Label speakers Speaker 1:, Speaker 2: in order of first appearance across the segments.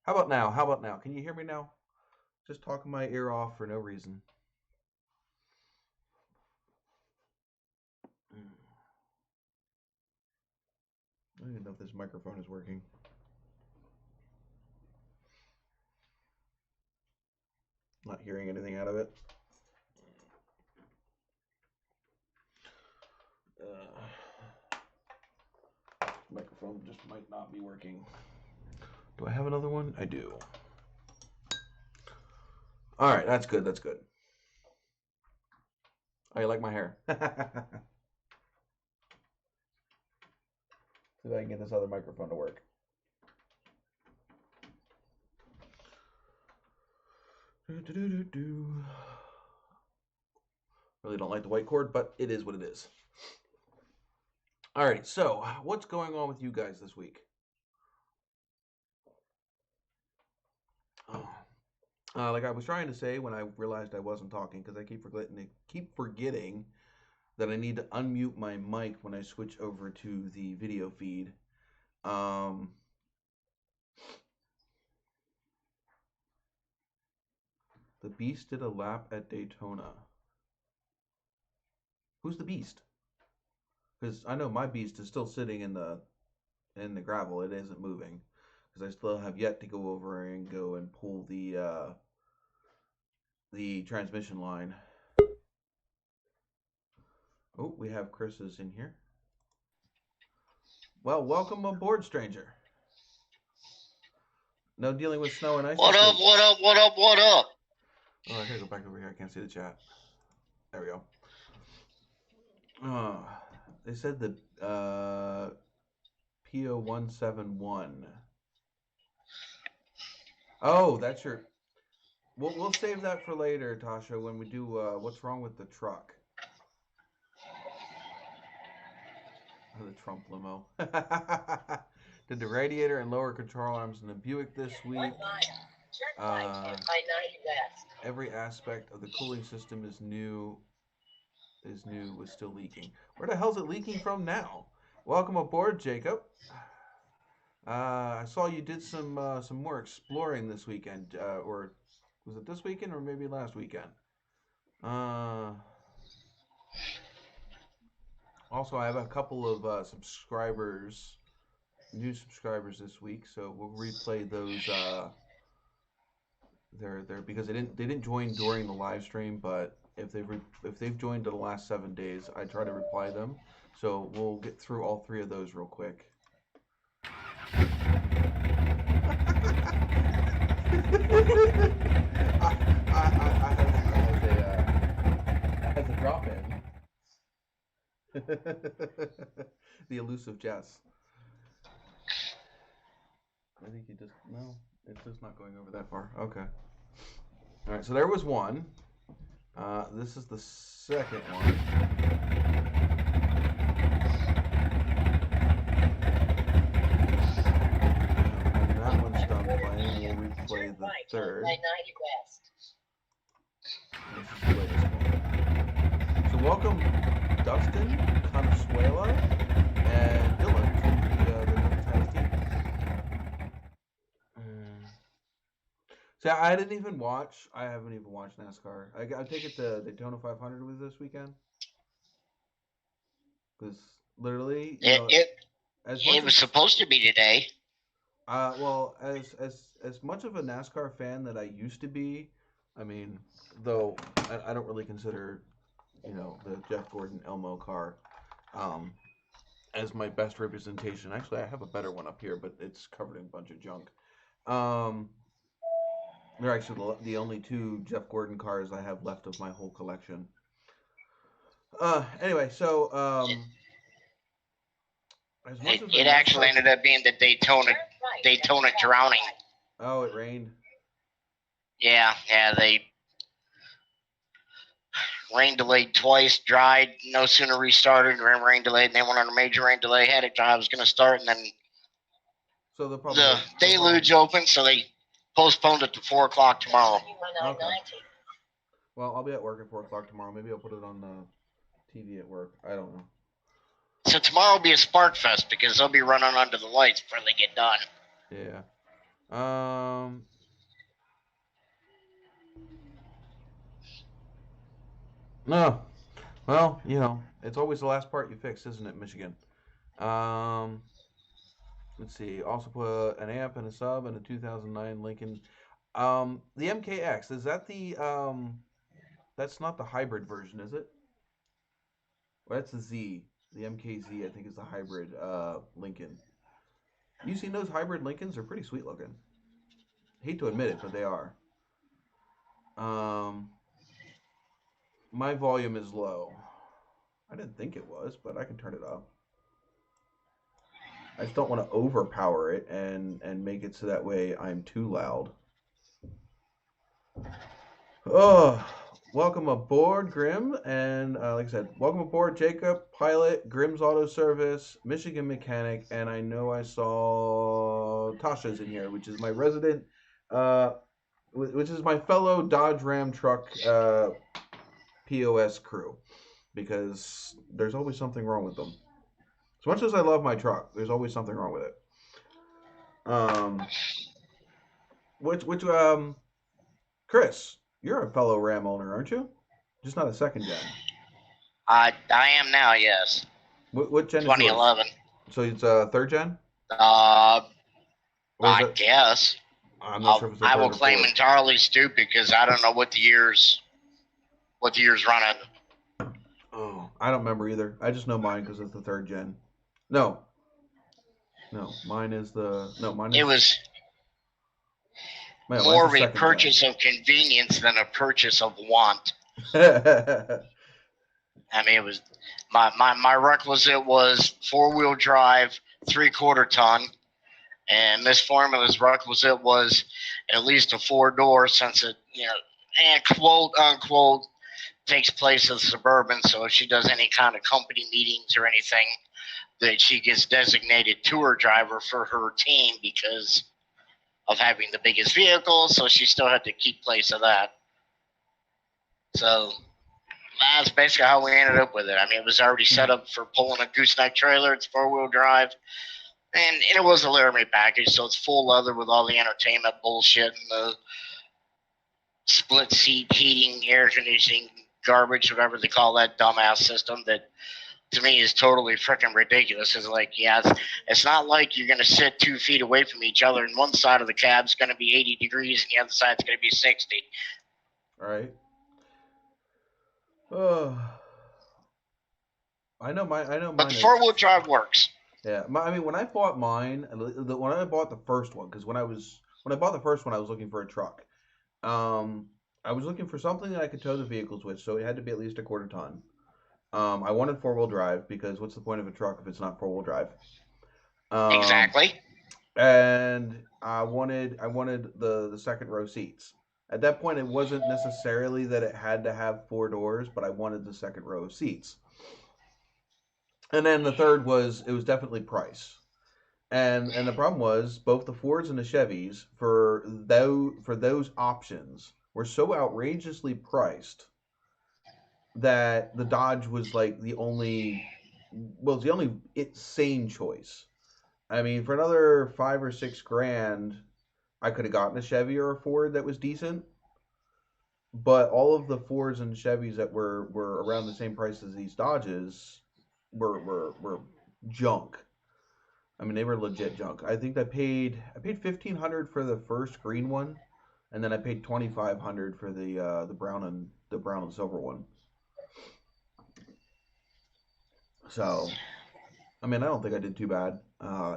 Speaker 1: How about now? How about now? Can you hear me now? Just talking my ear off for no reason. I don't even know if this microphone is working. Not hearing anything out of it. Microphone just might not be working. Do I have another one? I do. All right, that's good. That's good. Oh, you like my hair? See if I can get this other microphone to work. Really don't like the white cord, but it is what it is. Alrighty, so what's going on with you guys this week? Like I was trying to say when I realized I wasn't talking, because I keep forgetting that I need to unmute my mic when I switch over to the video feed. The Beast did a lap at Daytona. Who's the Beast? Because I know my Beast is still sitting in the gravel. It isn't moving. Because I still have yet to go over and go and pull the transmission line. Oh, we have Chris's in here. Well, welcome aboard, stranger. No dealing with snow and ice.
Speaker 2: What up, what up, what up, what up?
Speaker 1: Oh, I gotta go back over here. I can't see the chat. There we go. They said the PO171. Oh, that's your. We'll save that for later, Tasha, when we do what's wrong with the truck. Oh, the Trump limo. Did the radiator and lower control arms in the Buick this week. Every aspect of the cooling system is new. Was still leaking. Where the hell's it leaking from now? Welcome aboard, Jacob. I saw you did some more exploring this weekend, or was it this weekend or maybe last weekend? Also, I have a couple of subscribers, new subscribers this week, so we'll replay those. They're because they didn't join during the live stream, but if they've joined in the last 7 days, I try to reply them. So we'll get through all three of those real quick. I have a drop in. The elusive Jess. I think he just no. It's just not going over that far. Okay. All right. So there was one. This is the second one. And that one's done playing. We'll replay the third. This is the latest one. So welcome, Dustin, Consuela, and Dylan from the NOVAtazz team. See, I haven't even watched NASCAR. I take it the Daytona 500 was this weekend. Because literally,
Speaker 2: it was supposed to be today.
Speaker 1: Well, as much of a NASCAR fan that I used to be, I mean, though I don't really consider, the Jeff Gordon Elmo car, as my best representation. Actually, I have a better one up here, but it's covered in a bunch of junk. They're actually the only two Jeff Gordon cars I have left of my whole collection. Anyway, so
Speaker 2: it actually ended up being the Daytona drowning.
Speaker 1: Oh, it rained.
Speaker 2: Yeah, they rain delayed twice, dried, no sooner restarted, rain delayed, and they went on a major rain delay, had it dry, was going to start, and then
Speaker 1: so
Speaker 2: the deluge opened, so they postponed it to 4 o'clock tomorrow.
Speaker 1: Okay. Well, I'll be at work at 4 o'clock tomorrow. Maybe I'll put it on the TV at work. I don't know.
Speaker 2: So tomorrow will be a spark fest because they'll be running under the lights before they get done.
Speaker 1: Yeah. Um, no. Well, it's always the last part you fix, isn't it, Michigan? Um, let's see. Also put an amp and a sub and a 2009 Lincoln. The MKX, is that that's not the hybrid version, is it? Well, that's the Z. The MKZ, I think, is the hybrid Lincoln. You seen those hybrid Lincolns? They're pretty sweet looking. Hate to admit it, but they are. Um, my volume is low. I didn't think it was, but I can turn it up. I just don't want to overpower it and make it so that way I'm too loud. Oh, welcome aboard, Grim, and like I said, welcome aboard, Jacob, pilot, Grim's Auto Service, Michigan mechanic, and I know I saw Tasha's in here, which is my resident, uh, which is my fellow Dodge Ram truck POS crew, because there's always something wrong with them. As much as I love my truck, there's always something wrong with it. Um, which Chris, you're a fellow Ram owner, aren't you? Just not a second gen.
Speaker 2: I am now, yes.
Speaker 1: What gen is yours?
Speaker 2: 2011.
Speaker 1: So it's third gen,
Speaker 2: Uh,
Speaker 1: or is
Speaker 2: I
Speaker 1: it?
Speaker 2: guess.
Speaker 1: I'm not sure if it's a
Speaker 2: I
Speaker 1: third
Speaker 2: will
Speaker 1: or
Speaker 2: claim
Speaker 1: fourth.
Speaker 2: entirely stupid because I don't know what the years run at.
Speaker 1: Oh, I don't remember either. I just know mine because it's the third gen. No, no, mine is the no, mine
Speaker 2: It
Speaker 1: is
Speaker 2: was
Speaker 1: man, mine's
Speaker 2: more
Speaker 1: the
Speaker 2: of a
Speaker 1: second gen.
Speaker 2: purchase of convenience than a purchase of want. I mean, it was my requisite was 4-wheel drive, 3/4 ton, and Miss Formula's requisite was at least a 4-door since it, and quote unquote takes place in suburban. So if she does any kind of company meetings or anything, that she gets designated tour driver for her team because of having the biggest vehicle. So she still had to keep place of that. So that's basically how we ended up with it. I mean, it was already set up for pulling a gooseneck trailer. It's 4-wheel drive. And it was a Laramie package, so it's full leather with all the entertainment bullshit and the split seat heating, air conditioning, garbage, whatever they call that dumbass system that to me is totally freaking ridiculous. It's like, yeah, it's not like you're going to sit 2 feet away from each other and one side of the cab's going to be 80 degrees and the other side's going to be 60.
Speaker 1: All right. Oh, I know mine. I know
Speaker 2: But the
Speaker 1: mine is.
Speaker 2: 4-wheel drive works.
Speaker 1: Yeah, I mean, when I bought mine, when I bought the first one, because when I bought the first one, I was looking for a truck. Um, I was looking for something that I could tow the vehicles with, so it had to be at least a quarter ton. I wanted 4-wheel drive because what's the point of a truck if it's not 4-wheel drive? Um,
Speaker 2: Exactly.
Speaker 1: and I wanted the second row seats. At that point, it wasn't necessarily that it had to have 4 doors, but I wanted the second row of seats. And then the third was it was definitely price. And the problem was both the Fords and the Chevys for those options were so outrageously priced that the Dodge was like the only sane choice. I mean, for another 5 or 6 grand, I could have gotten a Chevy or a Ford that was decent, but all of the Fords and Chevys that were around the same price as these Dodges were junk. I mean, they were legit junk. I think I paid 1,500 for the first green one, and then I paid 2,500 for the brown and silver one. So, I mean, I don't think I did too bad,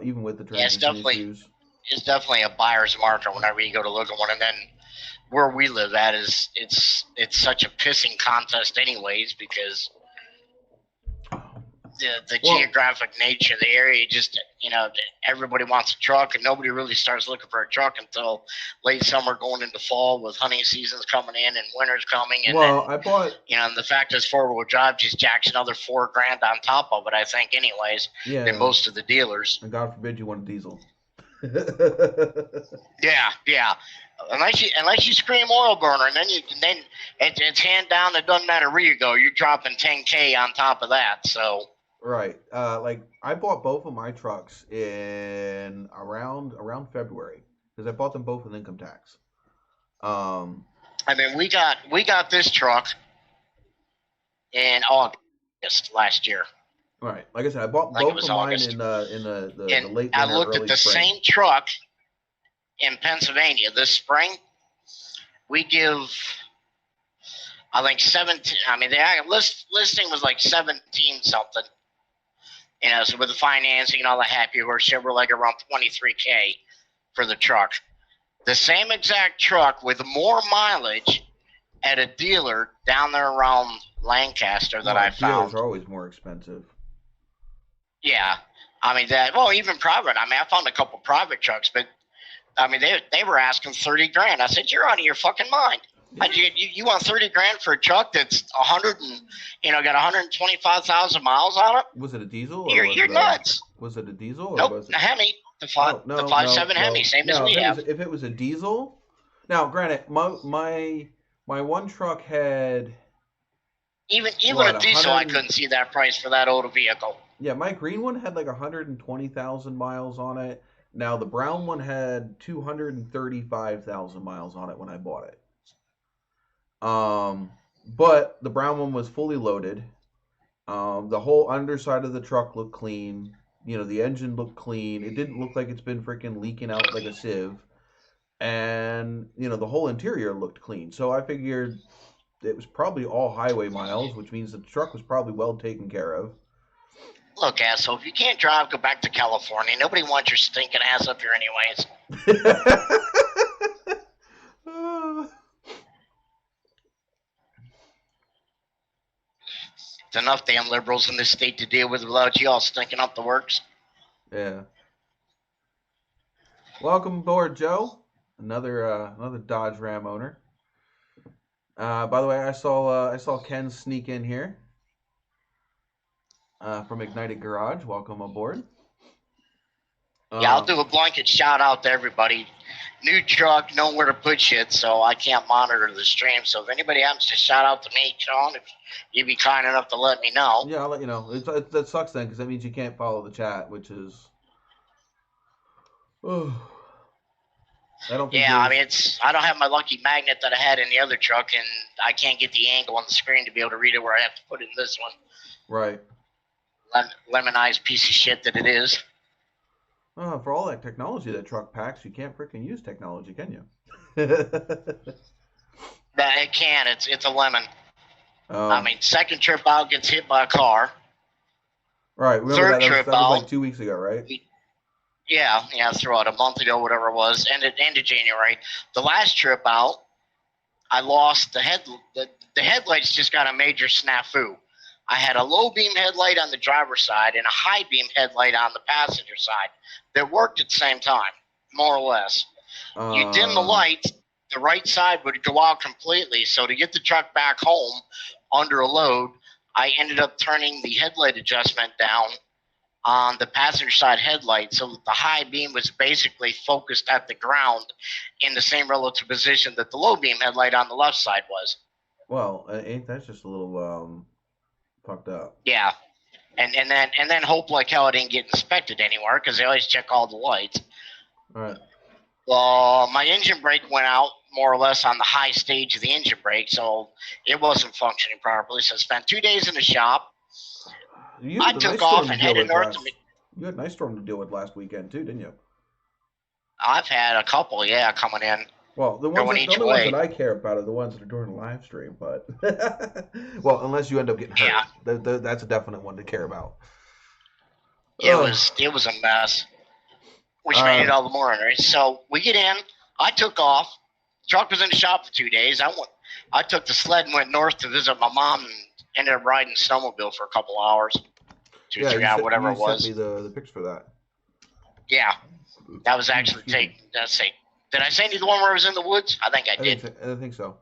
Speaker 1: even with the
Speaker 2: Yeah, it's
Speaker 1: transmission
Speaker 2: definitely
Speaker 1: issues.
Speaker 2: it's definitely a buyer's market whenever you go to look at one. And then where we live at is it's such a pissing contest anyways because the
Speaker 1: Well,
Speaker 2: geographic nature of the area, just everybody wants a truck and nobody really starts looking for a truck until late summer going into fall with hunting seasons coming in and winter's coming. And then
Speaker 1: I bought
Speaker 2: and the fact is 4-wheel drive just jacks another 4 grand on top of it, I think, anyways, than
Speaker 1: yeah,
Speaker 2: most of the dealers.
Speaker 1: and God forbid you want a diesel.
Speaker 2: Yeah. Unless you scream oil burner, and then it's hand down. It doesn't matter where you go. You're dropping 10K on top of that. So
Speaker 1: Right. Like I bought both of my trucks in around February. because I bought them both with income tax.
Speaker 2: I mean, we got this truck in August last year.
Speaker 1: Right. Like I said, I bought
Speaker 2: I think it
Speaker 1: both
Speaker 2: was
Speaker 1: of mine
Speaker 2: August.
Speaker 1: in the
Speaker 2: And
Speaker 1: late
Speaker 2: I
Speaker 1: winter,
Speaker 2: looked at
Speaker 1: early
Speaker 2: the
Speaker 1: spring.
Speaker 2: same truck in Pennsylvania this spring. We give, I think 17. I mean, the listing was like 17 something. You know, so with the financing and all the happy horse shit, we're like around 23K for the truck. The same exact truck with more mileage at a dealer down there around Lancaster that I found.
Speaker 1: Dealers are always more expensive.
Speaker 2: Yeah, I mean even private. I mean, I found a couple private trucks, but I mean they were asking 30 grand. I said, you're out of your fucking mind. You want 30 grand for a truck that's 100 and got 125,000 miles on it?
Speaker 1: Was it a diesel?
Speaker 2: You're nuts.
Speaker 1: Was it a diesel or
Speaker 2: nope,
Speaker 1: was it
Speaker 2: a Hemi? The 5.7 Hemi, same as we have.
Speaker 1: If it was a diesel, now granted, my one truck had
Speaker 2: even a diesel. I couldn't see that price for that older vehicle.
Speaker 1: Yeah, my green one had like 120,000 miles on it. Now the brown one had 235,000 miles on it when I bought it. But the brown one was fully loaded. The whole underside of the truck looked clean. The engine looked clean. It didn't look like it's been freaking leaking out like a sieve. And, the whole interior looked clean. So I figured it was probably all highway miles, which means the truck was probably well taken care of.
Speaker 2: Look, asshole, if you can't drive, go back to California. Nobody wants your stinking ass up here anyways. There's enough damn liberals in this state to deal with without you all stinking up the works.
Speaker 1: Yeah. Welcome aboard, Joe. Another Dodge Ram owner. By the way, I saw Ken sneak in here from Ignited Garage. Welcome aboard.
Speaker 2: Yeah, I'll do a blanket shout out to everybody. New truck, nowhere to put shit, so I can't monitor the stream. So if anybody happens to shout out to me, Sean, if you'd be kind enough to let me know.
Speaker 1: Yeah, I'll let you know. That sucks then, because that means you can't follow the chat, which is. I don't think.
Speaker 2: Yeah, I mean I don't have my lucky magnet that I had in the other truck, and I can't get the angle on the screen to be able to read it where I have to put it in this one.
Speaker 1: Right.
Speaker 2: Lemonized piece of shit that it is.
Speaker 1: For all that technology that truck packs, you can't freaking use technology, can you?
Speaker 2: It can. It's a lemon. I mean, second trip out gets hit by a car.
Speaker 1: Right. Remember that was like 2 weeks ago, right?
Speaker 2: Yeah, throughout a month ago, whatever it was, end of January. The last trip out, I lost the headlights just got a major snafu. I had a low beam headlight on the driver's side and a high beam headlight on the passenger side that worked at the same time, more or less. You dim the light, the right side would go out completely. So to get the truck back home under a load, I ended up turning the headlight adjustment down on the passenger side headlight so that the high beam was basically focused at the ground in the same relative position that the low beam headlight on the left side was.
Speaker 1: Well, ain't that just a little fucked up?
Speaker 2: Yeah, and then hope like hell it didn't get inspected anywhere because they always check all the lights.
Speaker 1: All right.
Speaker 2: Well, my engine brake went out more or less on the high stage of the engine brake, so it wasn't functioning properly. So I spent 2 days in the shop. I took off and headed north to me.
Speaker 1: You had an ice storm to deal with last weekend too, didn't you?
Speaker 2: I've had a couple, coming in.
Speaker 1: Well, the only ones that I care about are the ones that are during the live stream, but well, unless you end up getting hurt, that's a definite one to care about.
Speaker 2: It was a mess, which made it all the more interesting. So we get in. I took off. Truck was in the shop for 2 days. I took the sled and went north to visit my mom and ended up riding a snowmobile for a couple hours, 2-3 hours, whatever it was.
Speaker 1: You sent me the picture for that.
Speaker 2: Yeah, that was actually taken. Did I send you the one where I was in the woods? I think I did.
Speaker 1: I think so.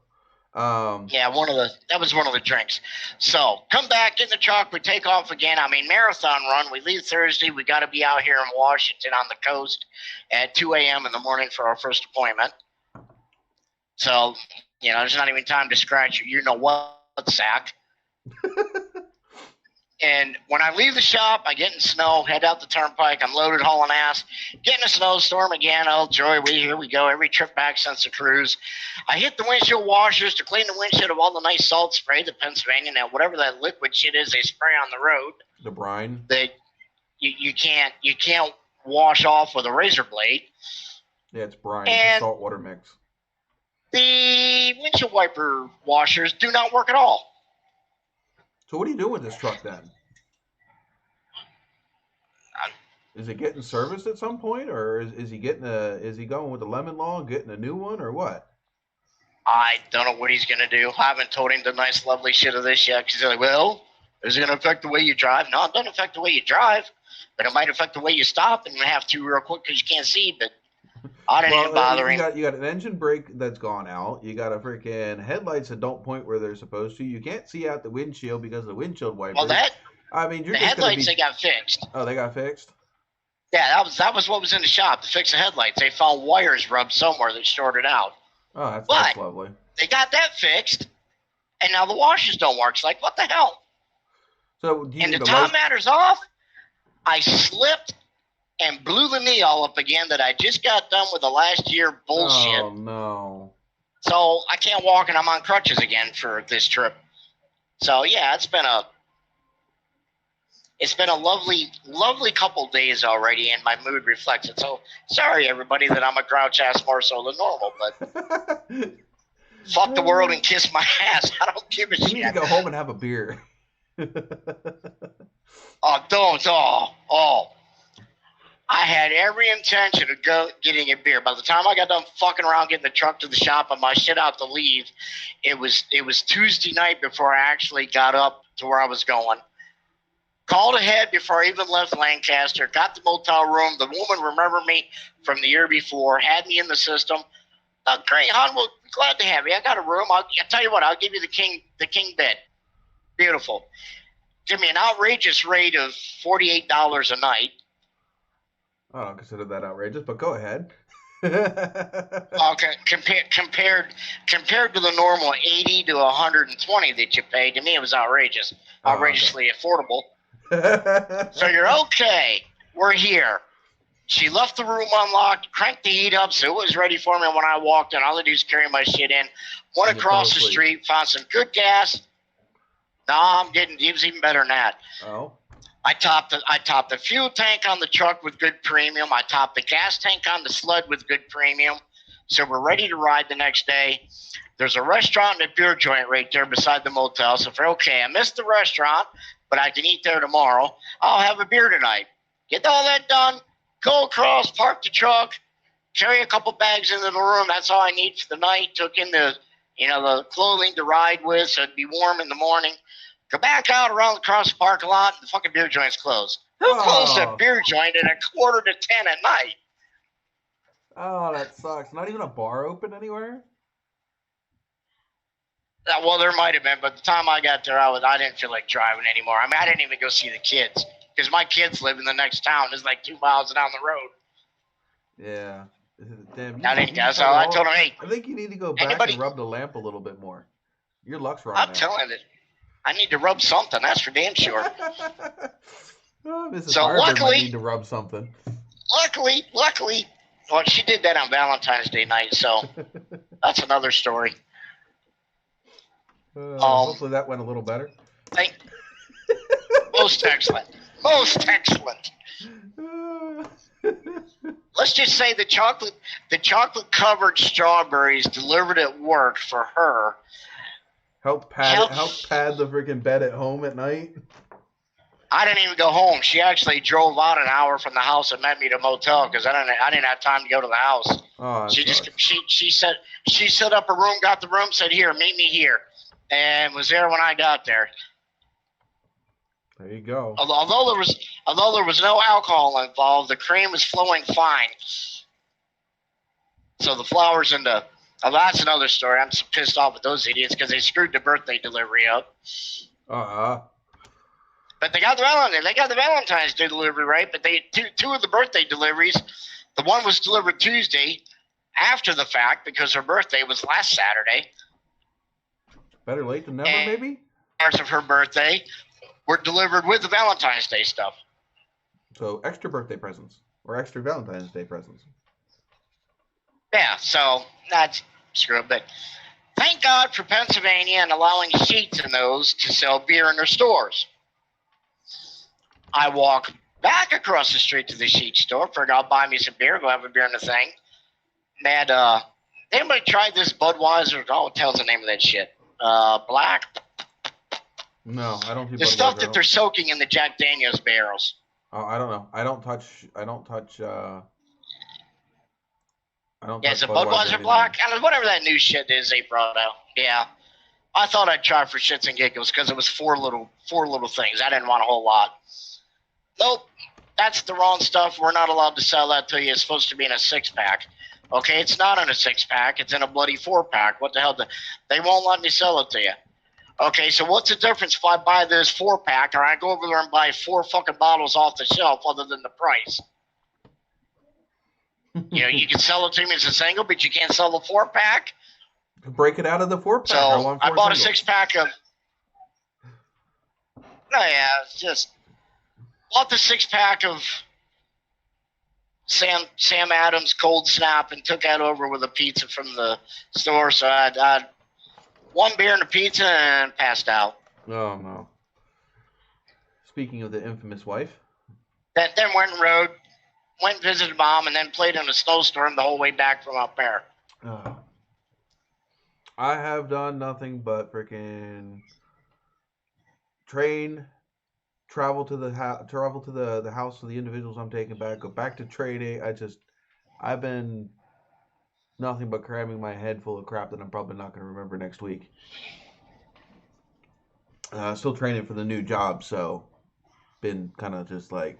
Speaker 2: Yeah, that was one of the drinks. So come back in the truck. We take off again. I mean, marathon run. We leave Thursday. We got to be out here in Washington on the coast at 2 a.m. in the morning for our first appointment. So, there's not even time to scratch your what sack. And when I leave the shop, I get in snow, head out the turnpike. I'm loaded, hauling ass. Get in a snowstorm again. Oh, joy, here we go. Every trip back since the cruise. I hit the windshield washers to clean the windshield of all the nice salt spray, the Pennsylvania, now whatever that liquid shit is they spray on the road.
Speaker 1: The brine.
Speaker 2: That you can't wash off with a razor blade.
Speaker 1: Yeah, it's brine. It's a saltwater mix.
Speaker 2: The windshield wiper washers do not work at all.
Speaker 1: So what are you doing with this truck then? Is it getting serviced at some point, or is he going with the lemon law, getting a new one, or what?
Speaker 2: I don't know what he's gonna do. I haven't told him the nice, lovely shit of this yet. Because he's like, well, is it gonna affect the way you drive? No, it doesn't affect the way you drive, but it might affect the way you stop and have to real quick because you can't see. But I didn't even bother him.
Speaker 1: You got an engine brake that's gone out. You got a freaking headlights that don't point where they're supposed to. You can't see out the windshield because of the windshield wipers.
Speaker 2: Well,
Speaker 1: you're
Speaker 2: the headlights they got fixed.
Speaker 1: Oh, they got fixed?
Speaker 2: Yeah, that was what was in the shop to fix the headlights. They found wires rubbed somewhere that shorted out.
Speaker 1: Oh, that's lovely.
Speaker 2: They got that fixed, and now the washers don't work. It's like, what the hell?
Speaker 1: So
Speaker 2: and the top matter's off. I slipped and blew the knee all up again that I just got done with the last year bullshit.
Speaker 1: Oh, no.
Speaker 2: So I can't walk, and I'm on crutches again for this trip. So, yeah, it's been a lovely, lovely couple days already, and my mood reflects it. So, sorry, everybody, that I'm a grouch-ass more so than normal, but fuck the world and kiss my ass. I don't give a shit.
Speaker 1: You need to go home and have a beer.
Speaker 2: Oh, don't. Oh. I had every intention of getting a beer. By the time I got done fucking around getting the truck to the shop and my shit out to leave, it was Tuesday night before I actually got up to where I was going. Called ahead before I even left Lancaster, got the motel room. The woman remembered me from the year before, had me in the system. Great, hon, well, glad to have you. I got a room. I'll tell you what, I'll give you the king bed. Beautiful. Give me an outrageous rate of $48 a night.
Speaker 1: I don't consider that outrageous, but go ahead.
Speaker 2: Okay, compared to the normal 80 to 120 that you pay, to me it was outrageous, outrageously affordable. So you're okay. We're here. She left the room unlocked, cranked the heat up so it was ready for me when I walked in. All I do is carry my shit in. Went across the street, found some good gas. No, it was even better than that.
Speaker 1: Oh.
Speaker 2: I topped the fuel tank on the truck with good premium. I topped the gas tank on the sled with good premium. So we're ready to ride the next day. There's a restaurant and a beer joint right there beside the motel. So if we're okay, I missed the restaurant, but I can eat there tomorrow. I'll have a beer tonight. Get all that done. Go across, park the truck, carry a couple bags into the room. That's all I need for the night. Took in the clothing to ride with so it'd be warm in the morning. Go back out around across the parking lot, and the fucking beer joint's closed. Who closed a beer joint at 9:45 at night?
Speaker 1: Oh, that sucks. Not even a bar open anywhere?
Speaker 2: Well, there might have been, but the time I got there, I didn't feel like driving anymore. I mean, I didn't even go see the kids because my kids live in the next town. It's like 2 miles down the road.
Speaker 1: Yeah. Damn.
Speaker 2: So I told him, hey.
Speaker 1: I think you need to go back and rub the lamp a little bit more. Your luck's running out.
Speaker 2: I'm telling you. I need to rub something. That's for damn sure.
Speaker 1: Mrs. So luckily, need to rub something.
Speaker 2: Luckily, well, she did that on Valentine's Day night, so that's another story.
Speaker 1: Hopefully that went a little better.
Speaker 2: Most excellent. Let's just say the chocolate covered strawberries delivered at work for her.
Speaker 1: Help pad the freaking bed at home at night.
Speaker 2: I didn't even go home. She actually drove out an hour from the house and met me at a motel because I didn't have time to go to the house.
Speaker 1: Oh,
Speaker 2: she set up a room, got the room, said, "Here, meet me here," and was there when I got there.
Speaker 1: There you go.
Speaker 2: Although there was no alcohol involved, the cream was flowing fine. So the flowers and the that's another story. I'm so pissed off with those idiots because they screwed the birthday delivery up. But they got the Valentine's Day delivery right. But two of the birthday deliveries, the one was delivered Tuesday after the fact because her birthday was last Saturday.
Speaker 1: Better late than never, maybe.
Speaker 2: Parts of her birthday. were delivered with the Valentine's Day stuff.
Speaker 1: So extra birthday presents or extra Valentine's Day presents.
Speaker 2: Yeah, so that's screw. But thank God for Pennsylvania and allowing Sheetz and those to sell beer in their stores. I walk back across the street to the Sheetz store, figured I'll buy me some beer, go have a beer in the thing. And anybody tried this Budweiser? Oh, what the hell's the name of that shit? Black?
Speaker 1: No, I don't do
Speaker 2: the
Speaker 1: Budweiser.
Speaker 2: Stuff that they're soaking in the Jack Daniels barrels.
Speaker 1: Oh, I don't know. I don't touch.
Speaker 2: Yeah, it's a Budweiser Black, and whatever that new shit is they brought out. Yeah, I thought I'd try for shits and giggles because it was four little things. I didn't want a whole lot. Nope, that's the wrong stuff. We're not allowed to sell that to you. It's supposed to be in a 6-pack. Okay, it's not in a 6-pack. It's in a bloody 4-pack. What the hell? They won't let me sell it to you. Okay, so what's the difference if I buy this 4-pack or I go over there and buy 4 fucking bottles off the shelf other than the price? You know, you can sell it to me as a single, but you can't sell the 4-pack.
Speaker 1: Break it out of the 4-pack.
Speaker 2: So I bought a 6-pack of. No, yeah, it's just bought the 6-pack of Sam Adams Cold Snap and took that over with a pizza from the store. So I one beer and a pizza and passed out.
Speaker 1: Oh no! Speaking of the infamous wife.
Speaker 2: Then went and rode. Went and visited Mom, and then played in a snowstorm the whole way back from up there.
Speaker 1: I have done nothing but freaking train, travel to the house of the individuals I'm taking back, go back to trading. I've been nothing but cramming my head full of crap that I'm probably not going to remember next week. Still training for the new job, so been kind of just like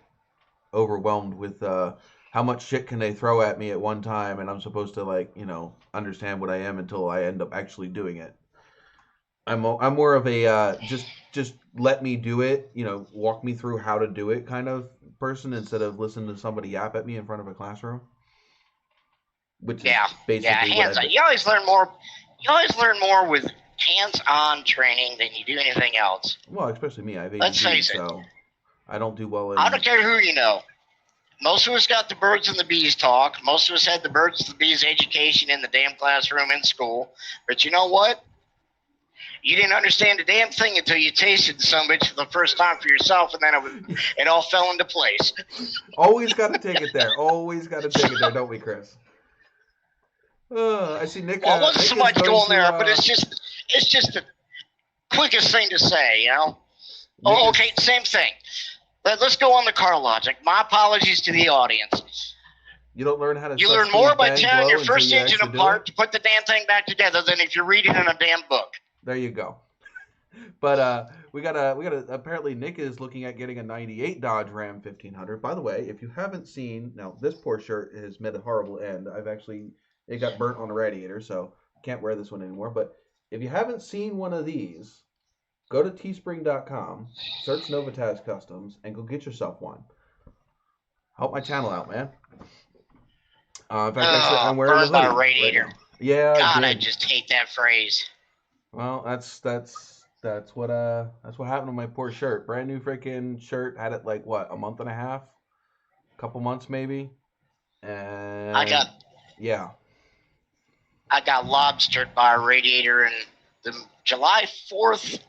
Speaker 1: overwhelmed with how much shit can they throw at me at one time, and I'm supposed to understand what I am until I end up actually doing it. I'm more of a just let me do it, walk me through how to do it kind of person instead of listening to somebody yap at me in front of a classroom. Which is basically
Speaker 2: hands-on. You always learn more. You always learn more with hands-on training than you do anything else.
Speaker 1: Well, especially me. I have ADD,
Speaker 2: Let's face it.
Speaker 1: So I don't do well in...
Speaker 2: I don't care who you know. Most of us got the birds and the bees talk. Most of us had the birds and the bees education in the damn classroom in school. But you know what? You didn't understand a damn thing until you tasted some bitch for the first time for yourself, and then it all fell into place.
Speaker 1: Always got to take it there. Always got to take it there, don't we, Chris? I see Nick.
Speaker 2: Well, it wasn't so much going there, but it's just the quickest thing to say, Oh, okay, same thing. Let's go on the car logic. My apologies to the audience.
Speaker 1: You don't learn how to.
Speaker 2: You learn more by tearing your first engine apart to put the damn thing back together than if you're reading in a damn book.
Speaker 1: There you go. But we gotta. Apparently, Nick is looking at getting a '98 Dodge Ram 1500. By the way, if you haven't seen, now this poor shirt has met a horrible end. It got burnt on the radiator, so can't wear this one anymore. But if you haven't seen one of these, go to teespring.com, search NOVAtazz Customs, and go get yourself one. Help my channel out, man. In fact, I'm wearing
Speaker 2: burned by a radiator.
Speaker 1: Right, yeah.
Speaker 2: God, I just hate that phrase.
Speaker 1: Well, that's what happened to my poor shirt. Brand new freaking shirt. Had it like what, a month and a half, a couple months maybe, and I got lobstered by a radiator in the July 4th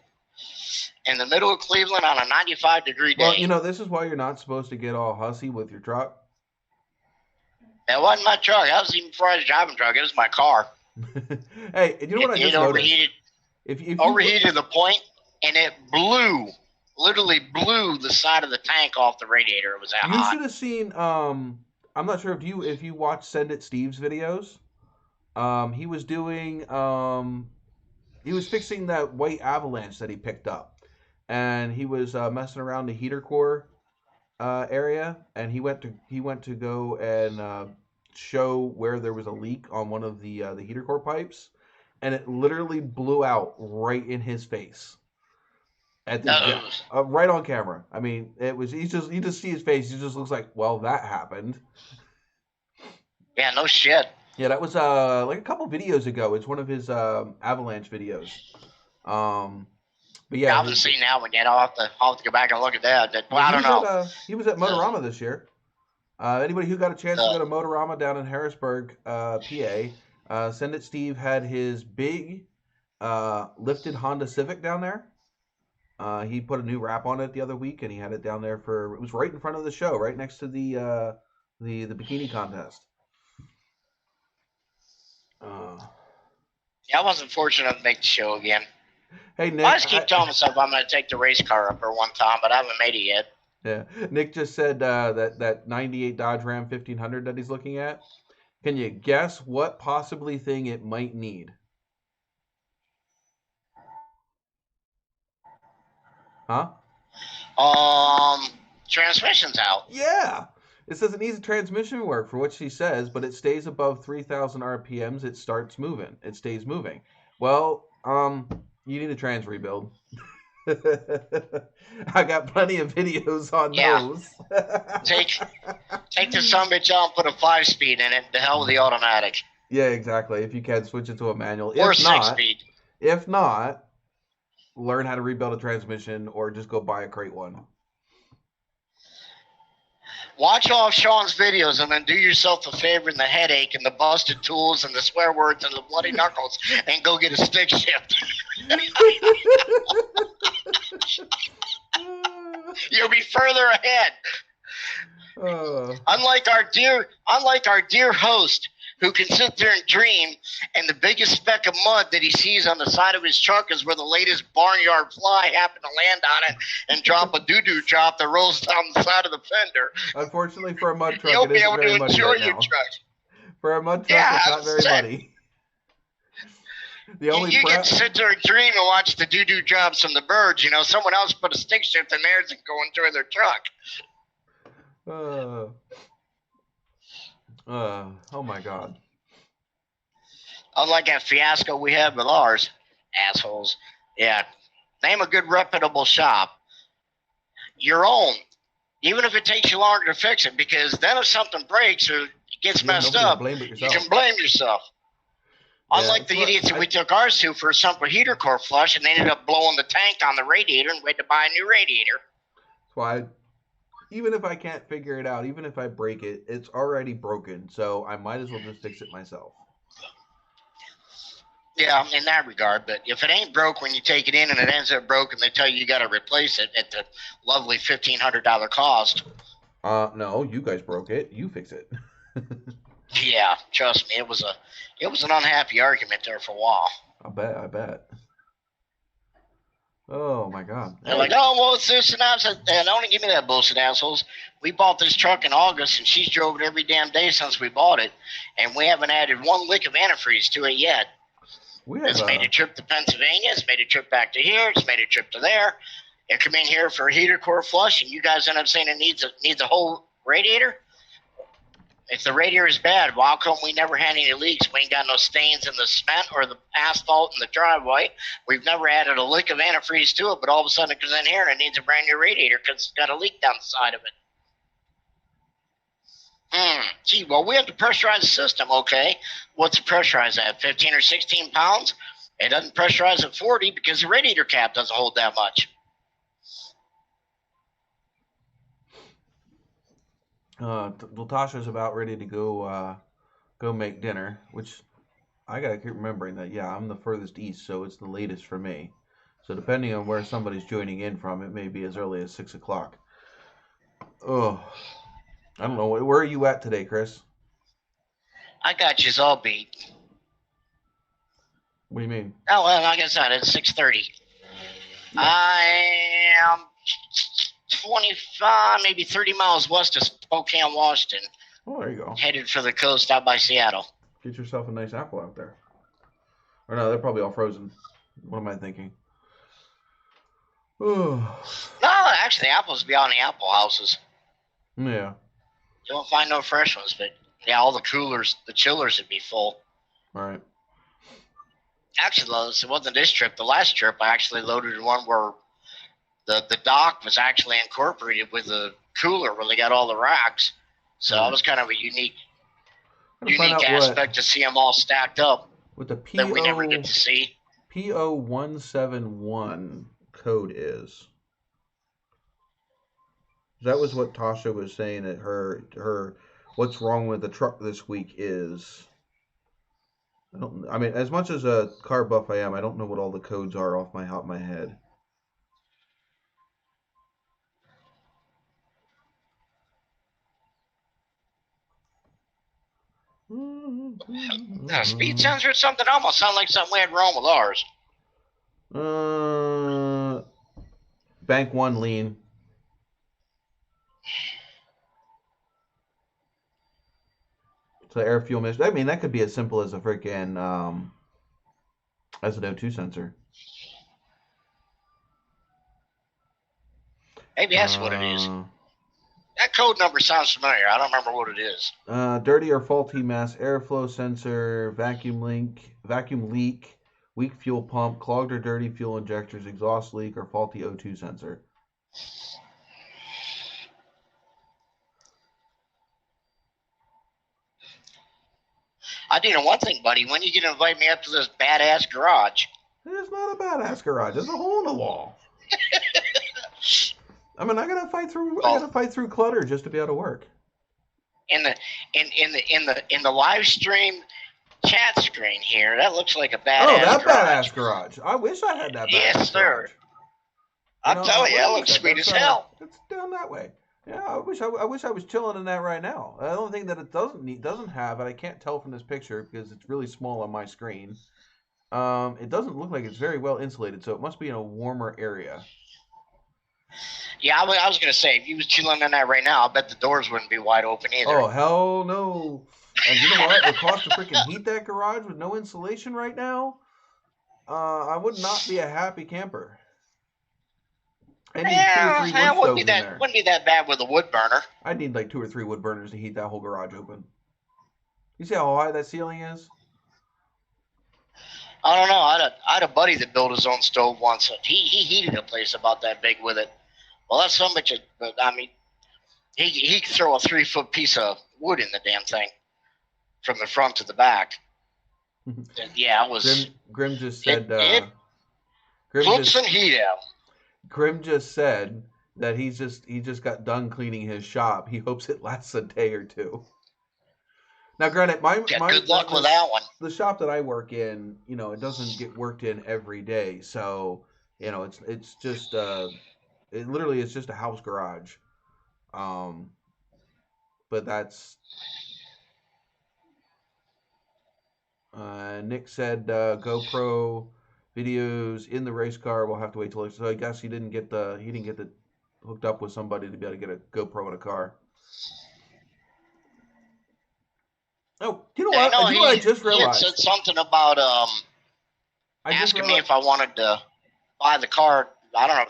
Speaker 1: in the middle of Cleveland on a 95-degree day. Well, this is why you're not supposed to get all hussy with your truck.
Speaker 2: It wasn't my truck. That was even before I was driving truck. It was my car.
Speaker 1: Hey, you know what I just
Speaker 2: overheated.
Speaker 1: If
Speaker 2: overheated to the point, and it literally blew the side of the tank off the radiator. It was that hot.
Speaker 1: You should have seen. I'm not sure if you watched Send It Steve's videos. He was doing. He was fixing that white Avalanche that he picked up, and he was messing around the heater core area, and he went to go and show where there was a leak on one of the heater core pipes, and it literally blew out right in his face. Right on camera. I mean, it was you just see his face. He just looks like, well, that happened.
Speaker 2: Yeah, no shit.
Speaker 1: Yeah, that was like a couple videos ago. It's one of his Avalanche videos. But But
Speaker 2: I
Speaker 1: yeah,
Speaker 2: haven't seen that one yet. I'll have to go back and look at that. But, well,
Speaker 1: yeah,
Speaker 2: I don't know.
Speaker 1: he was at Motorama this year. Anybody who got a chance to
Speaker 2: The
Speaker 1: go to Motorama down in Harrisburg, PA, Send It Steve had his big lifted Honda Civic down there. He put a new wrap on it the other week, and he had it down there it was right in front of the show, right next to the bikini contest.
Speaker 2: Yeah, I wasn't fortunate to make the show again.
Speaker 1: Hey Nick,
Speaker 2: I just keep telling myself I'm going to take the race car up there one time, but I haven't made it yet.
Speaker 1: Yeah, Nick just said that 98 Dodge Ram 1500 that he's looking at. Can you guess what possibly thing it might need? Huh?
Speaker 2: Transmission's out.
Speaker 1: Yeah. It says it needs a transmission work for what she says, but it stays above 3,000 RPMs. It starts moving. It stays moving. Well, you need a trans rebuild. I got plenty of videos on those.
Speaker 2: take the summit out, put a 5-speed in it. The hell with the automatic.
Speaker 1: Yeah, exactly. If you can, switch it to a manual.
Speaker 2: Or 6-speed.
Speaker 1: If not, learn how to rebuild a transmission or just go buy a crate one.
Speaker 2: Watch all of Sean's videos and then do yourself a favor in the headache and the busted tools and the swear words and the bloody knuckles and go get a stick shift. You'll be further ahead. Unlike our dear host, who can sit there and dream, and the biggest speck of mud that he sees on the side of his truck is where the latest barnyard fly happened to land on it and drop a doo-doo drop that rolls down the side of the fender.
Speaker 1: Unfortunately, for a mud truck,
Speaker 2: you'll be able to enjoy your truck.
Speaker 1: For a mud truck, it's not very muddy.
Speaker 2: You get to sit there and dream and watch the doo-doo drops from the birds. You know, someone else put a stick shift in theirs and go enjoy their truck.
Speaker 1: Oh my God.
Speaker 2: Unlike that fiasco we had with ours, assholes. Yeah. Name a good reputable shop. Your own. Even if it takes you longer to fix it, because then if something breaks or gets messed up, you can blame yourself. Unlike the idiots that we took ours to for a simple heater core flush, and they ended up blowing the tank on the radiator and we had to buy a new radiator.
Speaker 1: That's why even if I can't figure it out, even if I break it, it's already broken. So I might as well just fix it myself.
Speaker 2: Yeah, in that regard. But if it ain't broke when you take it in and it ends up broken, they tell you got to replace it at the lovely $1,500 cost.
Speaker 1: No, you guys broke it. You fix it.
Speaker 2: Yeah, trust me, it was an unhappy argument there for a while.
Speaker 1: I bet. Oh my God.
Speaker 2: They're like, oh, well, it's this and that. I said, don't give me that bullshit, assholes. We bought this truck in August, and she's drove it every damn day since we bought it, and we haven't added one lick of antifreeze to it yet. It's made a trip to Pennsylvania. It's made a trip back to here. It's made a trip to there. It come in here for a heater core flush, and you guys end up saying it needs a whole radiator. If the radiator is bad, well, how come we never had any leaks? We ain't got no stains in the cement or the asphalt in the driveway. We've never added a lick of antifreeze to it, but all of a sudden it comes in here and it needs a brand new radiator because it's got a leak down the side of it. Gee, well, we have to pressurize the system, okay? What's the pressurize at, 15 or 16 pounds? It doesn't pressurize at 40 because the radiator cap doesn't hold that much.
Speaker 1: Latasha's about ready to go make dinner, which I gotta keep remembering that, yeah, I'm the furthest east, so it's the latest for me. So depending on where somebody's joining in from, it may be as early as 6 o'clock. Oh, I don't know. Where are you at today, Chris?
Speaker 2: I got yous all beat.
Speaker 1: What do you mean?
Speaker 2: Oh, well, like I said, it's 6:30. Yeah. I am 25, maybe 30 miles west of Spokane, Washington.
Speaker 1: Oh, there you go.
Speaker 2: Headed for the coast out by Seattle.
Speaker 1: Get yourself a nice apple out there. Or no, they're probably all frozen. What am I thinking?
Speaker 2: No, actually, the apples be on the apple houses.
Speaker 1: Yeah.
Speaker 2: You won't find no fresh ones, but yeah, all the coolers, the chillers would be full.
Speaker 1: All right.
Speaker 2: Actually, it wasn't this trip. The last trip, I actually loaded one where the dock was actually incorporated with a cooler where they got all the racks. So that was kind of a unique aspect to see them all stacked up
Speaker 1: with the
Speaker 2: that we never get to see.
Speaker 1: PO171. code is. That was what Tasha was saying that her what's wrong with the truck this week is. I mean, as much as a car buff I am, I don't know what all the codes are off my head.
Speaker 2: Speed sensor or something almost sound like something we had wrong with ours.
Speaker 1: Bank 1 lean. So air fuel mist. I mean, that could be as simple as a freaking as an O2 sensor.
Speaker 2: Maybe that's what it is. That code number sounds familiar. I don't remember what it is.
Speaker 1: Dirty or faulty mass airflow sensor, vacuum leak, weak fuel pump, clogged or dirty fuel injectors, exhaust leak, or faulty O2 sensor.
Speaker 2: I do know one thing, buddy. When you get to invite me up to this badass garage?
Speaker 1: It's not a badass garage. It's a hole in the wall. I mean, I gotta fight through clutter just to be able to work.
Speaker 2: In the live stream chat screen here, that looks like a badass
Speaker 1: badass garage. I wish I had that badass
Speaker 2: yes, sir.
Speaker 1: garage.
Speaker 2: I'm telling you, that looks sweet as hell.
Speaker 1: It's down that way. Yeah, I wish I was chilling in that right now. The only thing that it doesn't have, and I can't tell from this picture because it's really small on my screen. It doesn't look like it's very well insulated, so it must be in a warmer area.
Speaker 2: Yeah, I was gonna say if you was chilling in that right now, I bet the doors wouldn't be wide open either.
Speaker 1: Oh hell no! And you know what? It costs to freaking heat that garage with no insulation right now. I would not be a happy camper. I need 2 or 3 wood stoves
Speaker 2: wouldn't be that bad with a wood burner.
Speaker 1: I need like 2 or 3 wood burners to heat that whole garage open. You see how high that ceiling is?
Speaker 2: I don't know. I had a buddy that built his own stove once. He heated a place about that big with it. Well, that's so much. But I mean, he could throw a 3-foot piece of wood in the damn thing from the front to the back. Yeah, it was.
Speaker 1: Grim just said. Grim just said that he just got done cleaning his shop. He hopes it lasts a day or 2. Now, granted,
Speaker 2: good luck with that one.
Speaker 1: The shop that I work in, it doesn't get worked in every day, so it's just it literally is just a house garage. But that's Nick said GoPro videos in the race car. We'll have to wait till. So I guess he didn't get hooked up with somebody to be able to get a GoPro in a car. Oh, you know what? I just realized.
Speaker 2: He had said something about asking me if I wanted to buy the car. I don't know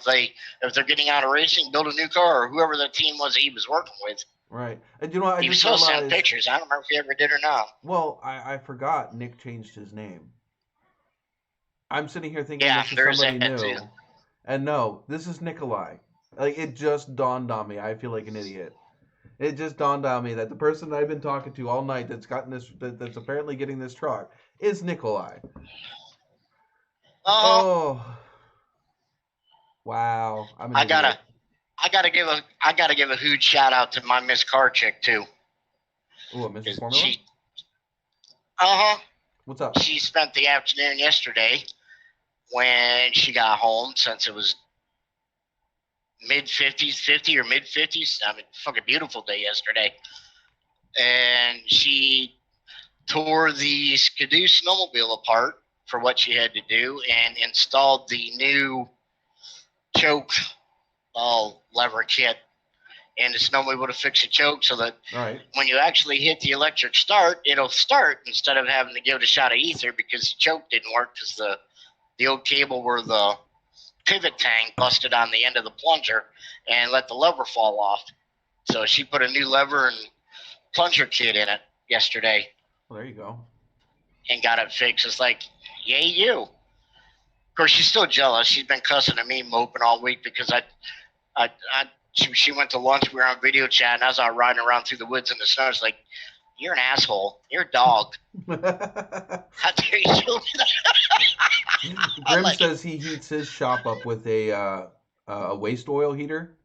Speaker 2: if they're getting out of racing, build a new car, or whoever the team was that he was working with.
Speaker 1: Right. And you know what?
Speaker 2: He was supposed to send pictures. I don't remember if he ever did or not.
Speaker 1: Well, I forgot Nick changed his name. I'm sitting here thinking this is somebody new. Too. And no, this is Nikolai. Like, it just dawned on me. I feel like an idiot. It just dawned on me that the person that I've been talking to all night that's that's apparently getting this truck is Nikolai. Oh. Wow.
Speaker 2: I gotta give a huge shout out to my Miss Car chick too.
Speaker 1: Oh, Mrs. Formula? What's up?
Speaker 2: She spent the afternoon yesterday when she got home, since it was mid-50s, 50 or mid-50s. I mean, fucking beautiful day yesterday. And she tore the Skidoo snowmobile apart for what she had to do and installed the new choke lever kit in the snowmobile to fix the choke so that when you actually hit the electric start, it'll start instead of having to give it a shot of ether because the choke didn't work because the old cable where the pivot tang busted on the end of the plunger and let the lever fall off. So she put a new lever and plunger kit in it yesterday.
Speaker 1: Well, there you go.
Speaker 2: And got it fixed. It's like, yay you. Of course, she's still jealous. She's been cussing at me, moping all week because she went to lunch. We were on video chat, and as I was riding around through the woods in the snow, it's like, You're an asshole. You're a dog. How dare you show me that?
Speaker 1: Grim
Speaker 2: Like,
Speaker 1: says he heats his shop up with a waste oil heater,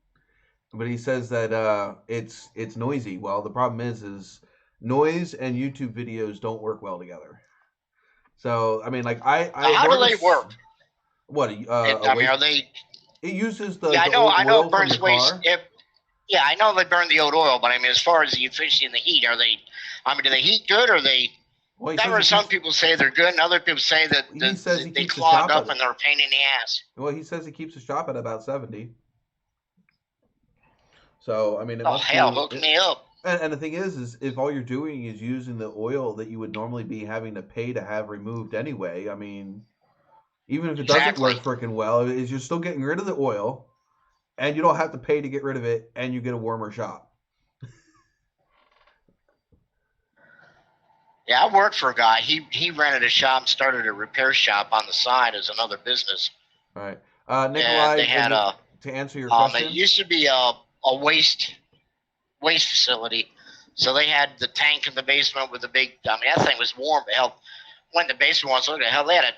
Speaker 1: but he says that it's noisy. Well, the problem is noise and YouTube videos don't work well together. So I mean, like I've
Speaker 2: how do
Speaker 1: already
Speaker 2: they work?
Speaker 1: what a
Speaker 2: I mean,
Speaker 1: waste.
Speaker 2: are they?
Speaker 1: It uses
Speaker 2: Yeah,
Speaker 1: the old
Speaker 2: I know
Speaker 1: oil
Speaker 2: it
Speaker 1: from the
Speaker 2: burns waste.
Speaker 1: car.
Speaker 2: Yeah, I know they burn the old oil, but I mean, as far as the efficiency and the heat, are they? I mean, do they heat good, or they?
Speaker 1: Well, he
Speaker 2: There
Speaker 1: says
Speaker 2: were
Speaker 1: he
Speaker 2: some
Speaker 1: keeps.
Speaker 2: people say they're good, and other people say that
Speaker 1: He says he
Speaker 2: they
Speaker 1: keeps the
Speaker 2: clog
Speaker 1: shop
Speaker 2: up
Speaker 1: at.
Speaker 2: and they're a pain in the ass.
Speaker 1: Well, he says he keeps the shop at about 70. So I mean, it
Speaker 2: Oh
Speaker 1: must
Speaker 2: hell,
Speaker 1: be.
Speaker 2: hook me up.
Speaker 1: And the thing is if all you're doing is using the oil that you would normally be having to pay to have removed anyway, I mean, even if it doesn't
Speaker 2: Exactly.
Speaker 1: work freaking well, is you're still getting rid of the oil, and you don't have to pay to get rid of it, and you get a warmer shop.
Speaker 2: Yeah, I worked for a guy. He rented a shop and started a repair shop on the side as another business.
Speaker 1: All right,
Speaker 2: And
Speaker 1: Nikolai,
Speaker 2: they had
Speaker 1: to answer your question,
Speaker 2: it used to be a waste facility. So they had the tank in the basement with the big. I mean, that thing was warm. Hell, went in the basement once. Look at hell, they had to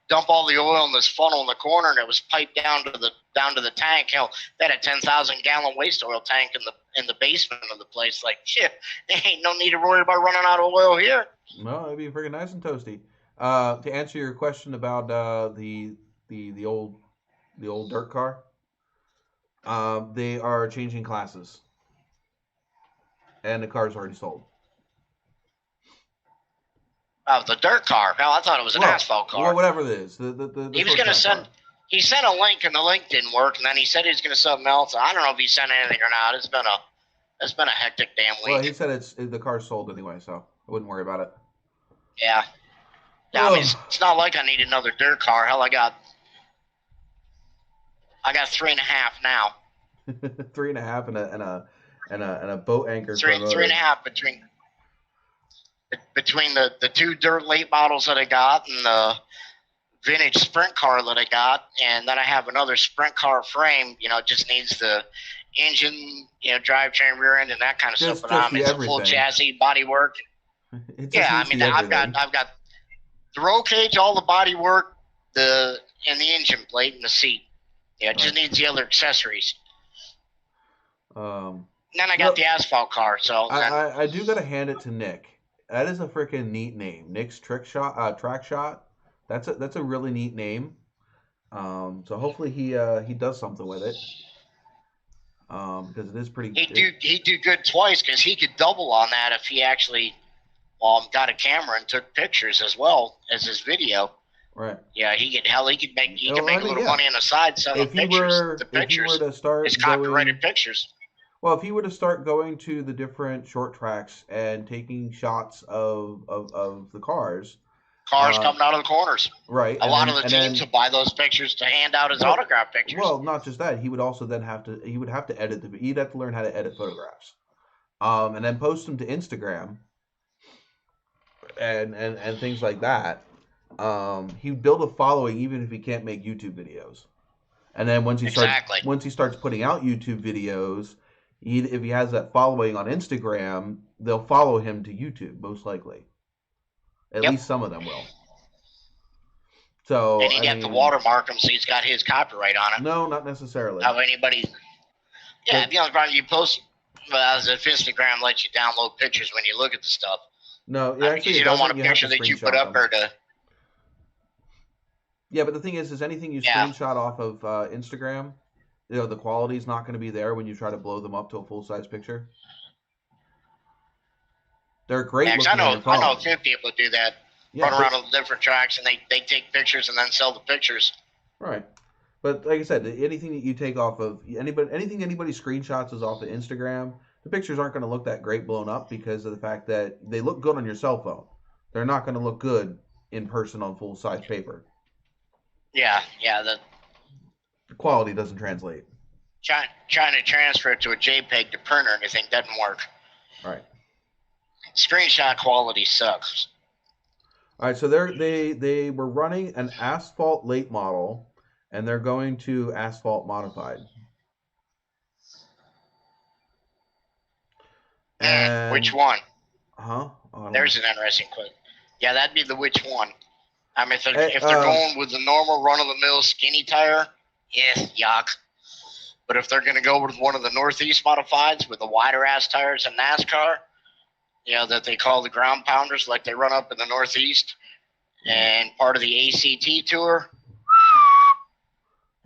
Speaker 2: dump all the oil in this funnel in the corner, and it was piped down to the tank. Hell, they had a 10,000-gallon waste oil tank in the basement of the place. Like shit, there ain't no need to worry about running out of oil here.
Speaker 1: no, it'd be freaking nice and toasty. To answer your question about the old dirt car, they are changing classes, and the car's already sold.
Speaker 2: The dirt car. Hell, I thought it was an asphalt car.
Speaker 1: Well, whatever it is, the
Speaker 2: he was going to send.
Speaker 1: car.
Speaker 2: He sent a link, and the link didn't work. And then he said he was going to something else. I don't know if he sent anything or not. It's been a hectic damn week.
Speaker 1: Well, he said the car's sold anyway, so I wouldn't worry about it.
Speaker 2: Yeah. Yeah, I mean, it's not like I need another dirt car. Hell, I got 3.5 now.
Speaker 1: 3.5 and a boat anchor.
Speaker 2: 3.5 between the two dirt late models that I got and the vintage sprint car that I got, and then I have another sprint car frame. You know, it just needs the engine, drivetrain, rear end, and that kind of stuff. But it's a full chassis, body work. Yeah, I mean, I've got the roll cage, all the body work, and the engine plate and the seat. Yeah, it just needs the other accessories. Then I got the asphalt car. So
Speaker 1: I do gotta hand it to Nick. That is a freaking neat name, Nick's track shot. That's a really neat name. So hopefully he does something with it. Because it is pretty.
Speaker 2: He'd do good twice because he could double on that if he actually got a camera and took pictures as well as his video.
Speaker 1: Right.
Speaker 2: Yeah, he could make a little money on the side selling pictures.
Speaker 1: If he were to start
Speaker 2: his copyrighted pictures.
Speaker 1: Well, if he were to start going to the different short tracks and taking shots of the cars
Speaker 2: coming out of the corners,
Speaker 1: right?
Speaker 2: A lot of the teams would buy those pictures to hand out as autograph pictures.
Speaker 1: Well, not just that, he would also then have to edit he'd have to learn how to edit photographs, and then post them to Instagram and things like that. He'd build a following even if he can't make YouTube videos, and then once he starts putting out YouTube videos. If he has that following on Instagram, they'll follow him to YouTube, most likely. At least some of them will. So,
Speaker 2: and he'd have to watermark him so he's got his copyright on it.
Speaker 1: No, not necessarily.
Speaker 2: How anybody... Yeah, if you post... As if Instagram lets you download pictures when you look at the stuff.
Speaker 1: No,
Speaker 2: actually, you don't want a picture that you put up there to...
Speaker 1: Yeah, but the thing is anything you screenshot off of Instagram... the quality's not going to be there when you try to blow them up to a full-size picture. They're great looking on your phone.
Speaker 2: I know a few people do that. Run around on different tracks, and they take pictures and then sell the pictures.
Speaker 1: Right. But like I said, anything that you take off of... anything anybody screenshots is off of Instagram, the pictures aren't going to look that great blown up because of the fact that they look good on your cell phone. They're not going to look good in person on full-size paper.
Speaker 2: Yeah,
Speaker 1: the quality doesn't translate.
Speaker 2: Trying to transfer it to a JPEG to print or anything doesn't work.
Speaker 1: Right.
Speaker 2: Screenshot quality sucks.
Speaker 1: All right, so they were running an asphalt late model, and they're going to asphalt modified.
Speaker 2: And which one?
Speaker 1: Huh? Oh,
Speaker 2: There's an interesting question. Yeah, that'd be the which one. I mean,
Speaker 1: hey,
Speaker 2: if they're going with the normal run-of-the-mill skinny tire, yuck. But if they're going to go with one of the Northeast modifieds with the wider ass tires in NASCAR, that they call the ground pounders, like they run up in the Northeast, and part of the ACT tour.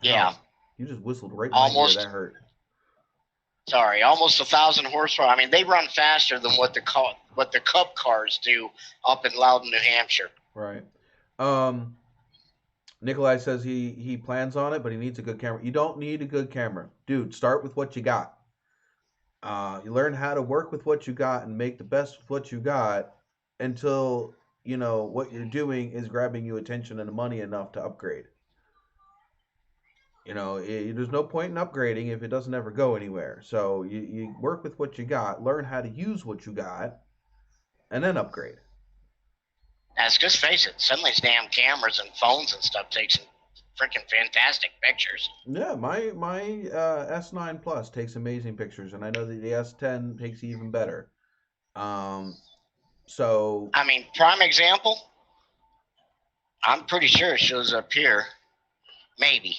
Speaker 2: Yeah.
Speaker 1: Ow. You just whistled right in my ear. That hurt.
Speaker 2: Sorry, almost 1,000 horsepower. I mean, they run faster than what the Cup cars do up in Loudon, New Hampshire.
Speaker 1: Right. Nikolai says he plans on it, but he needs a good camera. You don't need a good camera. Dude, start with what you got. You learn how to work with what you got and make the best with what you got until, what you're doing is grabbing you attention and money enough to upgrade. There's no point in upgrading if it doesn't ever go anywhere. So you work with what you got, learn how to use what you got, and then upgrade.
Speaker 2: Let's just face it, some of these damn cameras and phones and stuff take some freaking fantastic pictures.
Speaker 1: Yeah, my S9 Plus takes amazing pictures, and I know that the S10 takes even better. So
Speaker 2: I mean, prime example, I'm pretty sure it shows up here. Maybe.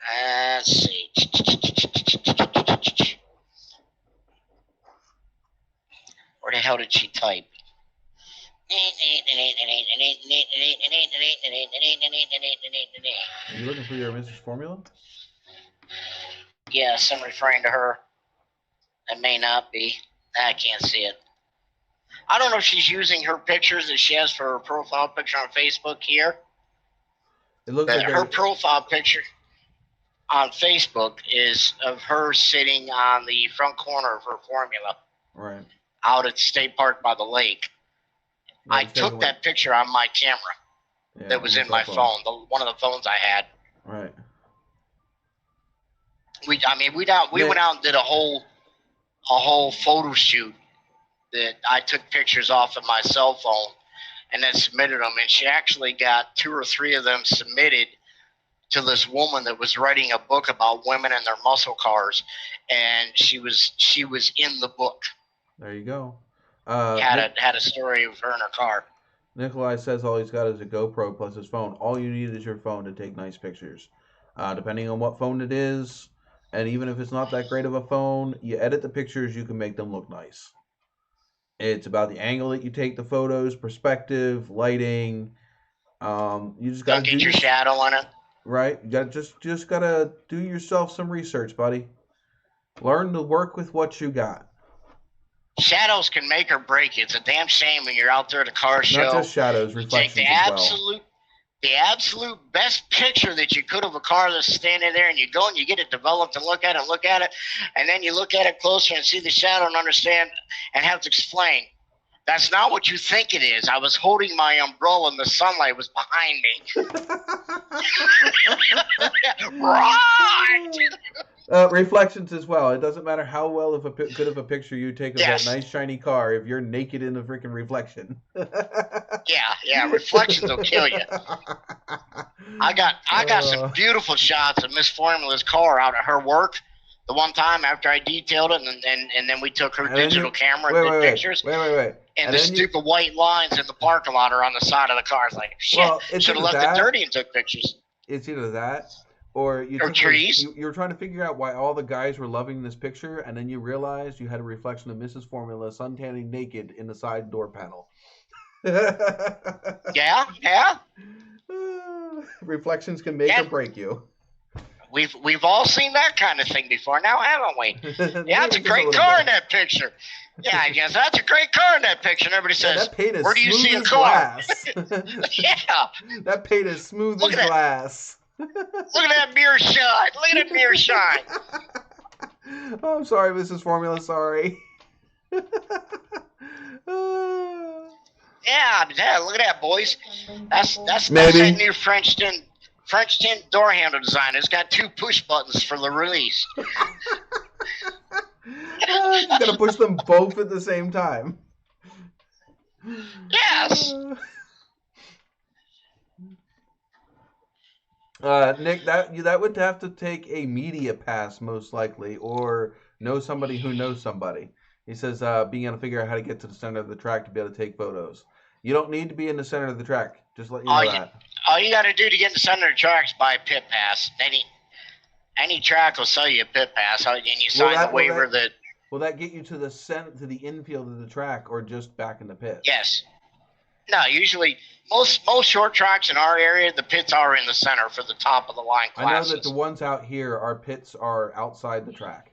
Speaker 2: Let's see. Where the hell did she type?
Speaker 1: Are you looking for your Mrs. Formula?
Speaker 2: Yes, I'm referring to her. It may not be. I can't see it. I don't know if she's using her pictures that she has for her profile picture on Facebook here.
Speaker 1: It looks like
Speaker 2: her profile picture on Facebook is of her sitting on the front corner of her Formula.
Speaker 1: Right.
Speaker 2: Out at State Park by the lake. Yeah, I took that picture on my camera that was in my phone, one of the phones I had.
Speaker 1: Right.
Speaker 2: We went out and did a whole photo shoot that I took pictures off of my cell phone and then submitted them. And she actually got 2 or 3 of them submitted to this woman that was writing a book about women and their muscle cars, and she was in the book.
Speaker 1: There you go.
Speaker 2: Had a story of her in her car.
Speaker 1: Nikolai says all he's got is a GoPro plus his phone. All you need is your phone to take nice pictures. Depending on what phone it is, and even if it's not that great of a phone, you edit the pictures, you can make them look nice. It's about the angle that you take the photos, perspective, lighting. You just got to
Speaker 2: get your shadow on it.
Speaker 1: Right? You got just got to do yourself some research, buddy. Learn to work with what you got.
Speaker 2: Shadows can make or break you. It's a damn shame when you're out there at a car show.
Speaker 1: Not just shadows, reflections
Speaker 2: take the absolute best picture that you could of a car that's standing there, and you go and you get it developed and look at it, and then you look at it closer and see the shadow and understand and have to explain. That's not what you think it is. I was holding my umbrella and the sunlight was behind me. Right!
Speaker 1: Reflections as well. It doesn't matter how well good of a picture you take of that nice shiny car if you're naked in the freaking reflection.
Speaker 2: Yeah, reflections will kill you. I got some beautiful shots of Miss Formula's car out at her work. The one time after I detailed it, and then we took her digital camera and did pictures.
Speaker 1: Wait.
Speaker 2: And the stupid white lines in the parking lot are on the side of the car. It's like, shit, should have left it dirty and took pictures.
Speaker 1: It's either that or
Speaker 2: trees.
Speaker 1: You were trying to figure out why all the guys were loving this picture, and then you realized you had a reflection of Mrs. Formula suntanning naked in the side door panel.
Speaker 2: Yeah.
Speaker 1: Reflections can make or break you.
Speaker 2: We've all seen that kind of thing before now, haven't we? Yeah, that's a great car in that picture. Yeah, I guess that's a great car in that picture. And everybody says, where do you see a car? Yeah.
Speaker 1: That paint is smooth as glass.
Speaker 2: Look at that mirror shine. Look at that mirror shine.
Speaker 1: Oh, I'm sorry, Mrs. Formula. Sorry.
Speaker 2: Yeah, look at that, boys. That's that new French tint door handle design. It's got 2 push buttons for the release.
Speaker 1: You gotta push them both at the same time.
Speaker 2: Yes.
Speaker 1: Nick, that would have to take a media pass most likely, or know somebody who knows somebody. He says, being able to figure out how to get to the center of the track to be able to take photos. You don't need to be in the center of the track. Just let you know that.
Speaker 2: All you got to do to get in the center of the track is buy a pit pass. Any track will sell you a pit pass, and you sign the waiver that.
Speaker 1: Will that get you to the infield of the track, or just back in the pit?
Speaker 2: Yes. No, usually most short tracks in our area, the pits are in the center for the top of the line classes.
Speaker 1: I know that the ones out here, our pits are outside the track.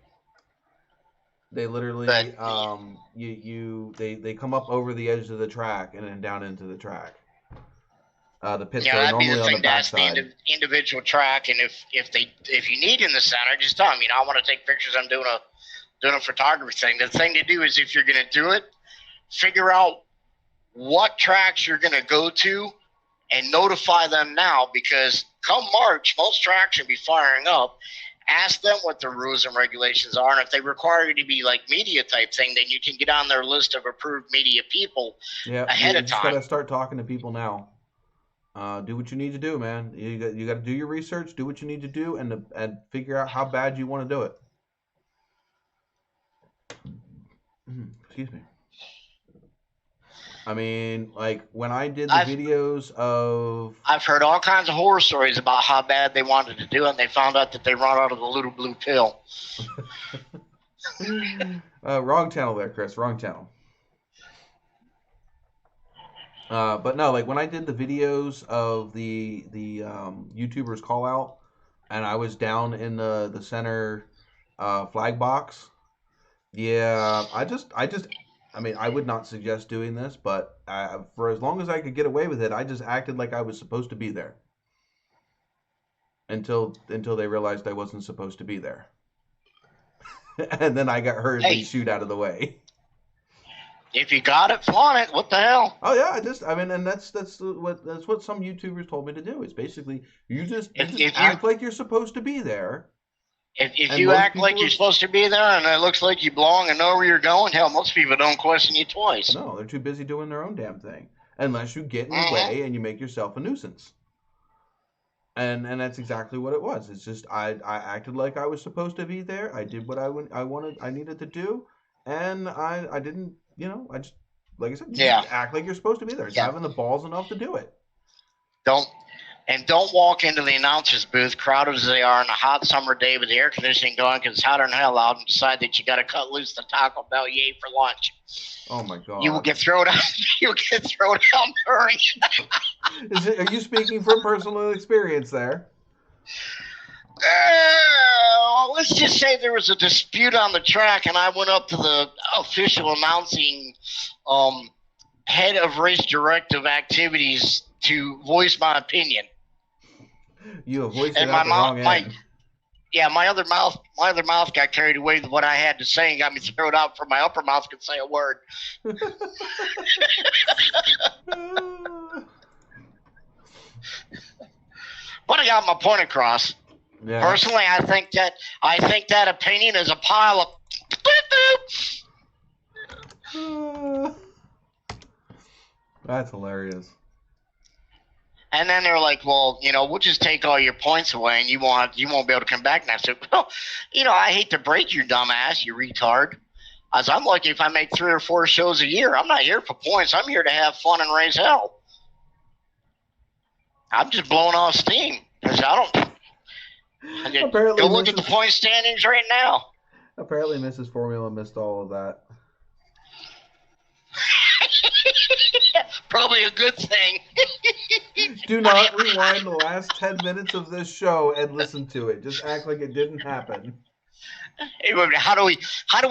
Speaker 1: They literally, they come up over the edge of the track and then down into the track. The pits are normally on the backside.
Speaker 2: The individual track, and if you need in the center, just tell them, I want to take pictures. I'm doing a photography thing. The thing to do is, if you're going to do it, figure out what tracks you're going to go to and notify them now, because come March, most tracks will be firing up. Ask them what the rules and regulations are, and if they require you to be like media type thing, then you can get on their list of approved media people ahead of time. You just got
Speaker 1: to start talking to people now. Do what you need to do, man. You got to do your research, do what you need to do, and figure out how bad you want to do it. Excuse me. I mean, like, when I did the videos of...
Speaker 2: I've heard all kinds of horror stories about how bad they wanted to do it, and they found out that they run out of the little blue pill.
Speaker 1: Wrong channel there, Chris. Wrong channel. But no, like, when I did the videos of the YouTubers call out, and I was down in the center flag box, I mean, I would not suggest doing this, but for as long as I could get away with it, I just acted like I was supposed to be there. Until they realized I wasn't supposed to be there. And then I got hurriedly shoot out of the way.
Speaker 2: If you got it, flaunt it. What the hell?
Speaker 1: Oh yeah, and that's what some YouTubers told me to do. It's basically you just act like you're supposed to be there.
Speaker 2: If you act like you're supposed to be there and it looks like you belong and know where you're going, hell, most people don't question you twice.
Speaker 1: No, they're too busy doing their own damn thing. Unless you get in the way and you make yourself a nuisance. And that's exactly what it was. It's just I acted like I was supposed to be there. I did what I needed to do, and I didn't, I just, like I said, just act like you're supposed to be there. It's having the balls enough to do it.
Speaker 2: Don't walk into the announcer's booth, crowded as they are on a hot summer day with the air conditioning going because it's hotter than hell out, and decide that you got to cut loose the Taco Bell you ate for lunch.
Speaker 1: Oh my God!
Speaker 2: You will get thrown out. You'll get thrown out in a hurry.
Speaker 1: Are you speaking from personal experience there?
Speaker 2: Let's just say there was a dispute on the track, and I went up to the official announcing head of race directive activities to voice my opinion.
Speaker 1: You have voiced it at the wrong end.
Speaker 2: My other mouth got carried away with what I had to say and got me thrown out for my upper mouth could say a word. But I got my point across. Yeah. Personally, I think that opinion is a pile
Speaker 1: of. That's hilarious.
Speaker 2: And then they're like, well, we'll just take all your points away and you won't be able to come back. And I said, well, I hate to break your dumb ass, you retard. I'm lucky if I make 3 or 4 shows a year. I'm not here for points. I'm here to have fun and raise hell. I'm just blowing off steam. Go look at the point standings right now.
Speaker 1: Apparently Mrs. Formula missed all of that.
Speaker 2: Probably a good thing.
Speaker 1: Do not rewind the last 10 minutes of this show and listen to it. Just act like it didn't happen.
Speaker 2: How do we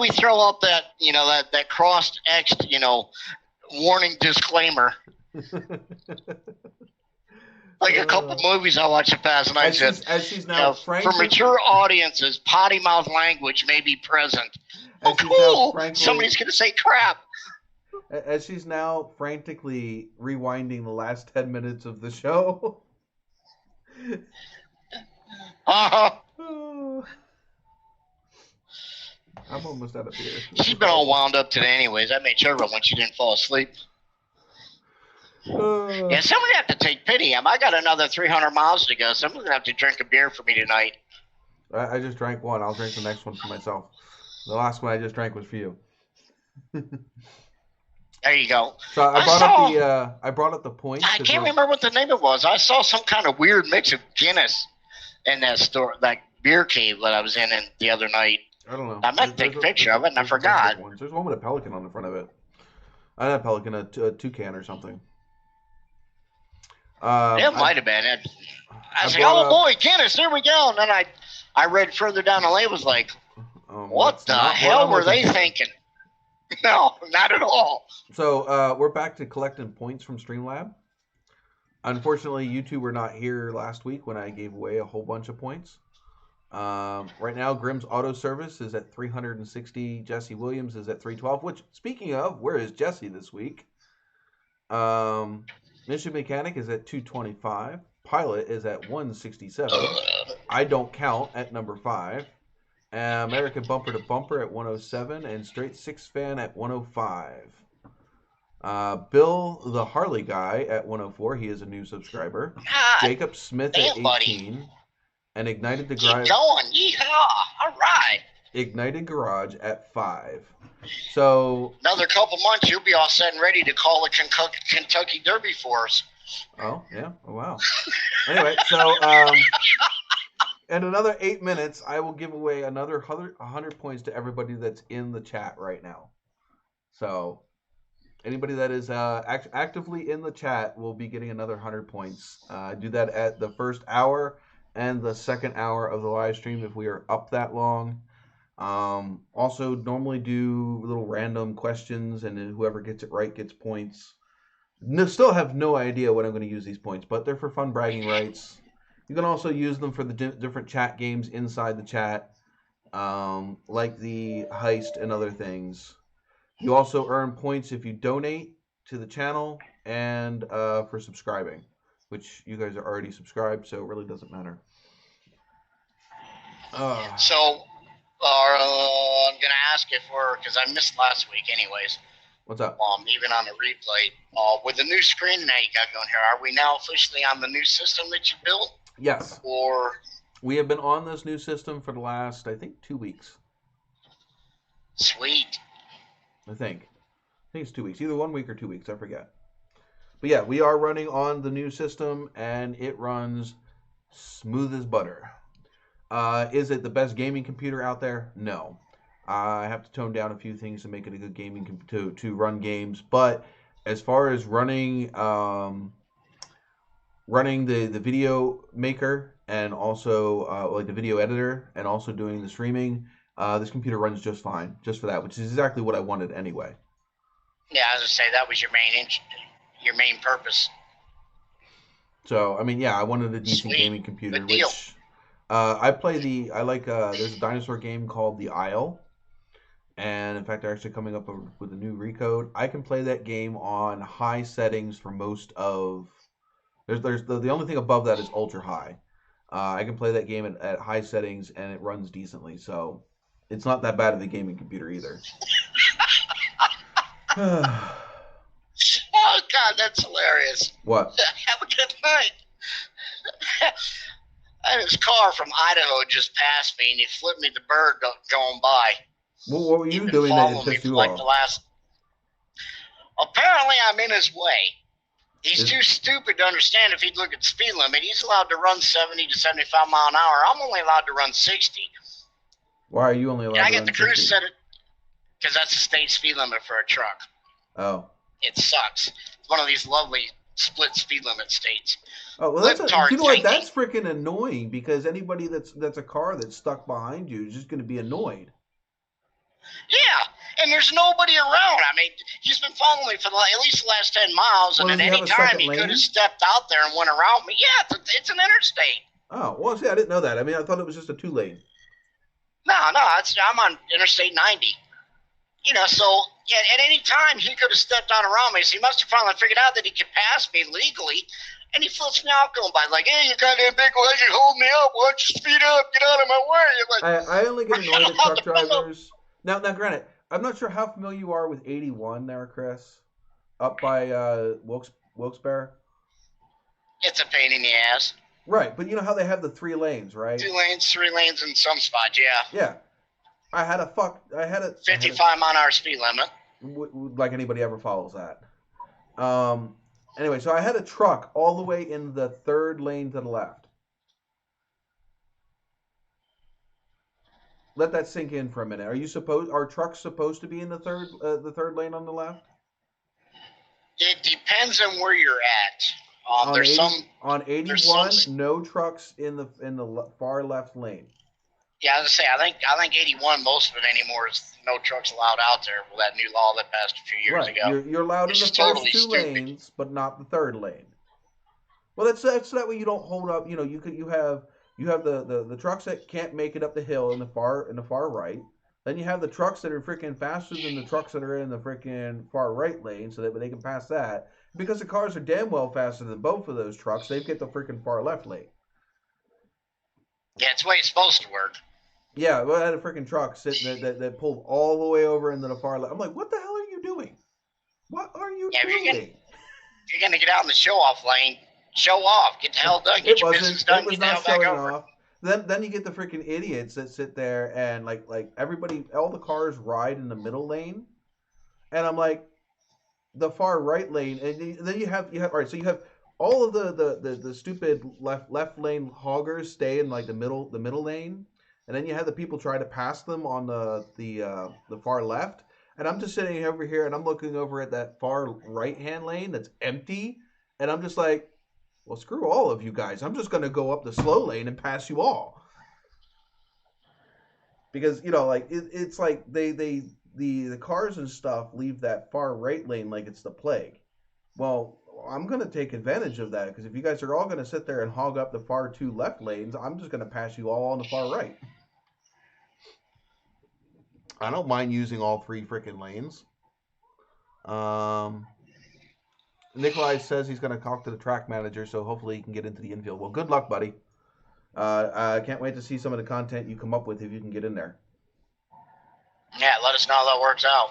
Speaker 2: throw up that that crossed X'd warning disclaimer? Like a couple movies I watched the past night said,
Speaker 1: she's now
Speaker 2: for mature audiences, potty mouth language may be present. Oh, cool! Somebody's gonna say crap.
Speaker 1: As she's now frantically rewinding the last 10 minutes of the show. I'm almost out of beer.
Speaker 2: She's been all wound up today anyways. I made sure when she didn't fall asleep. Somebody have to take pity. I got another 300 miles to go. Someone's going to have to drink a beer for me tonight.
Speaker 1: I just drank one. I'll drink the next one for myself. The last one I just drank was for you.
Speaker 2: There you go.
Speaker 1: So I brought up the points.
Speaker 2: I can't remember what the name it was. I saw some kind of weird mix of Guinness in that store, that beer cave that I was in the other night.
Speaker 1: I don't know.
Speaker 2: I meant to take a picture of it, and I forgot.
Speaker 1: There's one with a pelican on the front of it. Not a pelican, a toucan or something.
Speaker 2: It might have been. I was like, oh boy, Guinness, here we go. And then I read further down the lane, was like, what the hell were they thinking? No, not at all.
Speaker 1: So we're back to collecting points from Streamlab. Unfortunately, you two were not here last week when I gave away a whole bunch of points. Right now, Grimm's Auto Service is at 360. Jesse Williams is at 312. Which, speaking of, where is Jesse this week? Mission Mechanic is at 225. Pilot is at 167. I Don't Count at number 5. American Bumper to Bumper at 107. And Straight Six Fan at 105. Bill the Harley Guy at 104. He is a new subscriber. Jacob Smith at 18. Buddy. And Ignited the Garage.
Speaker 2: Keep going. Yeehaw. All right.
Speaker 1: Ignited Garage at 5. So
Speaker 2: another couple months, you'll be all set and ready to call the Kentucky Derby for us.
Speaker 1: Oh yeah! Oh, wow. Anyway, so in another 8 minutes, I will give away another 100 points to everybody that's in the chat right now. So anybody that is actively in the chat will be getting another 100 points. I do that at the first hour and the second hour of the live stream if we are up that long. Also normally do little random questions, and then whoever gets it right gets points. Still have no idea what I'm going to use these points, but they're for fun bragging rights. You can also use them for the different chat games inside the chat, like the heist and other things. You also earn points if you donate to the channel and for subscribing, which you guys are already subscribed, so it really doesn't matter.
Speaker 2: So I'm going to ask if because I missed last week anyways.
Speaker 1: What's up?
Speaker 2: Even on the replay, with the new screen that you got going here, are we now officially on the new system that you built?
Speaker 1: Yes.
Speaker 2: Or
Speaker 1: we have been on this new system for the last, I think, 2 weeks.
Speaker 2: Sweet.
Speaker 1: I think it's 2 weeks, either 1 week or 2 weeks. I forget. But yeah, we are running on the new system, and it runs smooth as butter. Is it the best gaming computer out there? No. I have to tone down a few things to make it a good gaming to run games. But as far as running the video maker and also like the video editor and also doing the streaming, this computer runs just fine, just for that, which is exactly what I wanted anyway.
Speaker 2: Yeah, I was gonna say that was your main purpose.
Speaker 1: So I mean, yeah, I wanted a decent gaming computer, which I like. There's a dinosaur game called The Isle, and in fact, they're actually coming up with a new recode. I can play that game on high settings for most of. There's the only thing above that is ultra high. I can play that game at high settings and it runs decently, so it's not that bad of a gaming computer either.
Speaker 2: Oh God, that's hilarious.
Speaker 1: What?
Speaker 2: Have a good night. I had this car from Idaho just passed me, and he flipped me the bird going by.
Speaker 1: Well, what were you doing that it pissed you off?
Speaker 2: Apparently, I'm in his way. He's too stupid to understand if he'd look at the speed limit. He's allowed to run 70 to 75 mile an hour. I'm only allowed to run 60.
Speaker 1: Why are you only allowed to run 60? I get the cruise set it
Speaker 2: because that's the state speed limit for a truck.
Speaker 1: Oh.
Speaker 2: It sucks. It's one of these lovely split speed limit states.
Speaker 1: Oh, well, you know what? That's freaking annoying because anybody that's a car that's stuck behind you is just going to be annoyed.
Speaker 2: Yeah, and there's nobody around. I mean, he's been following me for at least the last 10 miles, and at any time he could have stepped out there and went around me. Yeah, it's an interstate.
Speaker 1: Oh, well, see, I didn't know that. I mean, I thought it was just a 2-lane.
Speaker 2: No, I'm on Interstate 90. You know, so at any time he could have stepped out around me. So he must have finally figured out that he could pass me legally, and he flips me out going by like, hey, you got that big leg and hold me up. Why don't you speed up? Get out of my way. Like,
Speaker 1: I only get annoyed at truck drivers. Now, granted, I'm not sure how familiar you are with 81 there, Chris, up by Wilkes-Barre.
Speaker 2: It's a pain in the ass.
Speaker 1: Right, but you know how they have the 3 lanes, right?
Speaker 2: 2 lanes, 3 lanes in some spots, yeah.
Speaker 1: Yeah. I had a
Speaker 2: 55 mile an hour speed limit.
Speaker 1: like anybody ever follows that. Um, anyway, so I had a truck all the way in the third lane to the left. Let that sink in for a minute. Are trucks supposed to be in the third lane on the left?
Speaker 2: It depends on where you're at.
Speaker 1: On
Speaker 2: There's
Speaker 1: 80
Speaker 2: some.
Speaker 1: on
Speaker 2: There's some.
Speaker 1: 81, no trucks in the far left lane.
Speaker 2: Yeah, I was gonna say. I think 81. Most of it anymore is no trucks allowed out there. With that new law that passed a few years
Speaker 1: Right.
Speaker 2: ago.
Speaker 1: You're allowed in
Speaker 2: It's
Speaker 1: the
Speaker 2: just
Speaker 1: first
Speaker 2: totally
Speaker 1: two
Speaker 2: stupid.
Speaker 1: lanes, but not the third lane. Well, that's that way you don't hold up. You have the trucks that can't make it up the hill in the far right. Then you have the trucks that are freaking faster than the trucks that are in the freaking far right lane, so that they can pass that. Because the cars are damn well faster than both of those trucks, they get the freaking far left lane.
Speaker 2: Yeah, it's the way it's supposed to work.
Speaker 1: Yeah, well, I had a freaking truck sitting that pulled all the way over into the far left. I'm like, what the hell are you doing? What are you
Speaker 2: Yeah,
Speaker 1: doing?
Speaker 2: if you're gonna get out in the show off lane, show off. Get the hell done. Get
Speaker 1: It
Speaker 2: your business
Speaker 1: wasn't.
Speaker 2: done.
Speaker 1: It was
Speaker 2: Get the
Speaker 1: not
Speaker 2: hell back
Speaker 1: showing
Speaker 2: over.
Speaker 1: off. Then you get the freaking idiots that sit there and like everybody, all the cars ride in the middle lane, and I'm like the far right lane, and then you have all right. So you have all of the stupid left lane hoggers stay in like the middle lane, and then you have the people try to pass them on the far left. And I'm just sitting over here and I'm looking over at that far right hand lane that's empty, and I'm just like, well, screw all of you guys. I'm just going to go up the slow lane and pass you all. Because, like, it's like the cars and stuff leave that far right lane like it's the plague. Well, I'm going to take advantage of that because if you guys are all going to sit there and hog up the far two left lanes, I'm just going to pass you all on the far right. I don't mind using all three freaking lanes. Um, Nikolai says he's going to talk to the track manager, so hopefully he can get into the infield. Well, good luck, buddy. I can't wait to see some of the content you come up with if you can get in there.
Speaker 2: Yeah, let us know how that works out.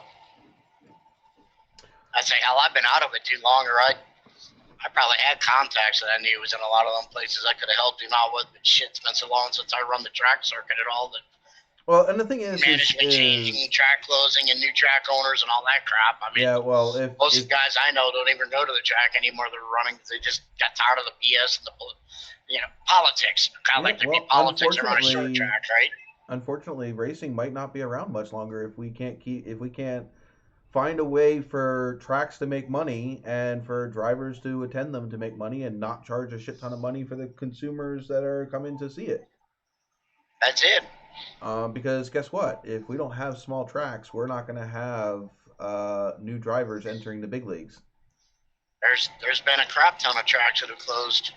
Speaker 2: I say, hell, I've been out of it too long, or I probably had contacts that I knew was in a lot of them places I could have helped him out with, but shit, it's been so long since I run the track circuit at all that
Speaker 1: Well, and the thing is,
Speaker 2: management changing, track closing, and new track owners and all that crap. I mean,
Speaker 1: yeah, well,
Speaker 2: most of the guys I know don't even go to the track anymore. They're running because they just got tired of the BS and the politics. Kind of like there'd be politics around a short track, right?
Speaker 1: Unfortunately, racing might not be around much longer if we can't find a way for tracks to make money and for drivers to attend them to make money and not charge a shit ton of money for the consumers that are coming to see it.
Speaker 2: That's it.
Speaker 1: Because guess what? If we don't have small tracks, we're not going to have new drivers entering the big leagues.
Speaker 2: There's been a crap ton of tracks that have closed.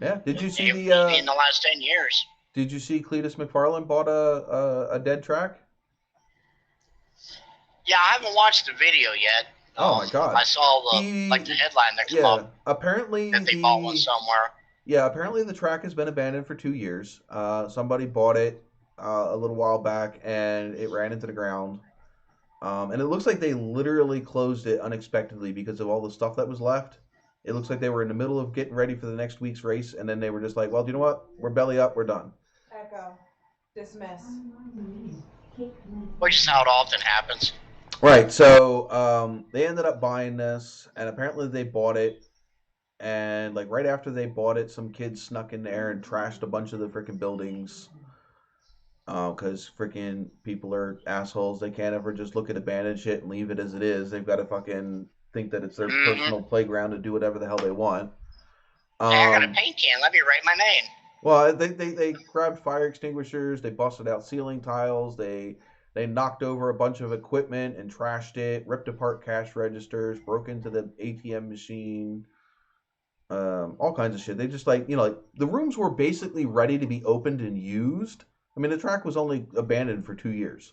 Speaker 1: Yeah. Did you see
Speaker 2: in the last 10 years?
Speaker 1: Did you see Cletus McFarland bought a dead track?
Speaker 2: Yeah, I haven't watched the video yet.
Speaker 1: Oh my god!
Speaker 2: I saw the headline that came up.
Speaker 1: Apparently
Speaker 2: that they bought one somewhere.
Speaker 1: Yeah, apparently the track has been abandoned for 2 years. Somebody bought it a little while back, and it ran into the ground. And it looks like they literally closed it unexpectedly because of all the stuff that was left. It looks like they were in the middle of getting ready for the next week's race, and then they were just like, well, do you know what? We're belly up. We're done.
Speaker 3: Echo. Dismiss.
Speaker 2: Which is how it often happens.
Speaker 1: Right. So they ended up buying this, and apparently they bought it. And like right after they bought it, some kids snuck in there and trashed a bunch of the freaking buildings. Because freaking people are assholes. They can't ever just look at abandoned shit and leave it as it is. They've got to fucking think that it's their personal playground to do whatever the hell they want.
Speaker 2: Hey, I got a paint can. Let me write my name.
Speaker 1: Well, they grabbed fire extinguishers. They busted out ceiling tiles. They knocked over a bunch of equipment and trashed it. Ripped apart cash registers. Broke into the ATM machine. All kinds of shit. They just like the rooms were basically ready to be opened and used. I mean, the track was only abandoned for 2 years.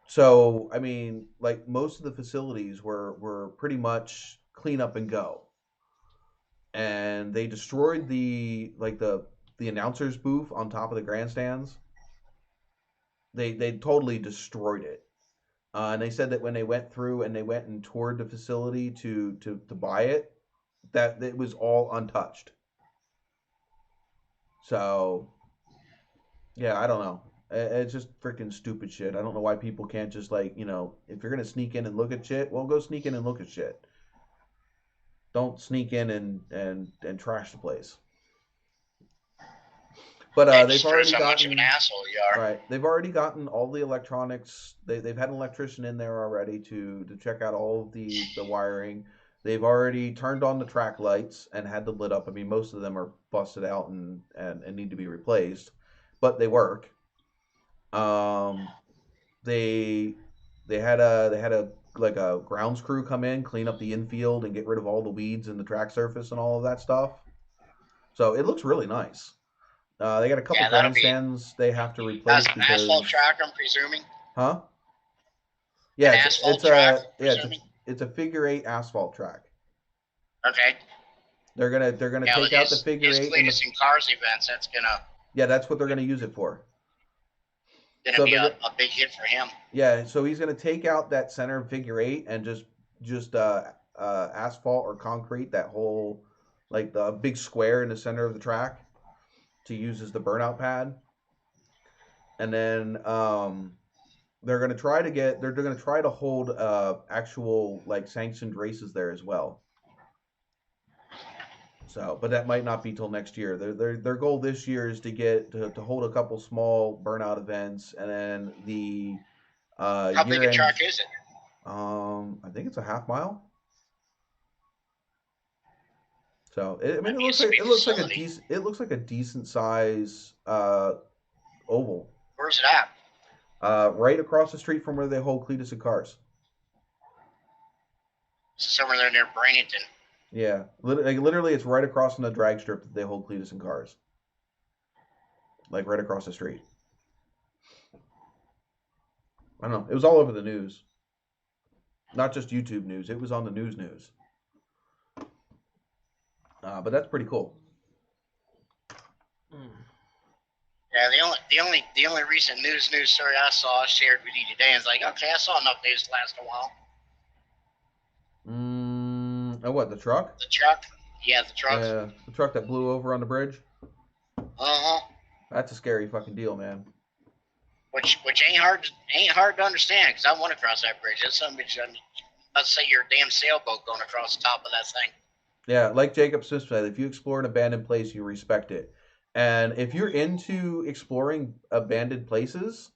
Speaker 1: So, I mean, like most of the facilities were pretty much clean up and go. And they destroyed the announcers booth on top of the grandstands. They totally destroyed it. And they said that when they went through and they went and toured the facility to buy it, that it was all untouched. So, yeah, I don't know. It's just freaking stupid shit. I don't know why people can't just like, if you're gonna sneak in and look at shit, well, go sneak in and look at shit. Don't sneak in and trash the place. But
Speaker 2: That
Speaker 1: they've
Speaker 2: just proves
Speaker 1: already
Speaker 2: how much of an
Speaker 1: gotten
Speaker 2: asshole you are.
Speaker 1: right. They've already gotten all the electronics. They've had an electrician in there already to check out all of the wiring. They've already turned on the track lights and had them lit up. I mean, most of them are busted out and need to be replaced, but they work. Um, they they had a like a grounds crew come in, clean up the infield, and get rid of all the weeds in the track surface and all of that stuff. So it looks really nice. They got a couple
Speaker 2: Yeah, that'll be.
Speaker 1: grandstands they have to
Speaker 2: That's
Speaker 1: replace
Speaker 2: an asphalt
Speaker 1: because,
Speaker 2: track, I'm presuming.
Speaker 1: huh?
Speaker 2: An
Speaker 1: Yeah,
Speaker 2: asphalt track, presuming.
Speaker 1: it's a figure eight asphalt track.
Speaker 2: Okay.
Speaker 1: They're gonna
Speaker 2: Yeah,
Speaker 1: take out the
Speaker 2: his
Speaker 1: figure eight and
Speaker 2: Cletus and Cars events. That's
Speaker 1: that's what they're gonna use it for.
Speaker 2: gonna
Speaker 1: So
Speaker 2: be a big hit for him.
Speaker 1: yeah, so he's gonna take out that center figure eight and just asphalt or concrete that whole, like the big square in the center of the track to use as the burnout pad, and then they're gonna try to hold actual like sanctioned races there as well. So, but that might not be till next year. Their goal this year is to get to hold a couple small burnout events, and then the
Speaker 2: How big
Speaker 1: year
Speaker 2: a
Speaker 1: end.
Speaker 2: track is it?
Speaker 1: I think it's a half mile. So I mean,
Speaker 2: That'd be a sweet facility.
Speaker 1: it looks like a decent size oval.
Speaker 2: Where's it at?
Speaker 1: Right across the street from where they hold Cletus and Cars.
Speaker 2: Somewhere there near Brainington.
Speaker 1: Yeah, literally, it's right across from the drag strip that they hold Cletus and Cars. Like right across the street. I don't know. It was all over the news. Not just YouTube news. It was on the news. But that's pretty cool.
Speaker 2: Yeah, the only recent news story I saw shared with you today is like, okay, I saw enough news to last a while.
Speaker 1: Oh, what, the truck?
Speaker 2: The truck? Yeah, the truck.
Speaker 1: Yeah, the truck that blew over on the bridge.
Speaker 2: Uh-huh.
Speaker 1: That's a scary fucking deal, man.
Speaker 2: Which ain't hard to understand, because I want to cross that bridge. That's something let's say you're a damn sailboat going across the top of that thing.
Speaker 1: Yeah, like Jacob Smith said, if you explore an abandoned place, you respect it. And if you're into exploring abandoned places,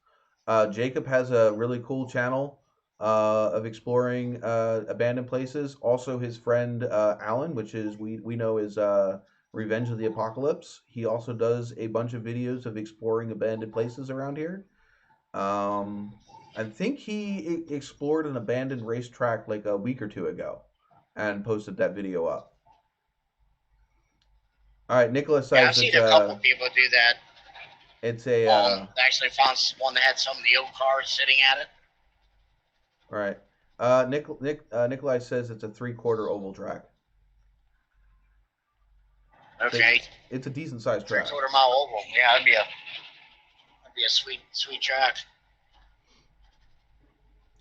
Speaker 1: Jacob has a really cool channel of exploring abandoned places. Also, his friend Alan, which is we know is Revenge of the Apocalypse. He also does a bunch of videos of exploring abandoned places around here. I think he explored an abandoned racetrack like a week or two ago and posted that video up. All right, Nicholas says
Speaker 2: I've seen a couple people do that.
Speaker 1: It's a
Speaker 2: actually found one that had some of the old cars sitting at it.
Speaker 1: Right. Nikolai says it's a 3/4 oval track.
Speaker 2: Okay.
Speaker 1: It's a decent sized track.
Speaker 2: 3/4 mile oval. Yeah, that'd be a sweet track.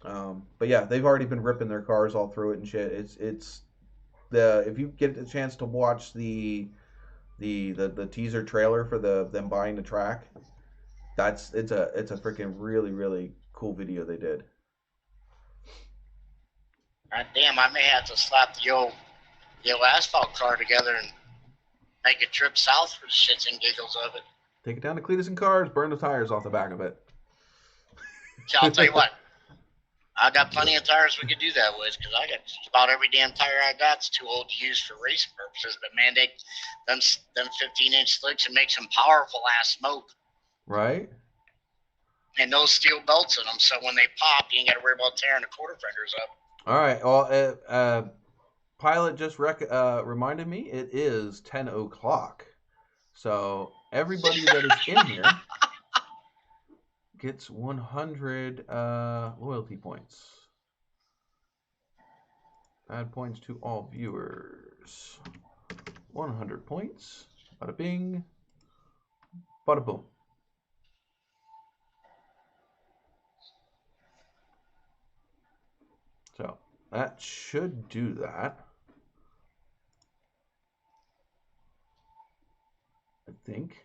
Speaker 1: But yeah, they've already been ripping their cars all through it and shit. It's if you get a chance to watch the teaser trailer for them buying the track, it's a freaking really cool video they did.
Speaker 2: God damn, I may have to slap the old asphalt car together and make a trip south for the shits and giggles of it.
Speaker 1: Take it down to Cletus and Cars, burn the tires off the back of it.
Speaker 2: So I'll tell you what, I got plenty of tires we could do that with, because I got just about every damn tire I got's too old to use for racing purposes. But man, them 15-inch slicks and make some powerful ass smoke.
Speaker 1: Right.
Speaker 2: And no steel belts in them, so when they pop, you ain't got to worry about tearing the quarter fenders up.
Speaker 1: All right. Well, Pilot just reminded me it is 10 o'clock. So everybody that is in here gets 100 loyalty points. Add points to all viewers. 100 points. Bada bing. Bada boom. So that should do that. I think.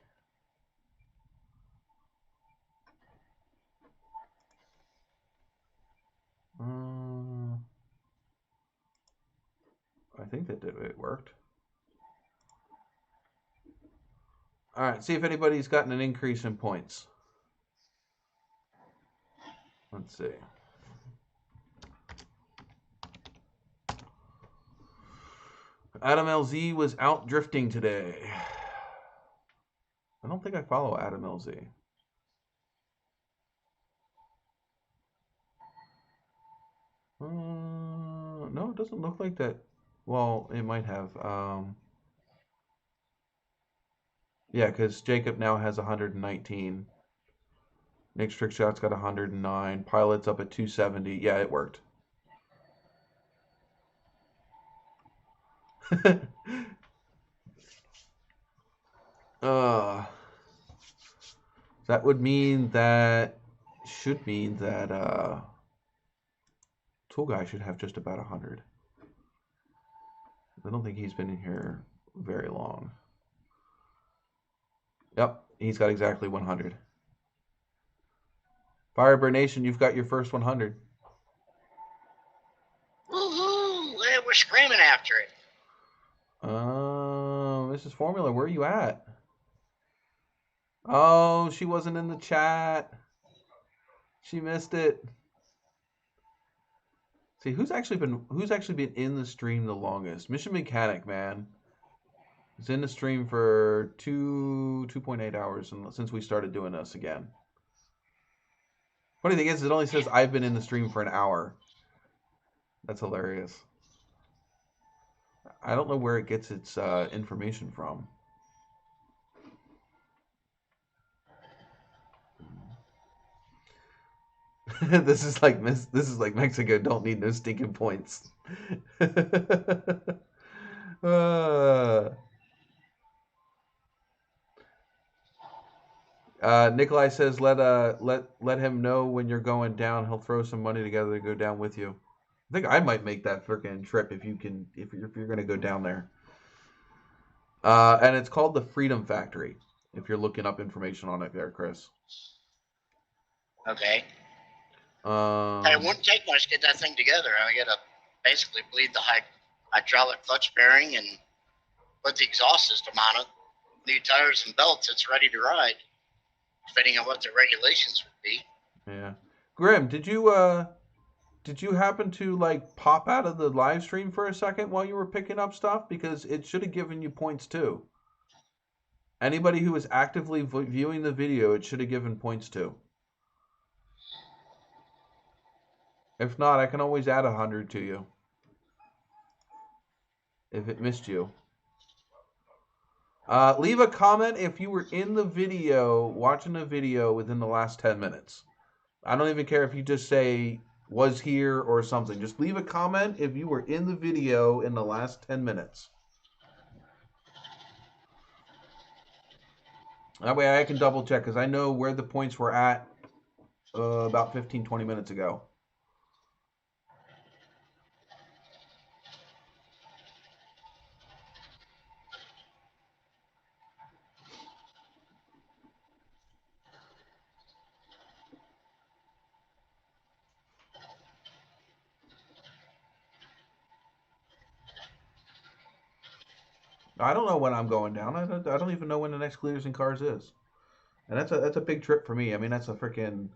Speaker 1: think that it worked. All right, see if anybody's gotten an increase in points. Let's see. Adam LZ was out drifting today. I don't think I follow Adam LZ. No, it doesn't look like that. Well, it might have. Yeah, because Jacob now has 119. Nick's Trick Shot's got 109. Pilot's up at 270. Yeah, it worked. That would mean that Tool Guy should have just about 100. I don't think he's been in here very long. Yep, he's got exactly 100. Firebird Nation, you've got your first 100.
Speaker 2: Woohoo! We're screaming after it.
Speaker 1: Mrs. Formula, where are you at? Oh, she wasn't in the chat. She missed it. See, who's actually been in the stream the longest? Mission Mechanic, man. He's in the stream for 2.8 hours since we started doing this again. Funny thing is, it only says I've been in the stream for an hour. That's hilarious. I don't know where it gets its information from. This is like Mexico don't need no stinking points. Nikolai says let him know when you're going down. He'll throw some money together to go down with you. I think I might make that freaking trip if you're gonna go down there. And it's called the Freedom Factory. If you're looking up information on it, there, Chris.
Speaker 2: Okay. It wouldn't take much to get that thing together. I gotta basically bleed the hydraulic clutch bearing and put the exhaust system on it, new tires and belts. It's ready to ride, depending on what the regulations would be.
Speaker 1: Yeah. Grim, did you happen to like pop out of the live stream for a second while you were picking up stuff? Because it should have given you points too. Anybody who was actively viewing the video, it should have given points to. If not, I can always add 100 to you. If it missed you. Leave a comment if you were in the video, watching the video within the last 10 minutes. I don't even care if you just say, was here or something. Just leave a comment if you were in the video in the last 10 minutes. That way I can double check, because I know where the points were at about 15-20 minutes ago. I don't know when I'm going down. I don't even know when the next Cleaters and Cars is. And that's a big trip for me. I mean, that's a freaking...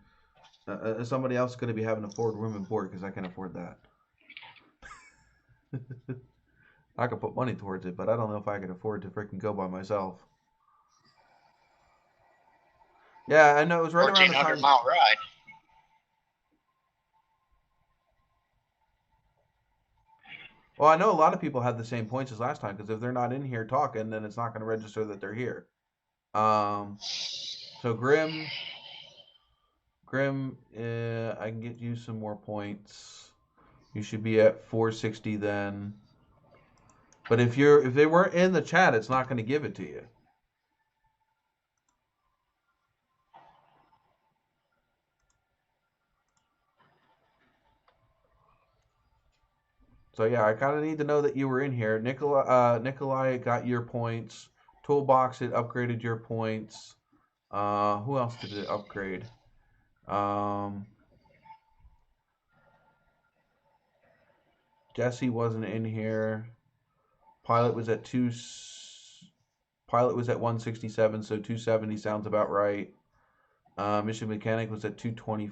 Speaker 1: somebody else is going to be having to afford room and board, because I can afford that. I could put money towards it, but I don't know if I can afford to freaking go by myself. Yeah, I know. It was right around the time...
Speaker 2: 1,400-mile ride.
Speaker 1: Well, I know a lot of people had the same points as last time, because if they're not in here talking, then it's not going to register that they're here. So Grim, I can get you some more points. You should be at 460 then. But if they weren't in the chat, it's not going to give it to you. So yeah, I kind of need to know that you were in here. Nikolai got your points. Toolbox, it upgraded your points. Who else did it upgrade? Jesse wasn't in here. Pilot was at Pilot was at 167, so 270 sounds about right. Mission Mechanic was at 220.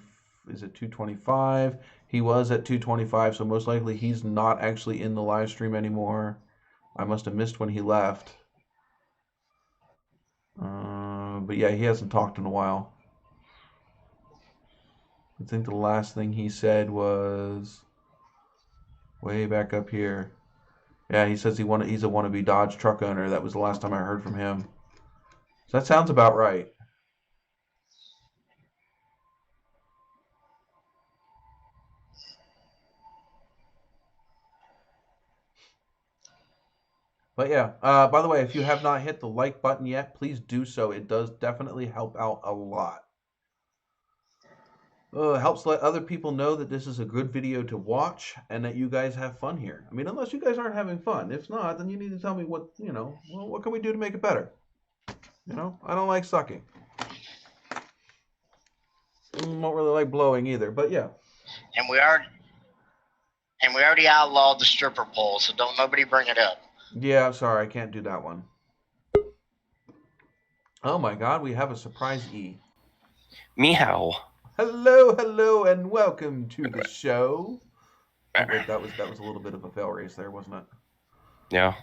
Speaker 1: Is it 225? He was at 225, so most likely he's not actually in the live stream anymore. I must have missed when he left. But yeah, he hasn't talked in a while. I think the last thing he said was way back up here. Yeah, he says he's a wannabe Dodge truck owner. That was the last time I heard from him. So that sounds about right. But yeah, by the way, if you have not hit the like button yet, please do so. It does definitely help out a lot. It helps let other people know that this is a good video to watch and that you guys have fun here. I mean, unless you guys aren't having fun. If not, then you need to tell me what can we do to make it better? I don't like sucking. Don't really like blowing either, but yeah.
Speaker 2: And we already outlawed the stripper pole, so don't nobody bring it up.
Speaker 1: Yeah, I'm sorry, I can't do that one. Oh my God, we have a surprise E.
Speaker 4: Meow.
Speaker 1: Hello, and welcome to the show. Oh, wait, that was a little bit of a fail race there, wasn't it?
Speaker 4: Yeah.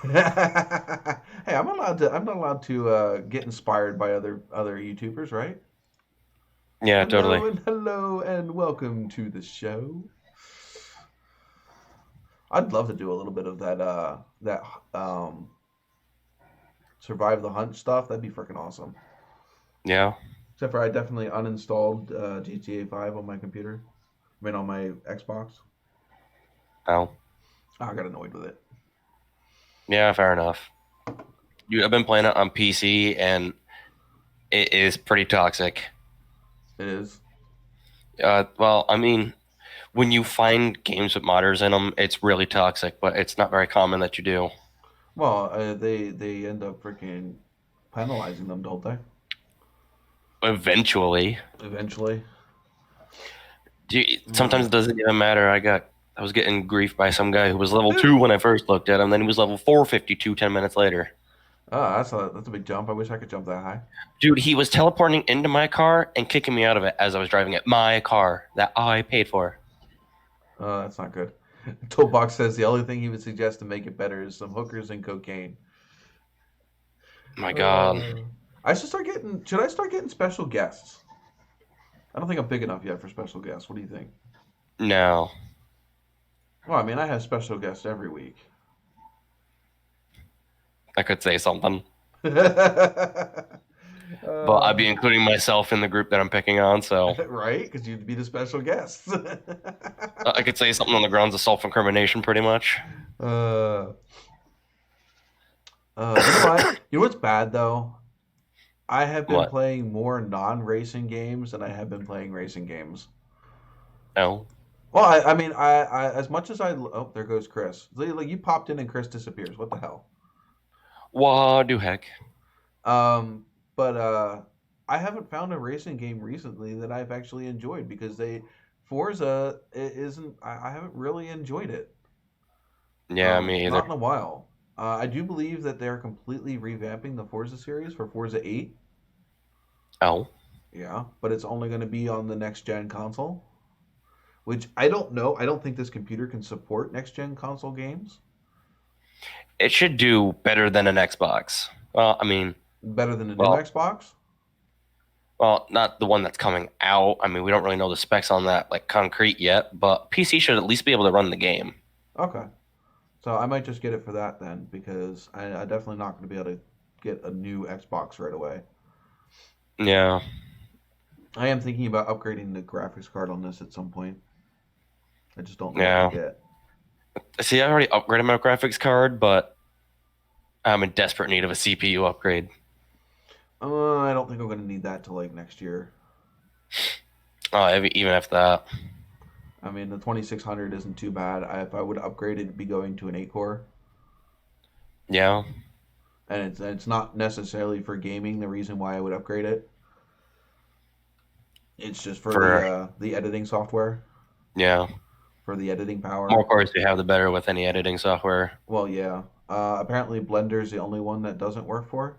Speaker 1: Hey, I'm not allowed to get inspired by other YouTubers, right?
Speaker 4: Yeah, totally.
Speaker 1: Hello, and welcome to the show. I'd love to do a little bit of that survive the hunt stuff. That'd be freaking awesome.
Speaker 4: Yeah.
Speaker 1: Except for I definitely uninstalled GTA 5 on my computer. I mean, on my Xbox.
Speaker 4: Oh.
Speaker 1: I got annoyed with it.
Speaker 4: Yeah, fair enough. I've been playing it on PC, and it is pretty toxic.
Speaker 1: It is.
Speaker 4: Well, I mean, when you find games with modders in them, it's really toxic, but it's not very common that you do.
Speaker 1: Well, they end up freaking penalizing them, don't they?
Speaker 4: Eventually. Sometimes it doesn't even matter. I was getting grief by some guy who was level 2 when I first looked at him, then he was level 452 10 minutes later.
Speaker 1: Oh, that's a big jump. I wish I could jump that high.
Speaker 4: Dude, he was teleporting into my car and kicking me out of it as I was driving it. My car that I paid for.
Speaker 1: Oh, that's not good. Toolbox says the only thing he would suggest to make it better is some hookers and cocaine.
Speaker 4: My God.
Speaker 1: Should I start getting special guests? I don't think I'm big enough yet for special guests. What do you think?
Speaker 4: No.
Speaker 1: Well, I mean, I have special guests every week.
Speaker 4: I could say something.
Speaker 1: But
Speaker 4: But I'd be including myself in the group that I'm picking on, so.
Speaker 1: Right? Because you'd be the special guests.
Speaker 4: I could say something on the grounds of self-incrimination, pretty much.
Speaker 1: You know what? You know what's bad, though? I have been playing more non-racing games than I have been playing racing games.
Speaker 4: No.
Speaker 1: Well, I mean, I as much as oh, there goes Chris. Like, you popped in and Chris disappears. What the hell?
Speaker 4: What do heck?
Speaker 1: But I haven't found a racing game recently that I've actually enjoyed because Forza isn't. I haven't really enjoyed it.
Speaker 4: Yeah, me either.
Speaker 1: Not in a while. I do believe that they're completely revamping the Forza series for Forza 8.
Speaker 4: Oh.
Speaker 1: Yeah, but it's only going to be on the next gen console. Which I don't know. I don't think this computer can support next gen console games.
Speaker 4: It should do better than an Xbox. Well, I mean...
Speaker 1: Better than a new Xbox?
Speaker 4: Well, not the one that's coming out. I mean, we don't really know the specs on that, like, concrete yet, but PC should at least be able to run the game.
Speaker 1: Okay. So I might just get it for that then, because I'm definitely not going to be able to get a new Xbox right away.
Speaker 4: Yeah.
Speaker 1: I am thinking about upgrading the graphics card on this at some point. I just don't know what to get.
Speaker 4: See, I already upgraded my graphics card, but I'm in desperate need of a CPU upgrade.
Speaker 1: I don't think I'm going to need that till like next year.
Speaker 4: Oh, even after that.
Speaker 1: I mean, the 2600 isn't too bad. If I would upgrade it, it'd be going to an 8-core.
Speaker 4: Yeah.
Speaker 1: And it's not necessarily for gaming the reason why I would upgrade it. It's just for the editing software.
Speaker 4: Yeah.
Speaker 1: For the editing power.
Speaker 4: The more cores you have, the better with any editing software.
Speaker 1: Well, yeah. Apparently, Blender's the only one that doesn't work for.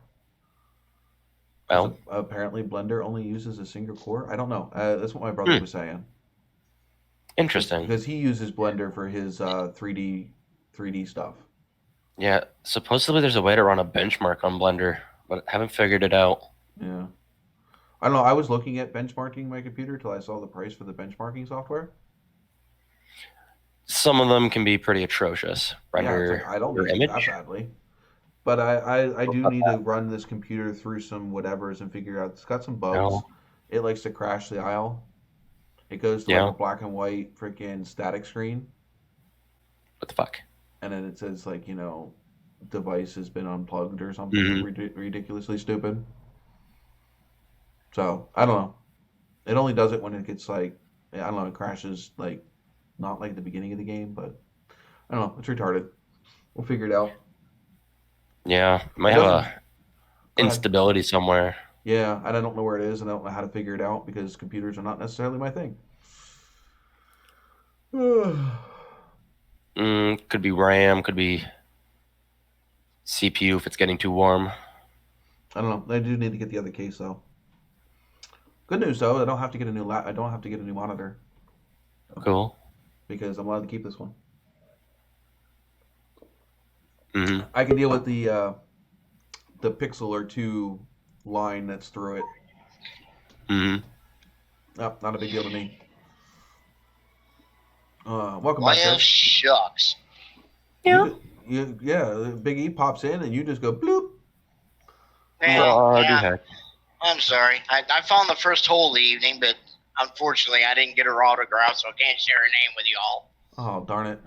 Speaker 4: Well,
Speaker 1: Apparently, Blender only uses a single core. I don't know. That's what my brother
Speaker 4: Hmm.
Speaker 1: was saying.
Speaker 4: interesting.
Speaker 1: Because he uses Blender for his 3D stuff.
Speaker 4: Yeah, supposedly there's a way to run a benchmark on Blender, but I haven't figured it out.
Speaker 1: Yeah. I don't know. I was looking at benchmarking my computer till I saw the price for the benchmarking software.
Speaker 4: Some of them can be pretty atrocious.
Speaker 1: Yeah, it's
Speaker 4: Render
Speaker 1: like I don't
Speaker 4: your
Speaker 1: need it that
Speaker 4: image.
Speaker 1: badly. But I do need to run this computer through some whatevers and figure out it's got some bugs.
Speaker 4: No.
Speaker 1: It likes to crash the aisle. It goes to
Speaker 4: Yeah.
Speaker 1: like a black and white freaking static screen,
Speaker 4: What the fuck?
Speaker 1: and then it says like, device has been unplugged or something ridiculously stupid. So I don't know. It only does it when it gets like, I don't know, it crashes like not like the beginning of the game, but I don't know. It's retarded. We'll figure it out.
Speaker 4: Yeah, might have a instability somewhere.
Speaker 1: Yeah, and I don't know where it is, and I don't know how to figure it out because computers are not necessarily my thing.
Speaker 4: Could be RAM, could be CPU if it's getting too warm.
Speaker 1: I don't know. I do need to get the other case though. Good news though, I don't have to get a new I don't have to get a new monitor
Speaker 4: Cool.
Speaker 1: because I'm allowed to keep this one.
Speaker 4: hmm
Speaker 1: I can deal with the pixel or two line that's through it.
Speaker 4: hmm
Speaker 1: Oh, not a big deal to me. Welcome
Speaker 2: Well,
Speaker 1: back, Chris.
Speaker 2: shucks.
Speaker 4: Yeah.
Speaker 1: Yeah, Big E pops in and you just go bloop.
Speaker 2: Yeah,
Speaker 4: heck.
Speaker 2: I'm sorry. I found the first hole of the evening, but unfortunately I didn't get her autograph, so I can't share her name with y'all.
Speaker 1: Oh, darn it.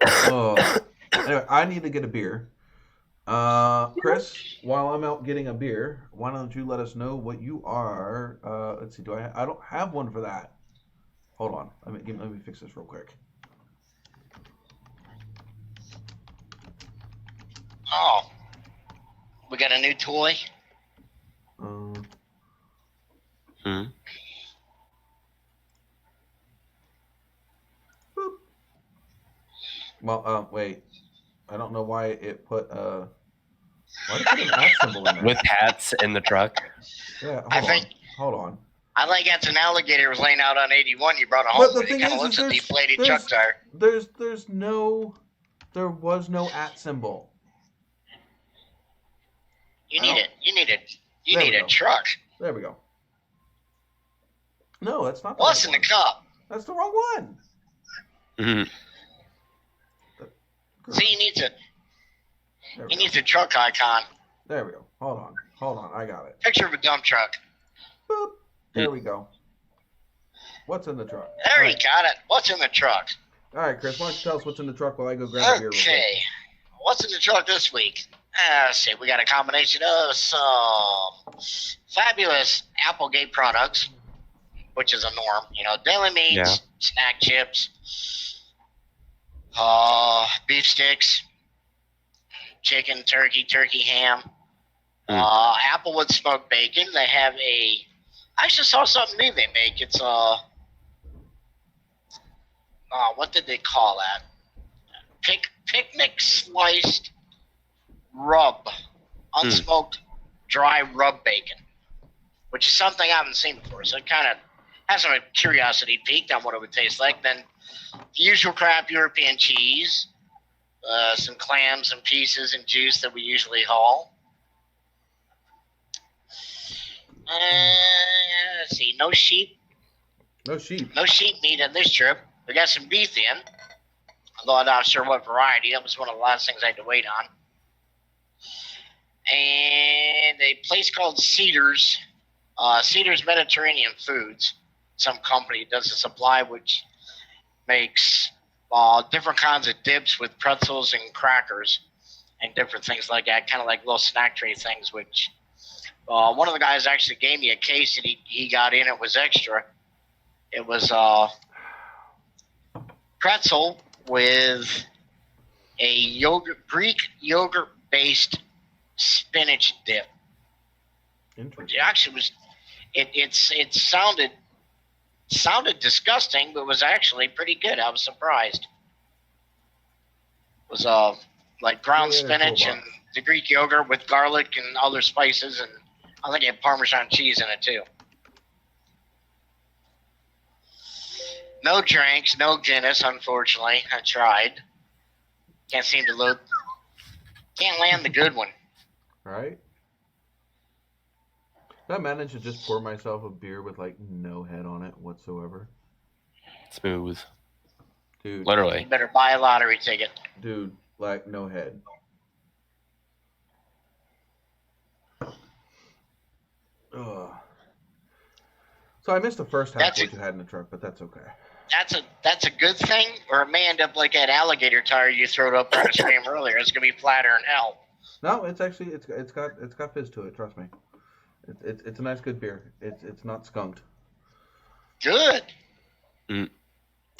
Speaker 1: Oh. Anyway, I need to get a beer. Chris, while I'm out getting a beer, why don't you let us know what you are? Let's see. I don't have one for that. Hold on. Let me fix this real quick.
Speaker 2: Oh, we got a new toy.
Speaker 4: Hmm.
Speaker 1: Boop. Well, wait. I don't know why it put why did it put an at symbol in there?
Speaker 4: With hats in the truck.
Speaker 1: Yeah, hold on.
Speaker 2: I think that's an alligator was laying out on 81. You brought it
Speaker 1: But
Speaker 2: home,
Speaker 1: the
Speaker 2: but it
Speaker 1: thing
Speaker 2: kind of
Speaker 1: is,
Speaker 2: looks a
Speaker 1: there's-
Speaker 2: deflated
Speaker 1: there's-
Speaker 2: truck tire.
Speaker 1: There was no at symbol.
Speaker 2: You need it. You need it. You
Speaker 1: There
Speaker 2: need
Speaker 1: we
Speaker 2: a
Speaker 1: go.
Speaker 2: truck.
Speaker 1: There we go. No, that's not the
Speaker 2: What's
Speaker 1: right
Speaker 2: in the
Speaker 1: one.
Speaker 2: cup?
Speaker 1: That's the wrong one.
Speaker 4: hmm
Speaker 2: See, he needs a
Speaker 1: There we
Speaker 2: he
Speaker 1: go.
Speaker 2: needs a truck icon.
Speaker 1: There we go. Hold on. I got it.
Speaker 2: Picture of a dump truck.
Speaker 1: Boop. There we go. What's in the truck?
Speaker 2: There
Speaker 1: All
Speaker 2: he
Speaker 1: right.
Speaker 2: got it. What's in the truck?
Speaker 1: All right, Chris. Why don't you tell us what's in the truck while I go grab a beer real quick?
Speaker 2: Okay. What's in the truck this week? Let's see. We got a combination of some fabulous Applegate products, which is a norm. Deli meats,
Speaker 4: Yeah.
Speaker 2: snack chips, beef sticks, chicken, turkey ham, Applewood smoked bacon. They have I actually saw something new they make. It's what did they call that? Picnic sliced rub, unsmoked dry rub bacon, which is something I haven't seen before. So it kind of has some curiosity peaked on what it would taste like. Then the usual crap European cheese, some clams and pieces and juice that we usually haul. Let's see, no sheep
Speaker 1: No sheep.
Speaker 2: meat on this trip. We got some beef in, although I'm not sure what variety. That was one of the last things I had to wait on. And a place called Cedars Mediterranean Foods. Some company does a supply which makes different kinds of dips with pretzels and crackers and different things like that, kind of like little snack tray things, which one of the guys actually gave me a case and he got in. It was extra. It was pretzel with a Greek yogurt-based spinach dip. Which
Speaker 1: Interesting.
Speaker 2: actually was, it sounded Sounded disgusting, but was actually pretty good. I was surprised. It was like ground
Speaker 1: Yeah,
Speaker 2: spinach
Speaker 1: cool
Speaker 2: and the Greek yogurt with garlic and other spices, and I think it had Parmesan cheese in it too. No drinks, no Guinness, unfortunately. I tried. Can't seem to load. Can't land the good one.
Speaker 1: Right? I managed to just pour myself a beer with like no head on it whatsoever.
Speaker 4: Smooth.
Speaker 1: Dude.
Speaker 2: You
Speaker 4: Literally.
Speaker 2: better buy a lottery ticket.
Speaker 1: Dude, like no head. Ugh. So I missed the first half of what you had in the truck, but that's okay.
Speaker 2: That's a good thing, or it may end up like that alligator tire you threw up on the stream earlier. It's gonna be flatter than hell.
Speaker 1: No, it's actually it's got fizz to it. Trust me, it's a nice good beer. It's not skunked.
Speaker 2: Good.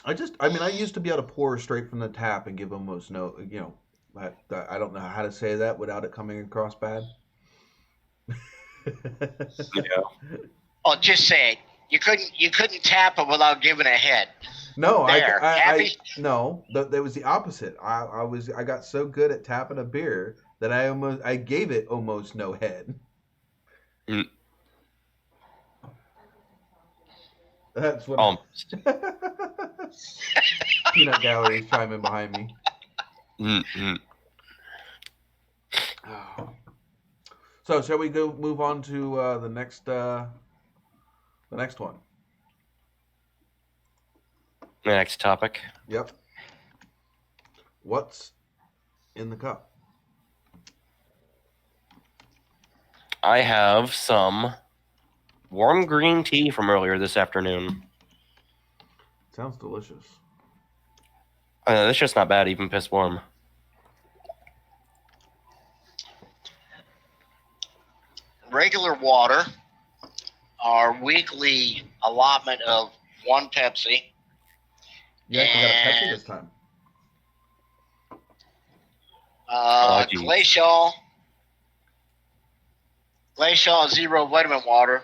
Speaker 1: I used to be able to pour straight from the tap and give almost no, I don't know how to say that without it coming across bad.
Speaker 4: Yeah.
Speaker 2: Oh, just say it. You couldn't tap it without giving a head.
Speaker 1: No,
Speaker 2: There, happy?
Speaker 1: No, that was the opposite. I got so good at tapping a beer that I gave it almost no head. That's what. Peanut Gallery is chiming behind me. Oh. So shall we move on to the next one?
Speaker 4: The next topic.
Speaker 1: Yep. What's in the cup?
Speaker 4: I have some warm green tea from earlier this afternoon.
Speaker 1: Sounds delicious.
Speaker 4: It's just not bad, even piss warm.
Speaker 2: Regular water, our weekly allotment of one Pepsi.
Speaker 1: You actually got a Pepsi this time.
Speaker 2: Glacial Zero Vitamin Water,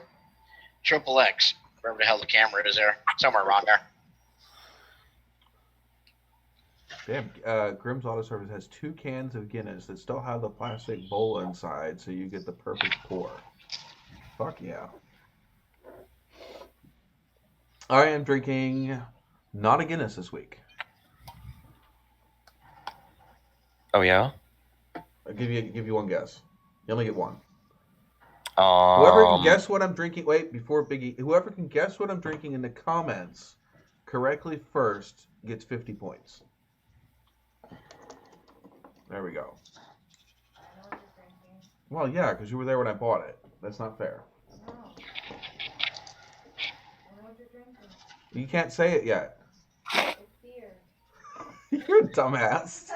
Speaker 2: Triple X, wherever the hell the camera is there, somewhere around there.
Speaker 1: Damn, Grimm's Auto Service has 2 cans of Guinness that still have the plastic bowl inside, so you get the perfect pour. Fuck yeah. I am drinking not a Guinness this week.
Speaker 4: Oh yeah?
Speaker 1: I'll give you one guess. You only get one. Whoever can guess what I'm drinking, before Biggie, whoever can guess what I'm drinking in the comments correctly first gets 50 points. There we go. Well, yeah, because you were there when I bought it. That's not fair. You can't say it yet.
Speaker 3: It's beer.
Speaker 1: You're a dumbass.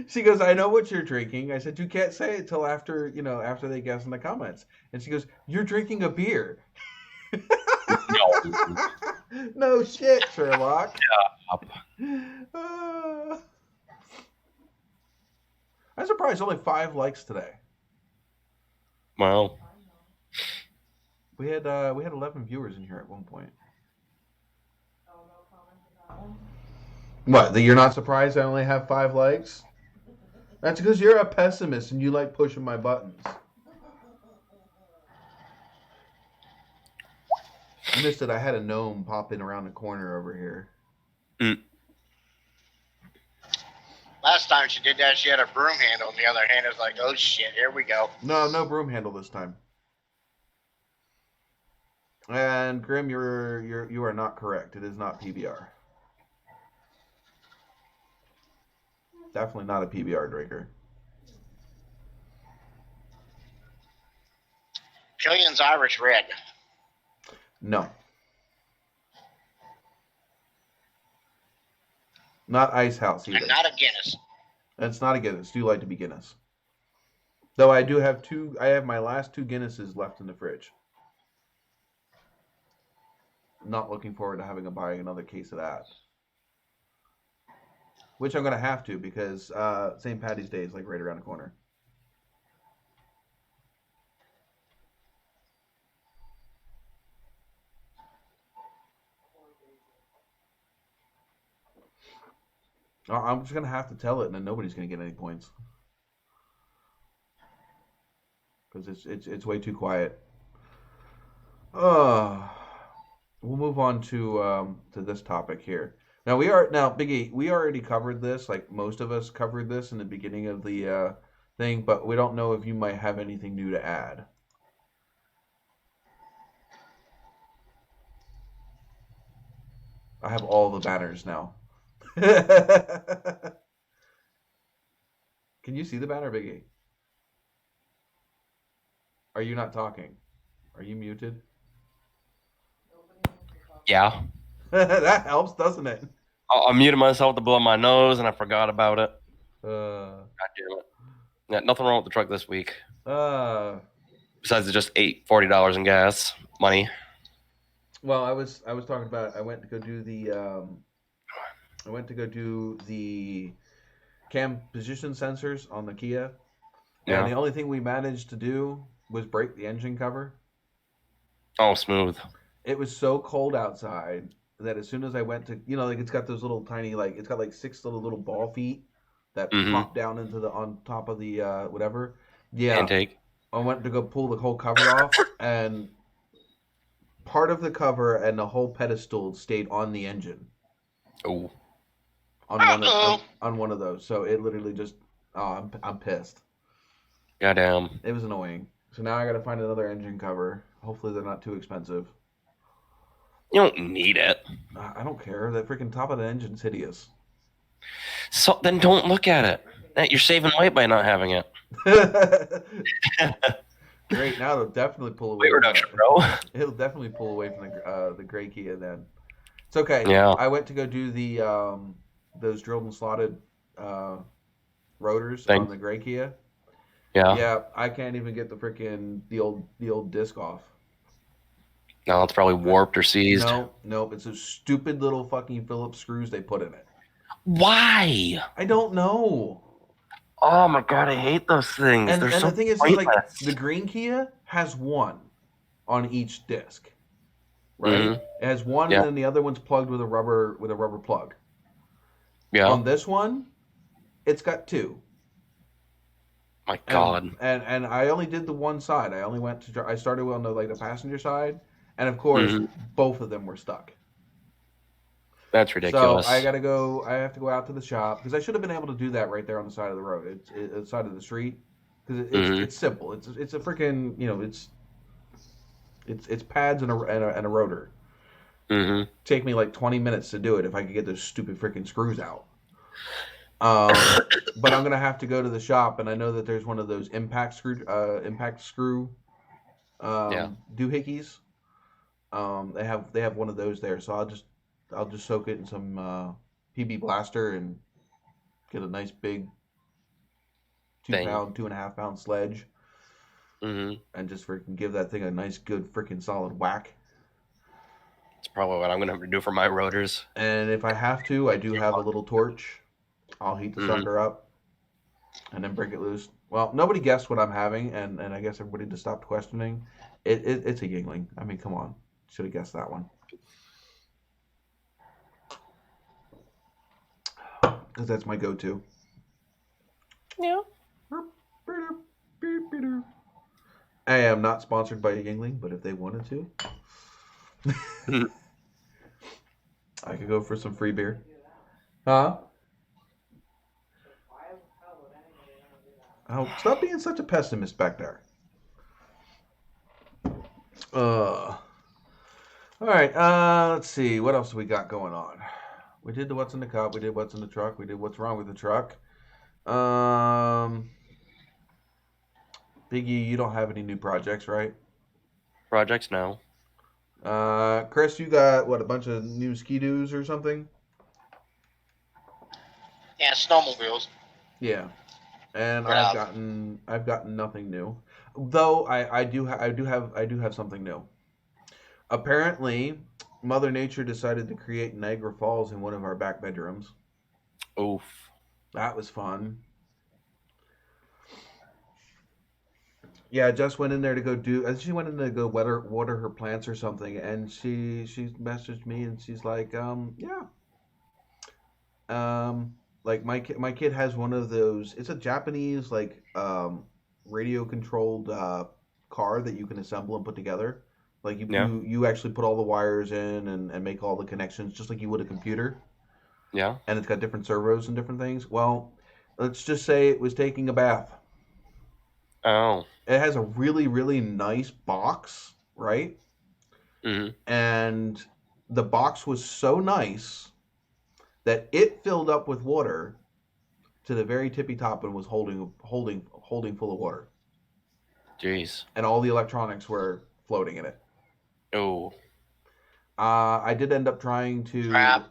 Speaker 1: She goes, I know what you're drinking. I said, you can't say it till after they guess in the comments. And she goes, you're drinking a beer.
Speaker 4: No.
Speaker 1: No shit, Sherlock. I'm surprised only 5 likes today.
Speaker 4: Well.
Speaker 1: We had 11 viewers in here at one point. What? That you're not surprised I only have 5 likes? That's because you're a pessimist and you like pushing my buttons. I missed it. I had a gnome pop in around the corner over here.
Speaker 2: Last time she did that, she had a broom handle. On the other hand, it was like, oh shit, here we go.
Speaker 1: No broom handle this time. And Grim, you are not correct. It is not PBR. Definitely not a PBR drinker.
Speaker 2: Killian's Irish Red.
Speaker 1: No. Not Ice House either.
Speaker 2: And not a Guinness.
Speaker 1: It's not a Guinness. Do like to be Guinness. Though I do have 2. I have my last 2 Guinnesses left in the fridge. Not looking forward to buying another case of that. Which I'm going to have to because St. Paddy's Day is like right around the corner. I'm just gonna have to tell it, and then nobody's gonna get any points because it's way too quiet. Uh, we'll move on to this topic here. Now Biggie, we already covered this. Like most of us covered this in the beginning of the thing, but we don't know if you might have anything new to add. I have all the banners now. Can you see the banner, Biggie? Are you not talking? Are you muted?
Speaker 4: Yeah.
Speaker 1: That helps, doesn't it?
Speaker 4: I muted myself to blow my nose, and I forgot about it.
Speaker 1: Uh,
Speaker 4: God damn it. Yeah, nothing wrong with the truck this week.
Speaker 1: uh,
Speaker 4: Besides, it just ate $40 in gas money.
Speaker 1: well, I was talking about I went to go do the cam position sensors on the Kia, and
Speaker 4: Yeah.
Speaker 1: the only thing we managed to do was break the engine cover.
Speaker 4: Oh, smooth.
Speaker 1: It was so cold outside that as soon as I went to, like it's got those little tiny, like it's got like six little ball feet that pop down into the on top of the whatever. Yeah,
Speaker 4: Intake.
Speaker 1: I went to go pull the whole cover off, and part of the cover and the whole pedestal stayed on the engine
Speaker 4: Oh.
Speaker 1: on one of those. So it literally just, I'm pissed.
Speaker 4: Goddamn.
Speaker 1: It was annoying. So now I got to find another engine cover. Hopefully they're not too expensive.
Speaker 4: You don't need it.
Speaker 1: I don't care. That freaking top of the engine's hideous.
Speaker 4: So then don't look at it. You're saving weight by not having it.
Speaker 1: Great. Now it'll definitely pull away.
Speaker 4: Weight reduction, bro.
Speaker 1: It'll definitely pull away from the gray Kia then. It's okay.
Speaker 4: Yeah.
Speaker 1: I went to go do the those drilled and slotted rotors on the gray Kia.
Speaker 4: Yeah.
Speaker 1: Yeah, I can't even get the old disc off.
Speaker 4: No, it's probably warped or seized.
Speaker 1: No, it's those stupid little fucking Phillips screws they put in it.
Speaker 4: Why?
Speaker 1: I don't know.
Speaker 4: Oh my god, I hate those things.
Speaker 1: And
Speaker 4: They're so
Speaker 1: the thing is,
Speaker 4: pointless.
Speaker 1: like the green Kia has one on each disc, right?
Speaker 4: Mhm.
Speaker 1: It has one,
Speaker 4: Yeah.
Speaker 1: and then the other one's plugged with a rubber plug.
Speaker 4: Yeah.
Speaker 1: On this one, it's got two.
Speaker 4: My god.
Speaker 1: And I only did the one side. I only went to. I started on the passenger side, and of course, both of them were stuck.
Speaker 4: That's ridiculous.
Speaker 1: So I have to go out to the shop because I should have been able to do that right there on the side of the road. It's the side of the street because it's simple. It's a freaking it's pads and a rotor.
Speaker 4: Mm-hmm.
Speaker 1: Take me like 20 minutes to do it if I could get those stupid freaking screws out. But I'm gonna have to go to the shop, and I know that there's one of those impact screw doohickeys. They have one of those there, so I'll just soak it in some PB Blaster and get a nice big 2.5 pound sledge, and just freaking give that thing a nice, good, freaking solid whack.
Speaker 4: That's probably what I'm gonna have to do for my rotors.
Speaker 1: And if I have to, I do have a little torch. I'll heat the sucker up and then break it loose. Well, nobody guessed what I'm having, and I guess everybody just stopped questioning. It's a Yingling. I mean, come on, should have guessed that one. Because that's my go-to.
Speaker 4: Yeah.
Speaker 1: I am not sponsored by Yingling, but if they wanted to, I could go for some free beer. Huh? Oh, stop being such a pessimist back there. All right. Let's see. What else we got going on? We did the what's in the cup. We did what's in the truck. We did what's wrong with the truck. Biggie, you don't have any new projects, right?
Speaker 4: Projects now.
Speaker 1: Chris, you got what, a bunch of new ski-doos or something?
Speaker 2: Yeah, snowmobiles.
Speaker 1: Yeah. And
Speaker 2: Yeah.
Speaker 1: I've gotten nothing new. Though I do have something new. Apparently, Mother Nature decided to create Niagara Falls in one of our back bedrooms.
Speaker 4: Oof.
Speaker 1: That was fun. Yeah, Jess went in there to go she went in to go water her plants or something, and she messaged me and she's like, like my kid has one of those. It's a Japanese like radio controlled car that you can assemble and put together. Like
Speaker 4: Yeah.
Speaker 1: you actually put all the wires in and make all the connections just like you would a computer.
Speaker 4: Yeah.
Speaker 1: And it's got different servos and different things. Well, let's just say it was taking a bath.
Speaker 4: Oh.
Speaker 1: It has a really really nice box, right?
Speaker 4: Hmm.
Speaker 1: And the box was so nice that it filled up with water to the very tippy top and was holding full of water.
Speaker 4: Jeez.
Speaker 1: And all the electronics were floating in it.
Speaker 4: Oh.
Speaker 1: I did end up trying to.
Speaker 2: Crap.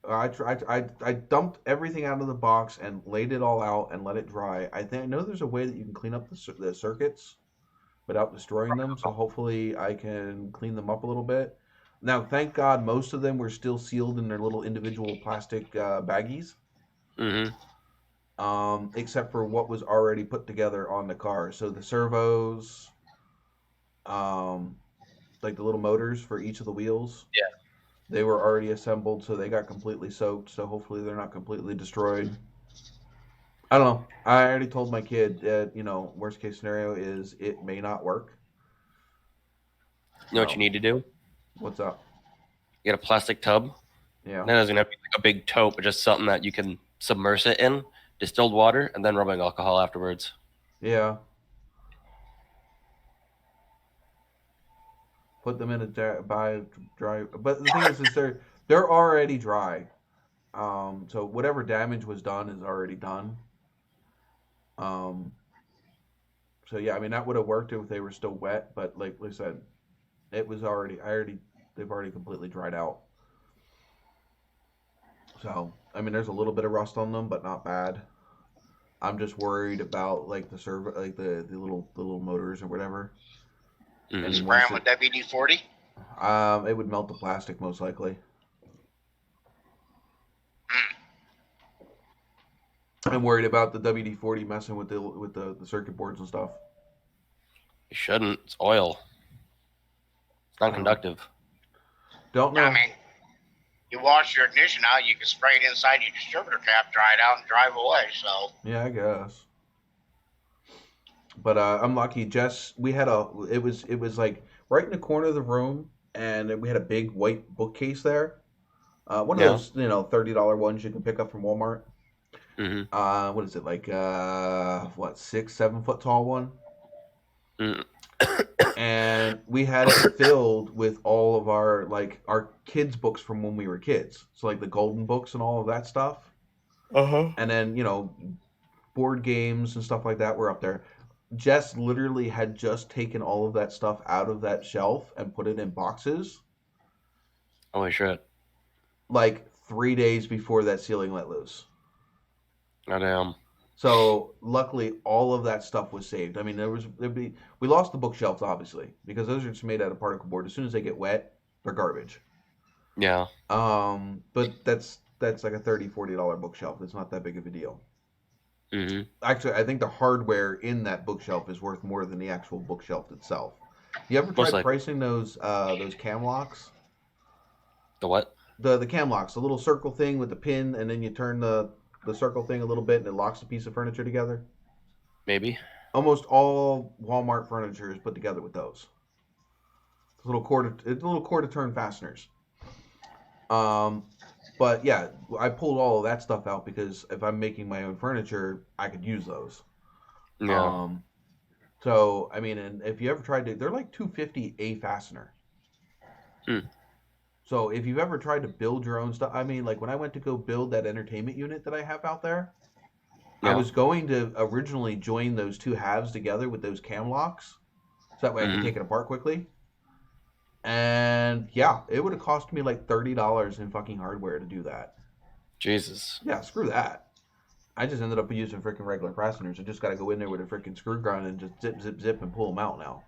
Speaker 1: I dumped everything out of the box and laid it all out and let it dry. I know there's a way that you can clean up the circuits without destroying them. So hopefully I can clean them up a little bit. Now, thank God, most of them were still sealed in their little individual plastic baggies.
Speaker 4: Mm-hmm.
Speaker 1: Except for what was already put together on the car. So the servos, like the little motors for each of the wheels.
Speaker 4: Yeah.
Speaker 1: They were already assembled, so they got completely soaked. So hopefully they're not completely destroyed. I don't know. I already told my kid that, worst case scenario is it may not work.
Speaker 4: You know what you need to do?
Speaker 1: What's up?
Speaker 4: You get a plastic tub.
Speaker 1: Yeah.
Speaker 4: And then there's gonna have to be like a big tote, but just something that you can submerge it in, distilled water, and then rubbing alcohol afterwards.
Speaker 1: Yeah. Put them in a dry. But the thing is they're already dry. So whatever damage was done is already done. So yeah, I mean that would have worked if they were still wet, but like I said, it was they've already completely dried out. So I mean, there's a little bit of rust on them, but not bad. I'm just worried about like the servo, like the little motors or whatever.
Speaker 4: Mhm.
Speaker 1: And
Speaker 2: Spray
Speaker 1: once
Speaker 2: 'em with WD-40.
Speaker 1: it would melt the plastic most likely. I'm worried about the WD-40 messing with the circuit boards and stuff.
Speaker 4: You shouldn't. It's oil. It's non-conductive.
Speaker 1: Don't know.
Speaker 2: I mean, you wash your ignition out, you can spray it inside your distributor cap, dry it out, and drive away. So
Speaker 1: Yeah, I guess. But I'm lucky. Jess, we had it was like right in the corner of the room, and we had a big white bookcase there. One of
Speaker 4: Yeah.
Speaker 1: those, $30 ones you can pick up from Walmart.
Speaker 4: Mm-hmm.
Speaker 1: What is it like? 6, 7 foot tall one.
Speaker 4: Mm.
Speaker 1: And we had it filled with all of our kids' books from when we were kids. So like the golden books and all of that stuff.
Speaker 4: Uh-huh.
Speaker 1: And then, board games and stuff like that were up there. Jess literally had just taken all of that stuff out of that shelf and put it in boxes
Speaker 4: Holy shit.
Speaker 1: like 3 days before that ceiling let loose.
Speaker 4: Goddamn.
Speaker 1: So luckily all of that stuff was saved. I mean, we lost the bookshelves obviously because those are just made out of particle board. As soon as they get wet, they're garbage.
Speaker 4: Yeah.
Speaker 1: But that's like a $30-$40 bookshelf. It's not that big of a deal.
Speaker 4: Mm-hmm.
Speaker 1: Actually, I think the hardware in that bookshelf is worth more than the actual bookshelf itself. You ever
Speaker 4: Most
Speaker 1: tried
Speaker 4: likely.
Speaker 1: pricing those cam locks?
Speaker 4: The what?
Speaker 1: The cam locks, the little circle thing with the pin, and then you turn the circle thing a little bit, and it locks a piece of furniture together.
Speaker 4: Maybe.
Speaker 1: Almost all Walmart furniture is put together with those. It's little cord to turn fasteners. But yeah, I pulled all of that stuff out because if I'm making my own furniture, I could use those.
Speaker 4: Yeah.
Speaker 1: So I mean, and if you ever tried to, they're like $250 a fastener.
Speaker 4: Hmm.
Speaker 1: So if you've ever tried to build your own stuff, I mean, like when I went to go build that entertainment unit that I have out there, I
Speaker 4: Yeah.
Speaker 1: was going to originally join those two halves together with those cam locks, so that way I could
Speaker 4: Mhm.
Speaker 1: take it apart quickly. And yeah, it would have cost me like $30 in fucking hardware to do that.
Speaker 4: Jesus.
Speaker 1: Yeah, screw that. I just ended up using freaking regular fasteners. I just got to go in there with a freaking screw gun and just zip, zip, zip and pull them out now.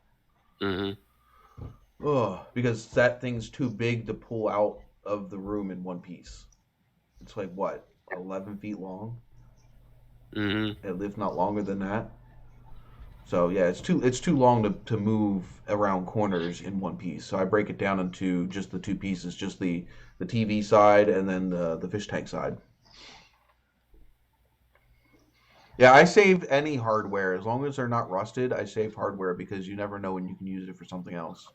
Speaker 4: Mm-hmm.
Speaker 1: Ugh, because that thing's too big to pull out of the room in one piece. It's like, what, 11 feet long?
Speaker 4: Mm-hmm.
Speaker 1: If not longer than that. So yeah, it's too long to move around corners in one piece. So I break it down into just the two pieces, just the TV side and then the fish tank side. Yeah, I save any hardware as long as they're not rusted. I save hardware because you never know when you can use it for something else.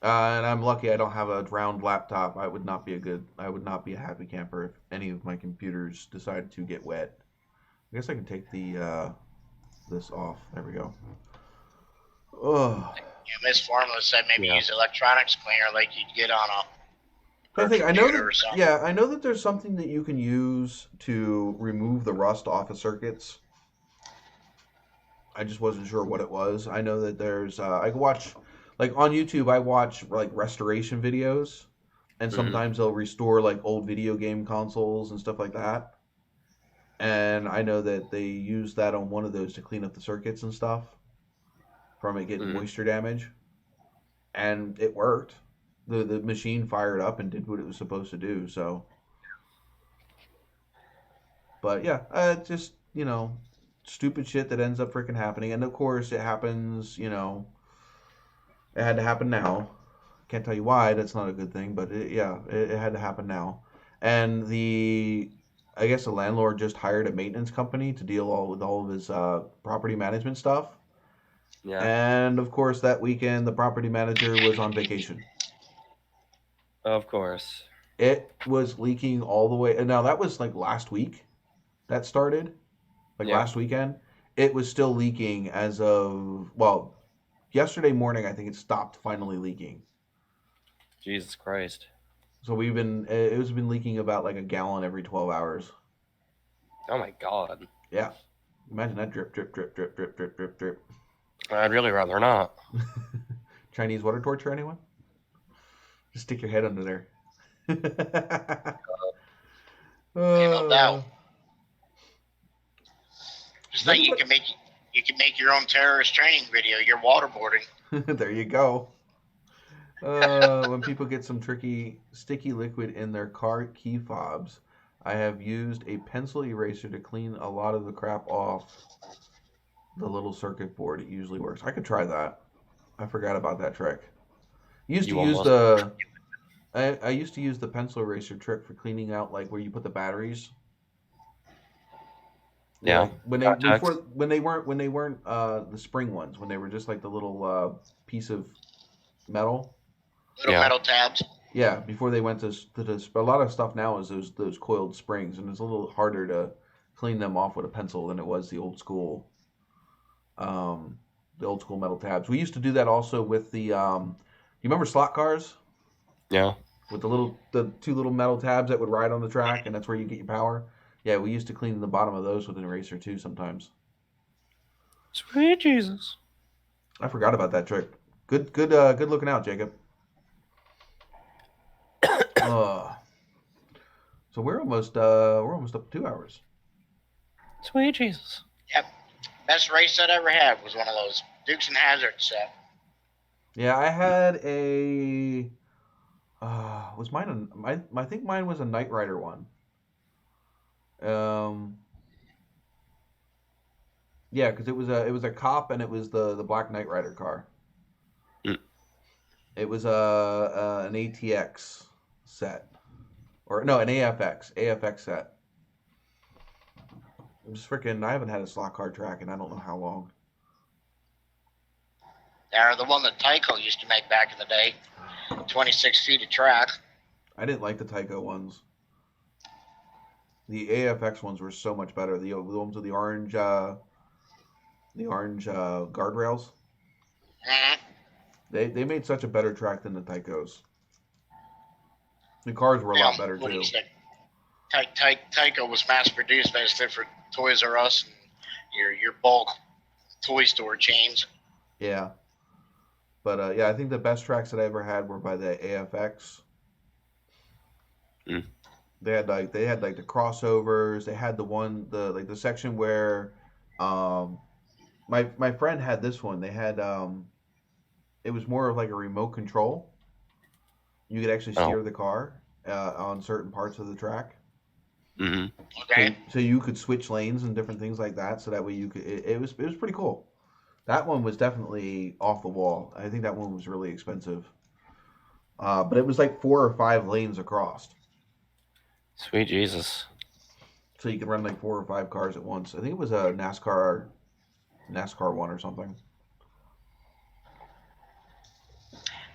Speaker 1: And I'm lucky I don't have a round laptop. I would not be a happy camper if any of my computers decided to get wet. I guess I can take the this off. There we go. Oh,
Speaker 2: Miss Formula said maybe use electronics cleaner like you'd get on a
Speaker 1: I think I know
Speaker 2: computer or
Speaker 1: that.
Speaker 2: something.
Speaker 1: Yeah, I know that there's something that you can use to remove the rust off of circuits. I just wasn't sure what it was. I know that there's. I can watch, like on YouTube. I watch like restoration videos, and sometimes they'll restore like old video game consoles and stuff like that. And I know that they use that on one of those to clean up the circuits and stuff from it getting moisture damage, and it worked. The machine fired up and did what it was supposed to do. So, but yeah, just stupid shit that ends up freaking happening, and of course it happens. It had to happen now. Can't tell you why. That's not a good thing, but it had to happen now. And I guess the landlord just hired a maintenance company to deal with all of his property management stuff.
Speaker 4: Yeah.
Speaker 1: And of course, that weekend the property manager was on vacation.
Speaker 4: Of course.
Speaker 1: It was leaking all the way. And now that was like last week that started, last weekend. It was still leaking as of, well, yesterday morning. I think it stopped finally leaking.
Speaker 4: Jesus Christ.
Speaker 1: So it was been leaking about like a gallon every 12 hours.
Speaker 4: Oh my God.
Speaker 1: Yeah. Imagine that drip, drip, drip, drip, drip, drip, drip, drip.
Speaker 4: I'd really rather not.
Speaker 1: Chinese water torture, anyone? Just stick your head under there.
Speaker 2: No doubt. Just think you can make your own terrorist training video. You're waterboarding.
Speaker 1: There you go. When people get some tricky, sticky liquid in their car key fobs, I have used a pencil eraser to clean a lot of the crap off the little circuit board. It usually works. I could try that. I forgot about that trick. I used to use the pencil eraser trick for cleaning out like where you put the batteries.
Speaker 4: Yeah.
Speaker 1: When they weren't the spring ones, when they were just like the little piece of metal.
Speaker 2: Little metal tabs.
Speaker 1: Yeah, before they went to a lot of stuff now is those coiled springs, and it's a little harder to clean them off with a pencil than it was the old school metal tabs. We used to do that also with the you remember slot cars?
Speaker 4: Yeah.
Speaker 1: With the two little metal tabs that would ride on the track, and that's where you get your power. Yeah, we used to clean the bottom of those with an eraser too sometimes.
Speaker 4: Sweet Jesus.
Speaker 1: I forgot about that trick. Good looking out, Jacob. So we're almost up to 2 hours.
Speaker 4: Sweet Jesus.
Speaker 2: Yep. Best race set I ever had was one of those Dukes and Hazzard set.
Speaker 1: Yeah, I had a. Was mine I think mine was a Knight Rider one. Yeah, because it was a cop and it was the Black Knight Rider car.
Speaker 4: Mm.
Speaker 1: It was an ATX set, or no, an AFX set. I'm just freaking. I haven't had a slot car track in I don't know how long.
Speaker 2: They're the one that Tyco used to make back in the day. 26 feet of track.
Speaker 1: I didn't like the Tyco ones. The AFX ones were so much better. The ones with the orange guardrails.
Speaker 2: Mm-hmm.
Speaker 1: They made such a better track than the Tycos. The cars were a lot better too.
Speaker 2: Tyco was mass produced basically for Toys R Us and your bulk toy store chains.
Speaker 1: Yeah. But yeah, I think the best tracks that I ever had were by the AFX.
Speaker 4: Mm.
Speaker 1: They had like the crossovers. They had the section where my friend had this one. They had it was more of like a remote control. You could actually steer the car on certain parts of the track.
Speaker 4: Mm-hmm.
Speaker 2: Okay.
Speaker 1: So you could switch lanes and different things like that. So that way you could. It was pretty cool. That one was definitely off the wall. I think that one was really expensive. But it was like 4 or 5 lanes across.
Speaker 4: Sweet Jesus.
Speaker 1: So you could run like 4 or 5 cars at once. I think it was a NASCAR one or something.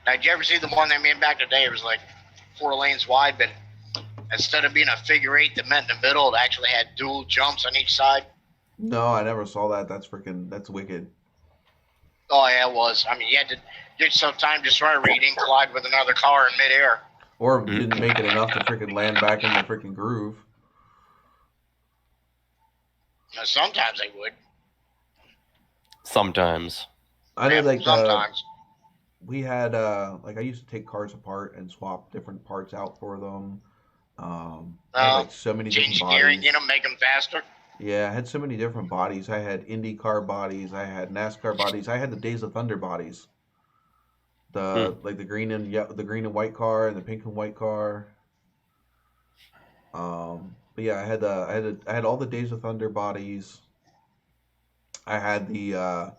Speaker 2: Now, did you ever see the one they made back today? It was like 4 lanes wide, but instead of being a figure 8 that met in the middle, it actually had dual jumps on each side.
Speaker 1: No, I never saw that. That's wicked.
Speaker 2: Oh, yeah, it was. I mean, you had to get some time just right where you didn't collide with another car in midair.
Speaker 1: Or didn't make it enough to freaking land back in the freaking groove.
Speaker 2: Now, sometimes they would.
Speaker 4: Sometimes.
Speaker 1: I know, like,
Speaker 2: sometimes.
Speaker 1: we had, like, I used to take cars apart and swap different parts out for them. I had, like, so many different
Speaker 2: Change
Speaker 1: bodies.
Speaker 2: gearing, make them faster.
Speaker 1: Yeah, I had so many different bodies. I had IndyCar bodies. I had NASCAR bodies. I had the Days of Thunder bodies. Like the green and white car and the pink and white car. But yeah, I had all the Days of Thunder bodies. I had the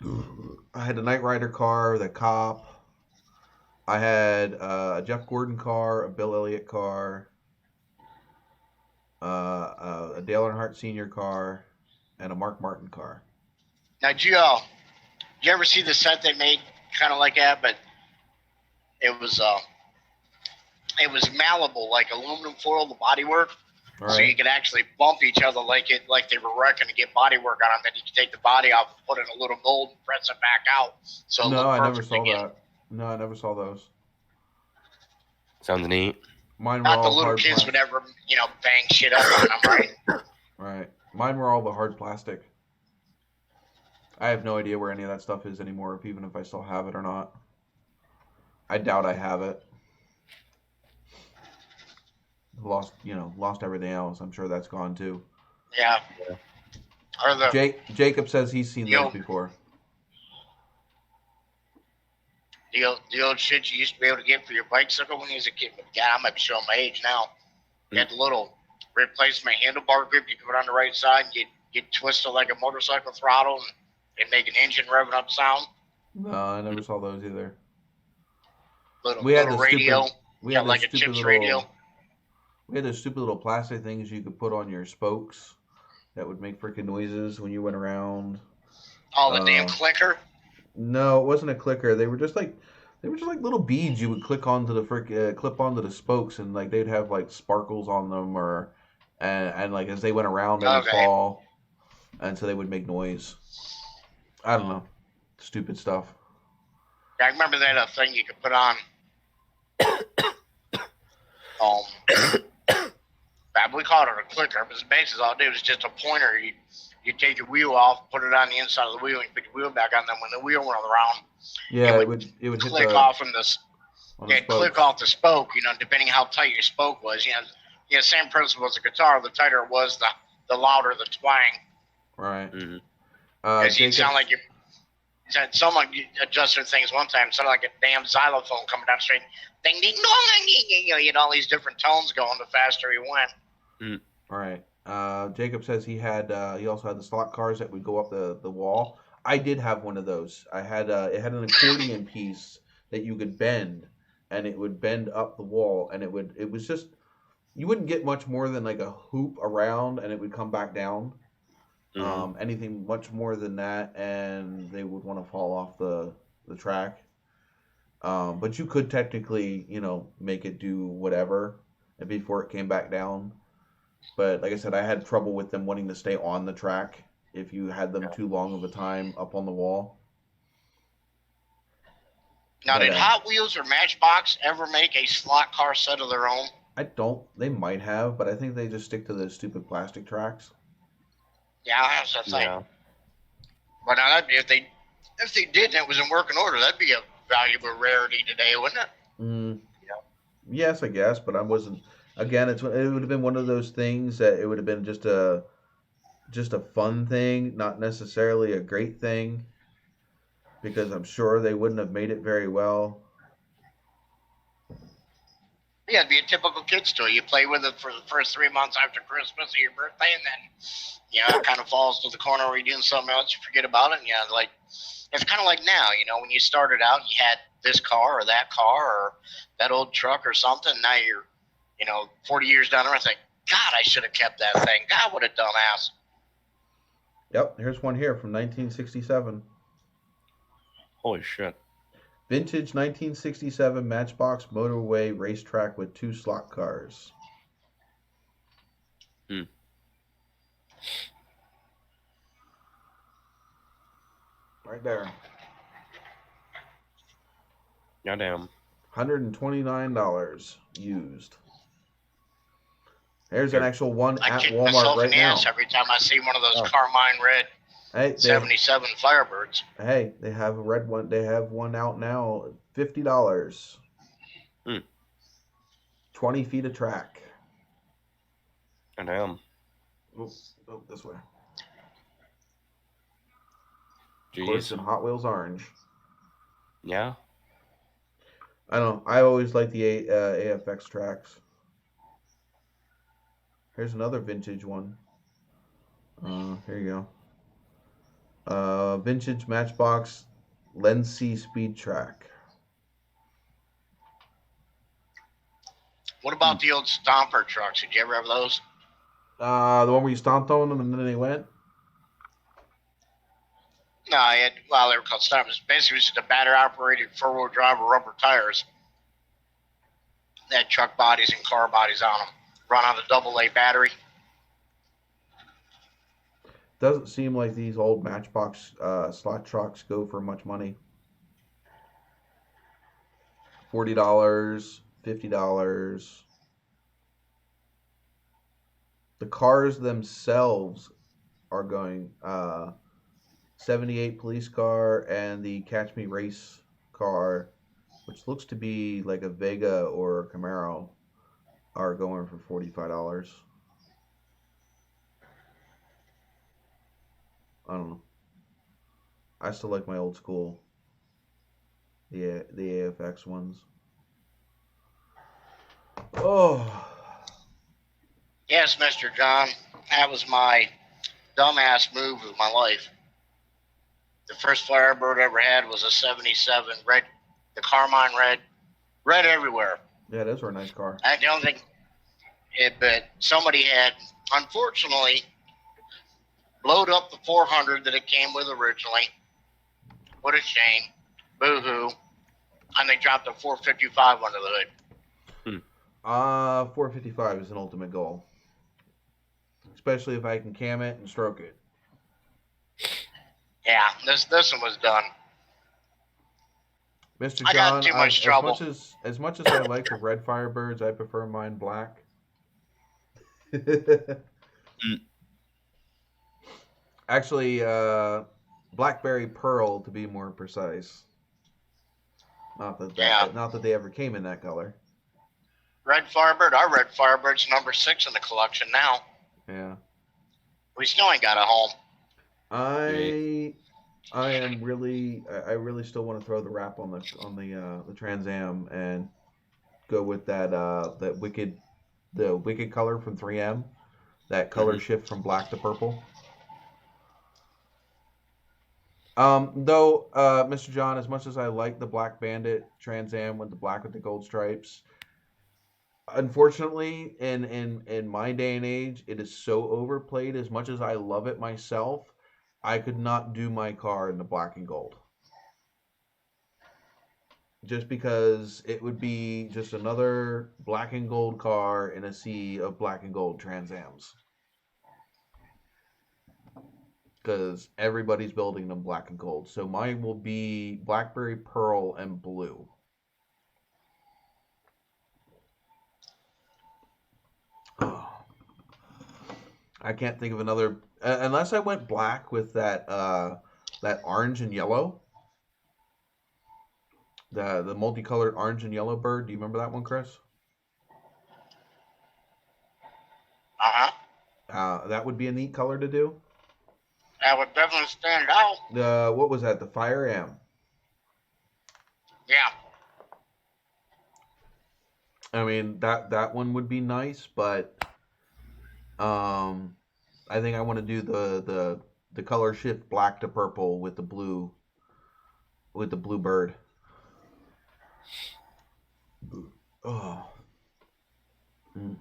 Speaker 1: Knight Rider car, the cop. I had a Jeff Gordon car, a Bill Elliott car, a Dale Earnhardt Sr. car, and a Mark Martin car.
Speaker 2: Now, did you ever see the set they made kind of like that, but it was malleable, like aluminum foil, the bodywork, so you could actually bump each other like they were wrecking to get bodywork on them. Then you could take the body off, put it in a little mold, and press it back out. So
Speaker 1: no, I never saw that. No, I never saw those.
Speaker 4: Sounds neat.
Speaker 1: Mine were
Speaker 2: Not
Speaker 1: all
Speaker 2: the little
Speaker 1: hard
Speaker 2: kids would ever, bang shit up on them, right?
Speaker 1: Right. Mine were all the hard plastic. I have no idea where any of that stuff is anymore, even if I still have it or not. I doubt I have it. Lost everything else. I'm sure that's gone too.
Speaker 2: Yeah. Or
Speaker 1: Jacob says he's seen those before.
Speaker 2: The old shit you used to be able to get for your bicycle when you was a kid. God, I might be showing my age now. You had the little replacement handlebar grip you could put on the right side. You'd twist it like a motorcycle throttle and it'd make an engine revving up sound.
Speaker 1: No, I never saw those either.
Speaker 2: Little radio.
Speaker 1: We had
Speaker 2: like a CHIPS radio.
Speaker 1: We had those stupid little plastic things you could put on your spokes that would make freaking noises when you went around.
Speaker 2: Oh, the damn clicker?
Speaker 1: No, it wasn't a clicker. They were just like little beads you would click onto the clip onto the spokes, and like they'd have like sparkles on them, and like as they went around they would fall, and so they would make noise. I don't know, stupid stuff.
Speaker 2: Yeah, I remember that thing you could put on. We called it a clicker, but basically all it did was just a pointer. You take your wheel off, put it on the inside of the wheel, and you put your wheel baak on. Then when the wheel went around,
Speaker 1: yeah, it would
Speaker 2: click off from this. Click off the spoke. Depending how tight your spoke was. Same principle as a guitar. The tighter it was, the louder the twang.
Speaker 1: Right.
Speaker 4: Mm-hmm.
Speaker 2: Because you sound like someone adjusted things one time. It sounded like a damn xylophone coming down the street. Ding ding dong. You had all these different tones going. The faster he went.
Speaker 4: Mm.
Speaker 1: Right. Jacob says he also had the slot cars that would go up the wall. I did have one of those. I had it had an accordion piece that you could bend, and it would bend up the wall, and it was just, you wouldn't get much more than like a hoop around, and it would come back down. Mm-hmm. Anything much more than that, and they would want to fall off the track. But you could technically, make it do whatever, and before it came back down. But like I said, I had trouble with them wanting to stay on the track if you had them too long of a time up on the wall.
Speaker 2: Now, did Hot Wheels or Matchbox ever make a slot car set of their own?
Speaker 1: I don't. They might have, but I think they just stick to those stupid plastic tracks.
Speaker 2: Yeah, that's the thing. Yeah. But now, if they did and it was in working order, that'd be a valuable rarity today, wouldn't it?
Speaker 1: Yes, I guess, but I wasn't. Again, it would have been one of those things that it would have been just a fun thing, not necessarily a great thing, because I'm sure they wouldn't have made it very well.
Speaker 2: Yeah, it'd be a typical kid's toy. You play with it for the first 3 months after Christmas or your birthday, and then, it kind of falls to the corner where you're doing something else, you forget about it, and it's kind of like now, when you started out, you had this car or that old truck or something, now you're 40 years down the road, I think, God, I should have kept that thing. God, what a dumbass.
Speaker 1: Yep, here's one here from 1967.
Speaker 4: Holy shit.
Speaker 1: Vintage 1967 Matchbox motorway racetrack with 2 slot cars. Right there.
Speaker 4: Goddamn.
Speaker 1: $129 used. There's an actual one
Speaker 2: I
Speaker 1: at
Speaker 2: kick
Speaker 1: Walmart
Speaker 2: myself
Speaker 1: right
Speaker 2: in the
Speaker 1: now.
Speaker 2: ass every time I see one of those
Speaker 4: Oh.
Speaker 2: Carmine red
Speaker 1: Hey,
Speaker 2: 77 Firebirds.
Speaker 1: Hey, they have a red one. They have one out now. $50. 20 feet of track.
Speaker 4: Goddamn.
Speaker 1: Oh, this way.
Speaker 4: Jeez.
Speaker 1: Of course, in Hot Wheels orange.
Speaker 4: Yeah.
Speaker 1: I don't know. I always like the AFX tracks. Here's another vintage one. Here you go. Vintage Matchbox Lency Speed Track.
Speaker 2: What about the old Stomper trucks? Did you ever have those?
Speaker 1: The one where you stomped on them and then they went?
Speaker 2: No, they were called Stompers. Basically, it was just a battery-operated four-wheel drive with rubber tires. They had truck bodies and car bodies on them. Run on a AA battery.
Speaker 1: Doesn't seem like these old Matchbox slot trucks go for much money. $40, $50. The cars themselves are going 78 police car and the Catch Me Race car, which looks to be like a Vega or a Camaro, are going for $45. I don't know. I still like my old school. The AFX ones. Oh.
Speaker 2: Yes, Mr. John. That was my dumbass move of my life. The first Firebird I ever had was a 77 red, the Carmine red. Red everywhere.
Speaker 1: Yeah, those were a nice car.
Speaker 2: I don't think it, but somebody had, unfortunately, blowed up the 400 that it came with originally. What a shame. Boo-hoo. And they dropped a 455 under the hood.
Speaker 1: 455 is an ultimate goal. Especially if I can cam it and stroke it.
Speaker 2: Yeah, this one was done.
Speaker 1: Mr. John,
Speaker 2: I got too much trouble.
Speaker 1: As much as I like the red Firebirds, I prefer mine black. Actually, Blackberry Pearl to be more precise. Not that they ever came in that color.
Speaker 2: Red Firebird. Our Red Firebird's number 6 in the collection now.
Speaker 1: Yeah.
Speaker 2: We still ain't got a home.
Speaker 1: I really still want to throw the wrap on the Trans Am and go with that wicked color from 3M, that color shift from black to purple. Though, Mr. John, as much as I like the Black Bandit Trans Am with the black with the gold stripes, unfortunately, in my day and age, it is so overplayed. As much as I love it myself, I could not do my car in the black and gold. Just because it would be just another black and gold car in a sea of black and gold Trans Ams. Because everybody's building them black and gold. So mine will be Blackberry Pearl and blue. Oh. I can't think of another, unless I went black with that orange and yellow. The multicolored orange and yellow bird. Do you remember that one, Chris? That would be a neat color to do.
Speaker 2: That would definitely stand out.
Speaker 1: What was that? The Fire Am.
Speaker 2: Yeah.
Speaker 1: I mean, that one would be nice, but I think I want to do the color shift black to purple with the blue bird. Oh. Mm.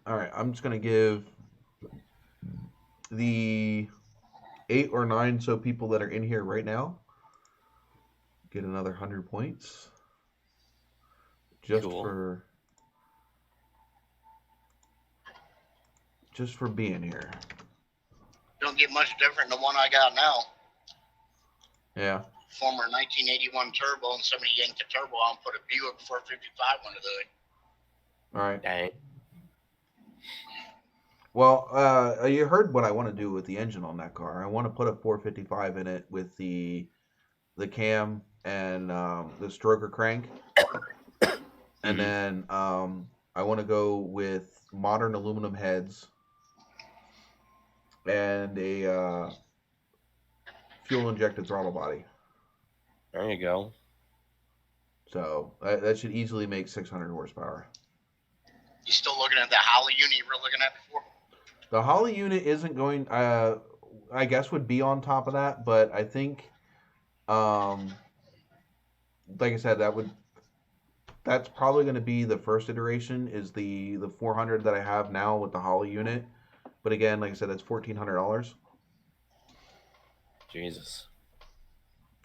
Speaker 1: All right, I'm just going to give the 8 or 9 so people that are in here right now get another 100 points just
Speaker 4: Cool.
Speaker 1: for being here.
Speaker 2: Don't get much different than the one I got now.
Speaker 1: Yeah.
Speaker 2: Former 1981 turbo, and somebody yanked the turbo out and put a Buick 455 under the hood.
Speaker 1: All right.
Speaker 4: Dang.
Speaker 1: Well, you heard what I want to do with the engine on that car. I want to put a 455 in it with the cam and the stroker crank. And then I want to go with modern aluminum heads and a fuel-injected throttle body.
Speaker 4: There you go.
Speaker 1: So that should easily make 600 horsepower.
Speaker 2: You still looking at the Holly unit you were looking at before?
Speaker 1: The Holly unit isn't going, I guess, would be on top of that, but I think, like I said, that's probably going to be the first iteration is the 400 that I have now with the Holly unit. But again, like I said, it's $1,400.
Speaker 4: Jesus.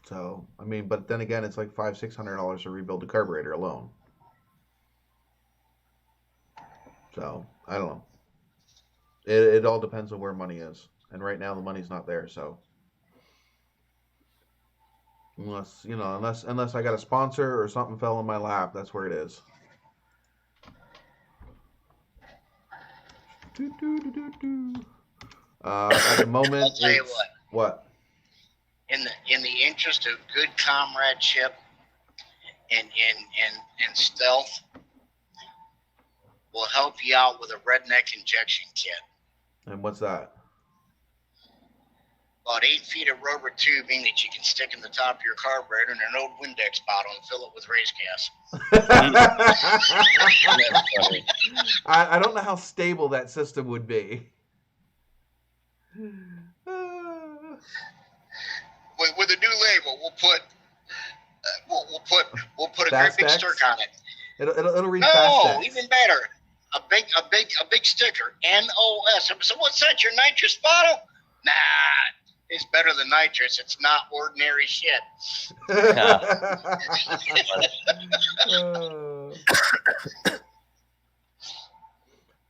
Speaker 1: So, I mean, but then again, it's like $500-$600 to rebuild the carburetor alone. So, I don't know. It all depends on where money is. And right now the money's not there, so. Unless I got a sponsor or something fell in my lap, that's where it is. At the moment,
Speaker 2: I'll tell you
Speaker 1: what?
Speaker 2: In the interest of good comradeship and stealth, we'll help you out with a redneck injection kit.
Speaker 1: And what's that?
Speaker 2: About 8 feet of rubber tubing that you can stick in the top of your carburetor and an old Windex bottle and fill it with race gas.
Speaker 1: I don't know how stable that system would be.
Speaker 2: With a new label, we'll put a great big sticker on it.
Speaker 1: It'll read
Speaker 2: No,
Speaker 1: fast.
Speaker 2: even better. A big sticker. NOS. So what's that? Your nitrous bottle? Nah, it's better than nitrous. It's not ordinary shit.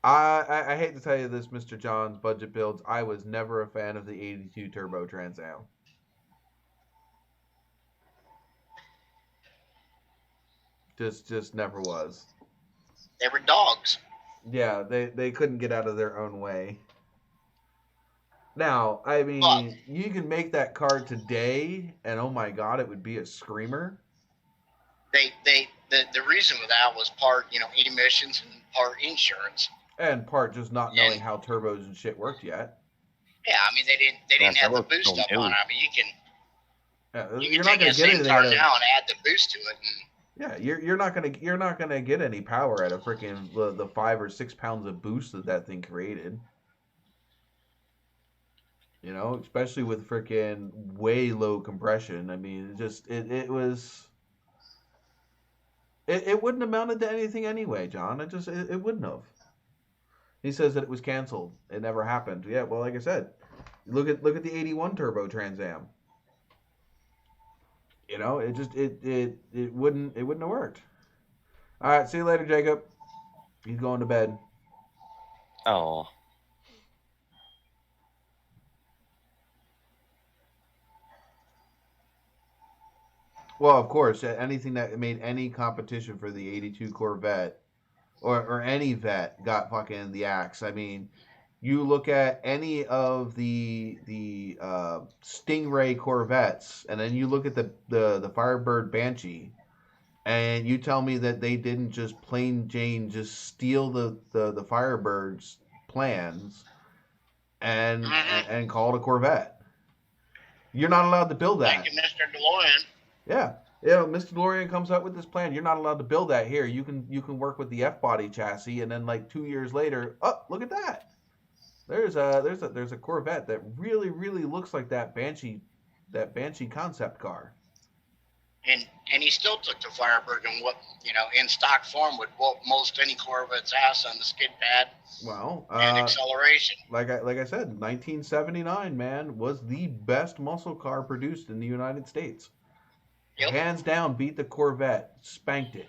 Speaker 1: I hate to tell you this, Mr. John's budget builds. I was never a fan of the 82 Turbo Trans Am. Just never was.
Speaker 2: They were dogs.
Speaker 1: Yeah, they couldn't get out of their own way. Now, I mean, you can make that car today, and oh my god, it would be a screamer.
Speaker 2: The reason for that was part, emissions and part insurance.
Speaker 1: And part just not knowing how turbos and shit worked yet.
Speaker 2: Yeah, I mean they didn't have the boost up on it. I mean you can take that same car now and add the boost to it.
Speaker 1: Yeah, you're not gonna get any power out of freaking the 5 or 6 pounds of boost that thing created. Especially with freaking way low compression. I mean, it wouldn't have amounted to anything anyway, John. It wouldn't have. He says that it was canceled. It never happened. Yeah, well, like I said, look at the 81 Turbo Trans Am. It wouldn't have worked. All right, see you later, Jacob. He's going to bed.
Speaker 4: Oh.
Speaker 1: Well, of course, anything that made any competition for the 82 Corvette or any vet got fucking the axe. I mean, you look at any of the Stingray Corvettes, and then you look at the Firebird Banshee, and you tell me that they didn't just plain Jane just steal the Firebird's plans and call it a Corvette. You're not allowed to build that.
Speaker 2: Thank you, Mr. DeLorean.
Speaker 1: Yeah. Mr. DeLorean comes up with this plan. You're not allowed to build that here. You can work with the F-body chassis, and then like 2 years later, oh, look at that. There's a Corvette that really looks like that Banshee concept car.
Speaker 2: and he still took the Firebird and what in stock form would whoop most any Corvette's ass on the skid pad
Speaker 1: Well,
Speaker 2: and acceleration.
Speaker 1: like I said, 1979, man, was the best muscle car produced in the United States.
Speaker 2: Yep.
Speaker 1: Hands down, beat the Corvette, spanked it.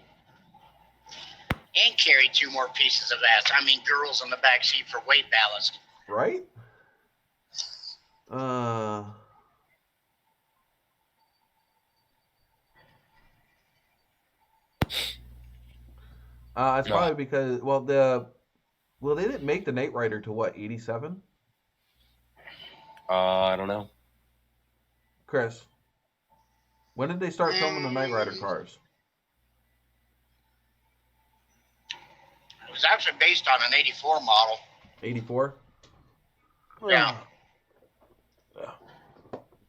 Speaker 2: And carried 2 more pieces of ass. I mean, girls in the back seat for weight ballast.
Speaker 1: Right? It's probably because they didn't make the Knight Rider to what, 87?
Speaker 4: I don't know.
Speaker 1: Chris, when did they start filming the Knight Rider cars?
Speaker 2: It was actually based on an 84 model.
Speaker 1: 84?
Speaker 2: Yeah.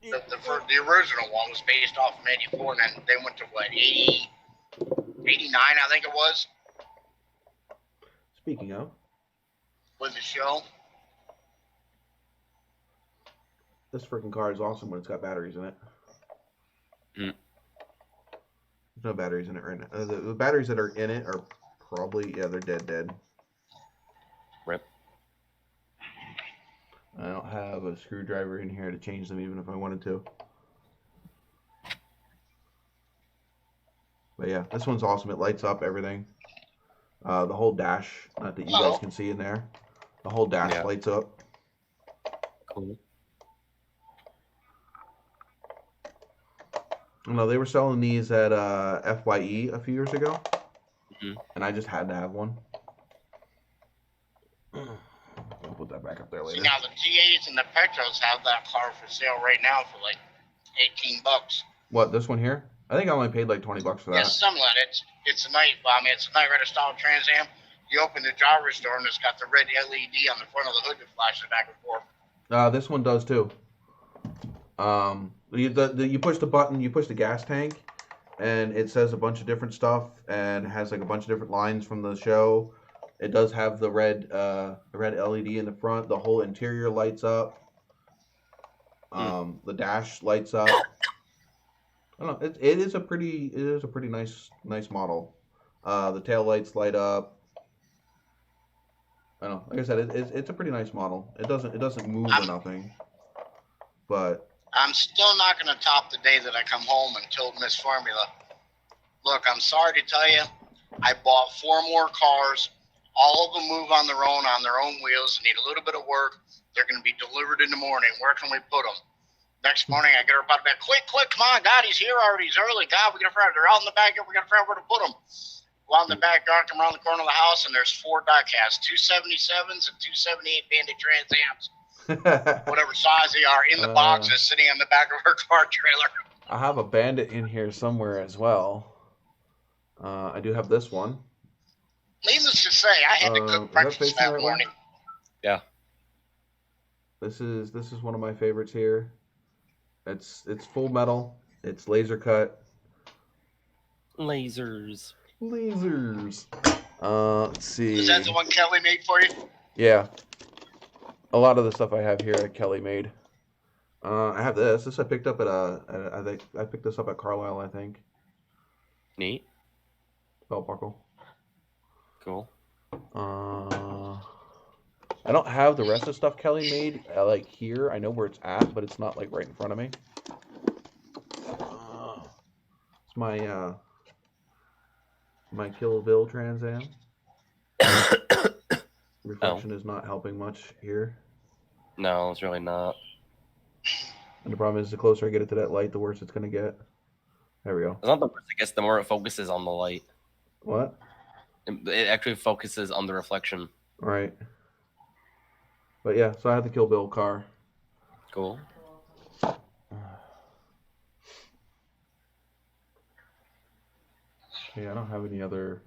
Speaker 2: The original one was based off of 84, and then they went to what, 80, 89, I think it was.
Speaker 1: Speaking of,
Speaker 2: Was the show.
Speaker 1: this freaking car is awesome when it's got batteries in it.
Speaker 4: Mm.
Speaker 1: There's no batteries in it right now. The batteries that are in it are probably, they're dead.
Speaker 4: Rip.
Speaker 1: I don't have a screwdriver in here to change them even if I wanted to. But yeah, this one's awesome. It lights up everything. The whole dash, not that you guys can see in there. The whole dash lights up.
Speaker 4: Cool.
Speaker 1: No, they were selling these at FYE a few years ago.
Speaker 4: Mm-hmm.
Speaker 1: And I just had to have one. I'll put that back up there later.
Speaker 2: See, now the T8s and the Petros have that car for sale right now for like $18.
Speaker 1: What, this one here? I think I only paid like $20 for that.
Speaker 2: Yeah, something like that. It's a Knight Rider style Trans Am. You open the driver's door and it's got the red LED on the front of the hood that flashes back and forth.
Speaker 1: This one does too. You push the button, you push the gas tank, and it says a bunch of different stuff and has like a bunch of different lines from the show. It does have the red LED in the front. The whole interior lights up. The dash lights up. I don't know. It is a pretty nice model. The tail lights light up. I don't know. Like I said, it's a pretty nice model. It doesn't move or nothing. But
Speaker 2: I'm still not going to top the day that I come home and told Miss Formula, look, I'm sorry to tell you, I bought 4 more cars. All of them move on their own wheels, and need a little bit of work. They're going to be delivered in the morning. Where can we put them? Next morning, I get her about bed. Quick, come on, God, he's here already. He's early. God, we got to figure out. They're out in the backyard. We got to figure out where to put them. Go out in the backyard, come around the corner of the house, and there's 4 diecasts, 277s and 278 Bandit Trans Ams. Whatever size they are, in the boxes, sitting in the back of her car trailer.
Speaker 1: I have a Bandit in here somewhere as well. I do have this one.
Speaker 2: Needless to say, I had to cook breakfast that morning.
Speaker 4: Yeah.
Speaker 1: This is one of my favorites here. It's full metal. It's laser cut.
Speaker 4: Lasers.
Speaker 1: Let's see.
Speaker 2: Is that the one Kelly made for you?
Speaker 1: Yeah. A lot of the stuff I have here Kelly made. I have this. This I picked up at I think I picked this up at Carlisle, I think.
Speaker 4: Neat.
Speaker 1: Belt buckle.
Speaker 4: Cool.
Speaker 1: I don't have the rest of the stuff Kelly made like here. I know where it's at, but it's not like right in front of me. It's my my Kill Bill Trans Am. Reflection is not helping much here.
Speaker 4: No, it's really not.
Speaker 1: And the problem is, the closer I get it to that light, the worse it's going to get. There we go.
Speaker 4: It's not the worse, I guess, the more it focuses on the light.
Speaker 1: What?
Speaker 4: It actually focuses on the reflection.
Speaker 1: Right. But yeah, so I had the Kill Bill car.
Speaker 4: Cool.
Speaker 1: Yeah, I don't have any other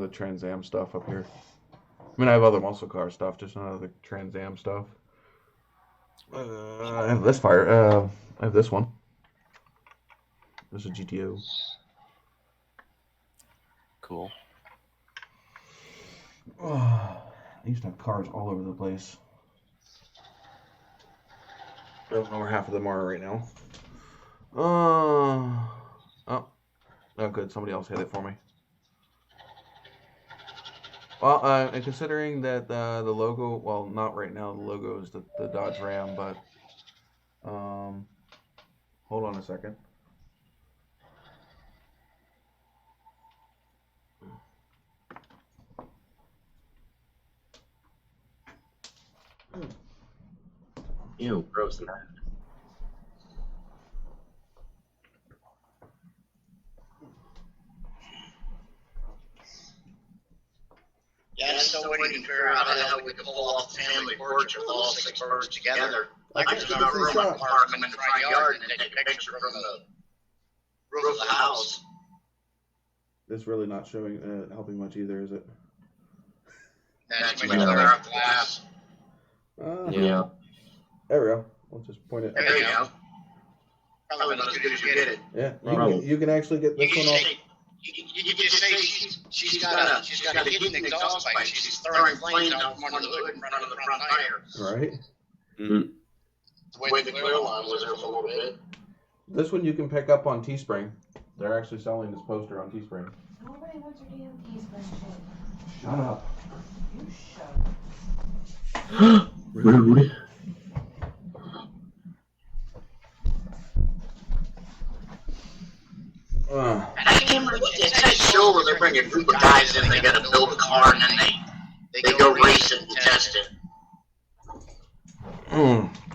Speaker 1: Trans Am stuff up here. I mean, I have other muscle car stuff, just not other Trans Am stuff. I have this I have this one. This is a GTO.
Speaker 4: Cool.
Speaker 1: I used to have cars all over the place. I don't know where half of them are right now. Oh, oh, good. Somebody else hit it for me. Well, and considering that the logo, well, not right now. The logo is the Dodge Ram, but hold on a second.
Speaker 5: Ew, gross.
Speaker 2: Yeah, I'm still waiting to figure out how the hell we can pull off the family portrait with all 6 birds together. I just got room in my car, come in the front yard and take a picture from the roof of the house.
Speaker 1: It's really not showing, helping much either, is it?
Speaker 2: That's when you clear out the glass.
Speaker 5: Yeah.
Speaker 1: There we go. We'll just point it.
Speaker 2: There you go. Probably not as good as you get it.
Speaker 1: Yeah,
Speaker 5: Probably.
Speaker 1: you can actually get this one off.
Speaker 2: You can say she's got a hidden exhaust pipe. She's throwing flames out from under the hood in front of the front tire.
Speaker 1: Right.
Speaker 5: Mm-hmm.
Speaker 2: The way the clear line was there for a little bit.
Speaker 1: This one you can pick up on Teespring. They're actually selling this poster on Teespring.
Speaker 3: Nobody wants your damn Teespring shit.
Speaker 1: Shut up.
Speaker 3: You shut up.
Speaker 5: Rude.
Speaker 2: I can't remember. It's that show where they're bringing a group of guys in. They got to build a car and then they go race it and test it.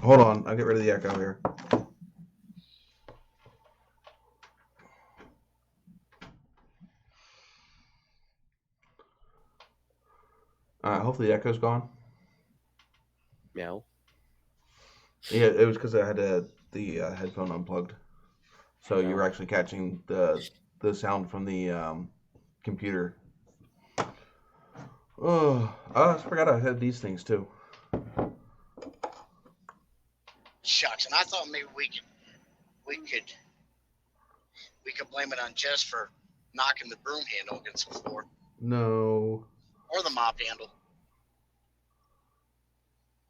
Speaker 1: Hold on, I'll get rid of the echo here. Hopefully the echo's gone.
Speaker 4: Meow.
Speaker 1: Yeah, it was because I had the headphone unplugged, so you were actually catching the sound from the computer. Oh, I forgot I had these things too.
Speaker 2: Shucks, and I thought maybe we could blame it on Jess for knocking the broom handle against the floor
Speaker 1: No,
Speaker 2: or the mop handle.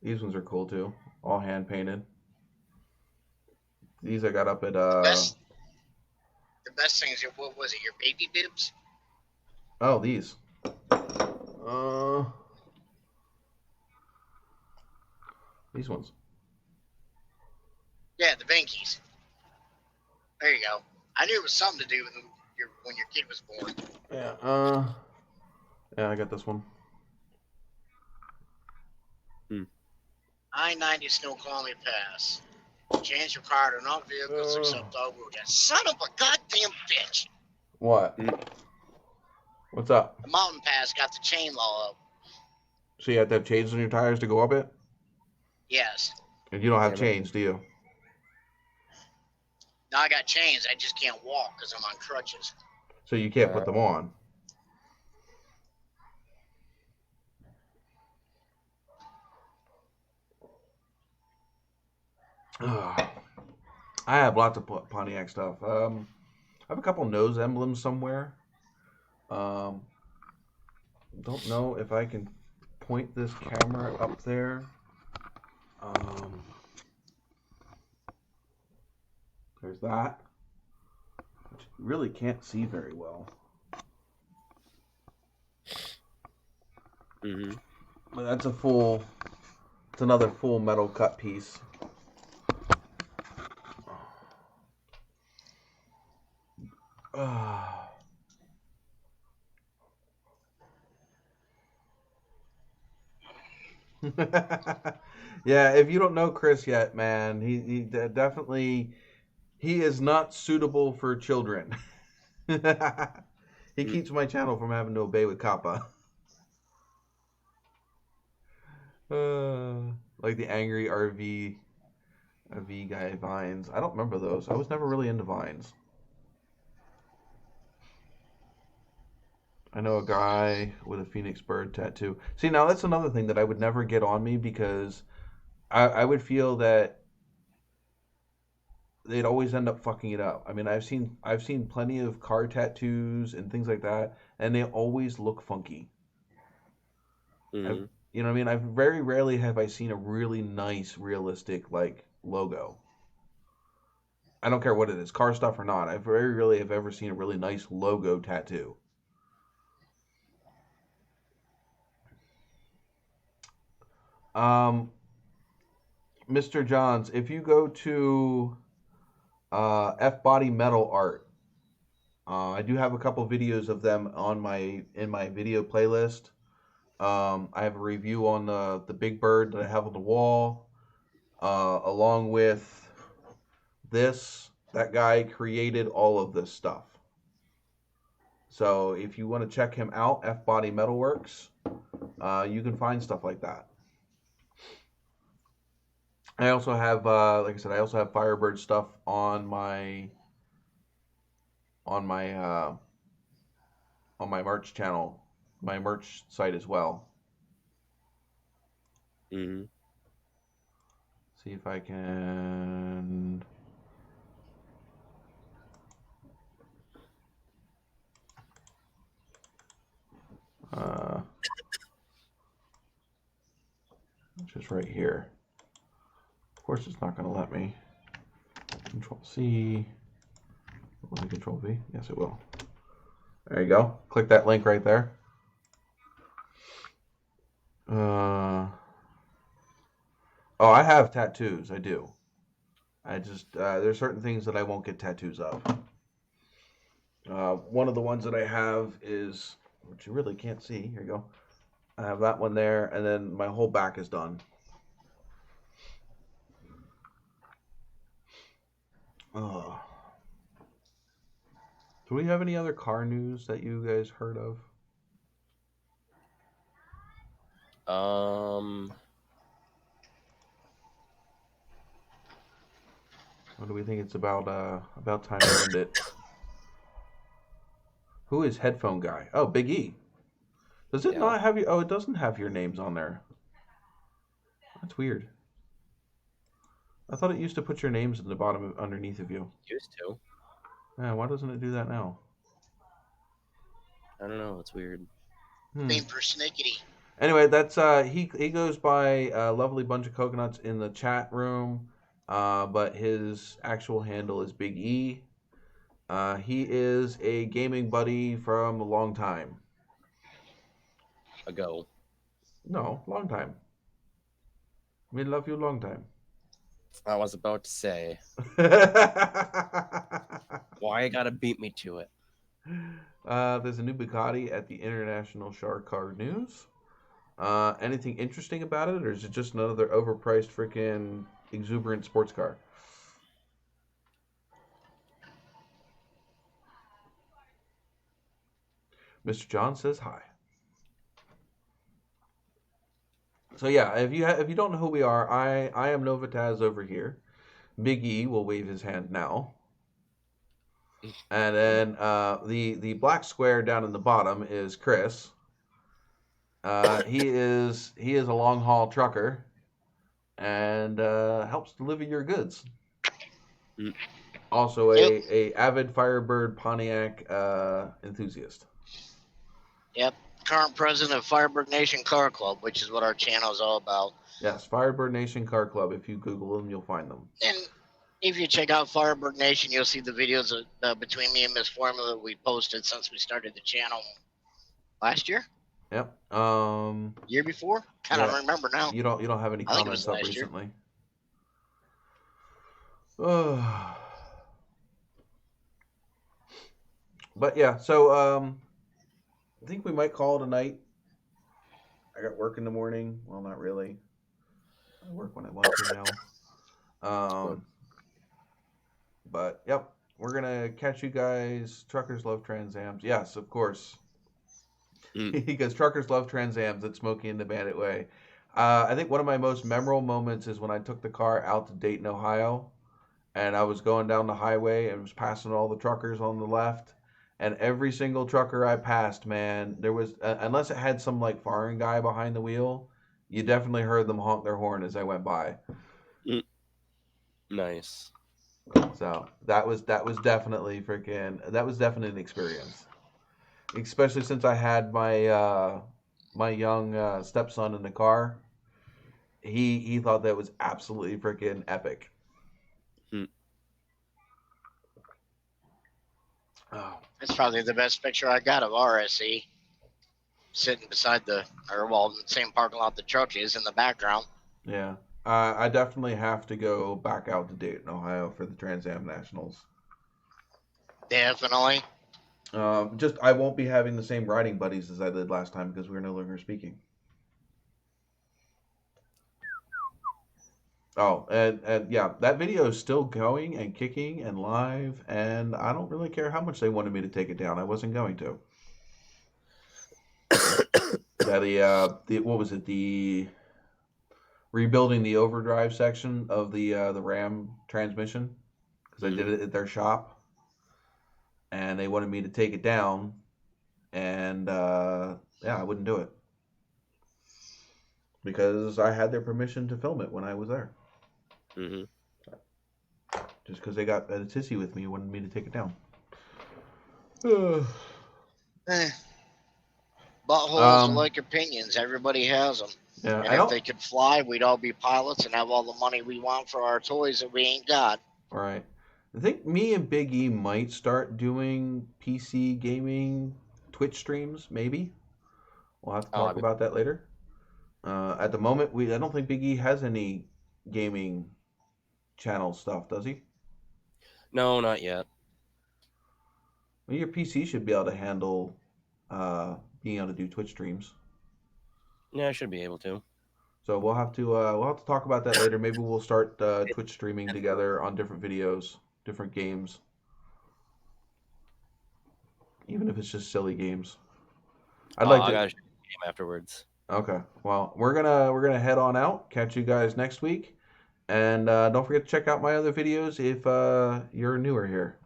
Speaker 1: these ones are cool too. All hand painted. These I got up at
Speaker 2: The best thing is what was it? Your baby bibs?
Speaker 1: Oh, these. These ones.
Speaker 2: Yeah, the Binkies. There you go. I knew it was something to do with when your kid was born.
Speaker 1: Yeah. Yeah, I got this one.
Speaker 2: I-90 Snoqualmie Pass. Change required on all vehicles except all-wheel drive. Son of a goddamn bitch!
Speaker 1: What? What's up?
Speaker 2: The mountain pass got the chain law up.
Speaker 1: So you have to have chains on your tires to go up it?
Speaker 2: Yes.
Speaker 1: And you don't have chains, do you?
Speaker 2: Now I got chains. I just can't walk because I'm on crutches.
Speaker 1: So you can't put them on. I have lots of Pontiac stuff. I have a couple nose emblems somewhere. Don't know if I can point this camera up there. There's that, which you really can't see very well. But that's it's another full metal cut piece. Yeah, if you don't know Chris yet, man, he definitely he is not suitable for children. He keeps my channel from having to obey with Kappa. Like the angry RV guy Vines. I don't remember those. I was never really into Vines. I know a guy with a phoenix bird tattoo. See, now that's another thing that I would never get on me because I would feel that they'd always end up fucking it up. I mean, I've seen plenty of car tattoos and things like that, and they always look funky. You know what I mean? I very rarely have I seen a really nice, realistic like logo. I don't care what it is, car stuff or not. I very rarely have ever seen a really nice logo tattoo. Mr. Johns, if you go to F Body Metal Art, I do have a couple videos of them on in my video playlist. I have a review on the Big Bird that I have on the wall, along with this. That guy created all of this stuff. So if you want to check him out, F Body Metalworks, you can find stuff like that. I also have, like I said, I also have Firebird stuff on my merch channel, my merch site as well.
Speaker 4: Mm-hmm.
Speaker 1: See if I can. Just right here. Of course, it's not going to let me. Control C. Will it Control V? Yes, it will. There you go. Click that link right there. Oh, I have tattoos. I do. I just there's certain things that I won't get tattoos of. One of the ones that I have is, which you really can't see. Here you go. I have that one there, and then my whole back is done. Oh. Do we have any other car news that you guys heard of? What do we think it's about time to end it? Who is Headphone Guy? Oh, Big E. Does it not have you? Oh, it doesn't have your names on there. That's weird. I thought it used to put your names in the bottom underneath of you.
Speaker 4: Used to.
Speaker 1: Yeah, why doesn't it do that now?
Speaker 4: I don't know. It's weird.
Speaker 2: Being persnickety.
Speaker 1: Anyway, that's he goes by Lovely Bunch of Coconuts in the chat room, but his actual handle is Big E. He is a gaming buddy from a long time
Speaker 4: ago.
Speaker 1: No, long time. We love you long time.
Speaker 4: I was about to say. Why you gotta beat me to it?
Speaker 1: There's a new Bugatti at the International Shark Car News. Anything interesting about it, or is it just another overpriced freaking exuberant sports car? Mr. John says hi. So yeah, if you don't know who we are, I am NOVAtazz over here. Big E will wave his hand now. And then the black square down in the bottom is Chris. He is a long haul trucker and helps deliver your goods. Also a avid Firebird Pontiac enthusiast.
Speaker 2: Yep. Current president of Firebird Nation Car Club, which is what our channel is all about.
Speaker 1: Yes, Firebird Nation Car Club. If you Google them, you'll find them.
Speaker 2: And if you check out Firebird Nation, you'll see the videos between me and Miss Formula that we posted since we started the channel last year.
Speaker 1: Yep.
Speaker 2: Year before? Kind of remember now.
Speaker 1: You don't have any comments up recently. But yeah, so I think we might call it a night. I got work in the morning. Well, not really. I work when I want to now. But yep, we're gonna catch you guys. Truckers love Trans Ams. Yes, of course. Because truckers love Trans Ams. It's Smokey in the Bandit way. I think one of my most memorable moments is when I took the car out to Dayton, Ohio, and I was going down the highway and was passing all the truckers on the left. And every single trucker I passed, man, there was, unless it had some like foreign guy behind the wheel, you definitely heard them honk their horn as I went by.
Speaker 4: Nice.
Speaker 1: So that was definitely an experience. Especially since I had my my young stepson in the car. He thought that was absolutely freaking epic. Oh,
Speaker 2: It's probably the best picture I got of RSE sitting beside the same parking lot the truck is in the background.
Speaker 1: yeah. I definitely have to go back out to Dayton, Ohio for the Trans Am Nationals.
Speaker 2: Definitely.
Speaker 1: Just I won't be having the same riding buddies as I did last time because we were no longer speaking. Oh, and yeah, that video is still going and kicking and live, and I don't really care how much they wanted me to take it down. I wasn't going to. Yeah, the what was it? The rebuilding the overdrive section of the Ram transmission because I did it at their shop, and they wanted me to take it down, and yeah, I wouldn't do it because I had their permission to film it when I was there.
Speaker 4: Mm-hmm.
Speaker 1: Just because they got a tissy with me, wanted me to take it down.
Speaker 2: Eh, buttholes are like opinions. Everybody has them.
Speaker 1: Yeah,
Speaker 2: And
Speaker 1: I
Speaker 2: if
Speaker 1: don't.
Speaker 2: they could fly, we'd all be pilots and have all the money we want for our toys that we ain't got.
Speaker 1: All right. I think me and Big E might start doing PC gaming Twitch streams, maybe. We'll have to talk about that later. At the moment, I don't think Big E has any gaming channel stuff, does he?
Speaker 4: No, not yet.
Speaker 1: Well, your PC should be able to handle being able to do Twitch streams.
Speaker 4: Yeah, I should be able to.
Speaker 1: So we'll have to talk about that later. Maybe we'll start Twitch streaming together on different videos, different games, even if it's just silly games. I'd like
Speaker 4: I
Speaker 1: to.
Speaker 4: gotta shoot the game afterwards.
Speaker 1: Okay. Well, we're gonna head on out. Catch you guys next week, and don't forget to check out my other videos if you're newer here.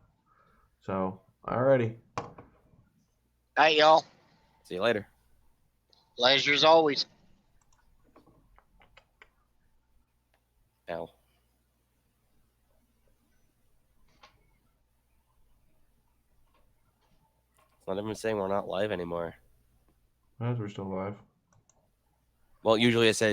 Speaker 1: So, alrighty.
Speaker 2: Hey, y'all.
Speaker 4: See you later.
Speaker 2: Pleasure's always.
Speaker 4: Ow. It's not even saying we're not live anymore.
Speaker 1: As we're still live.
Speaker 4: Well, usually it says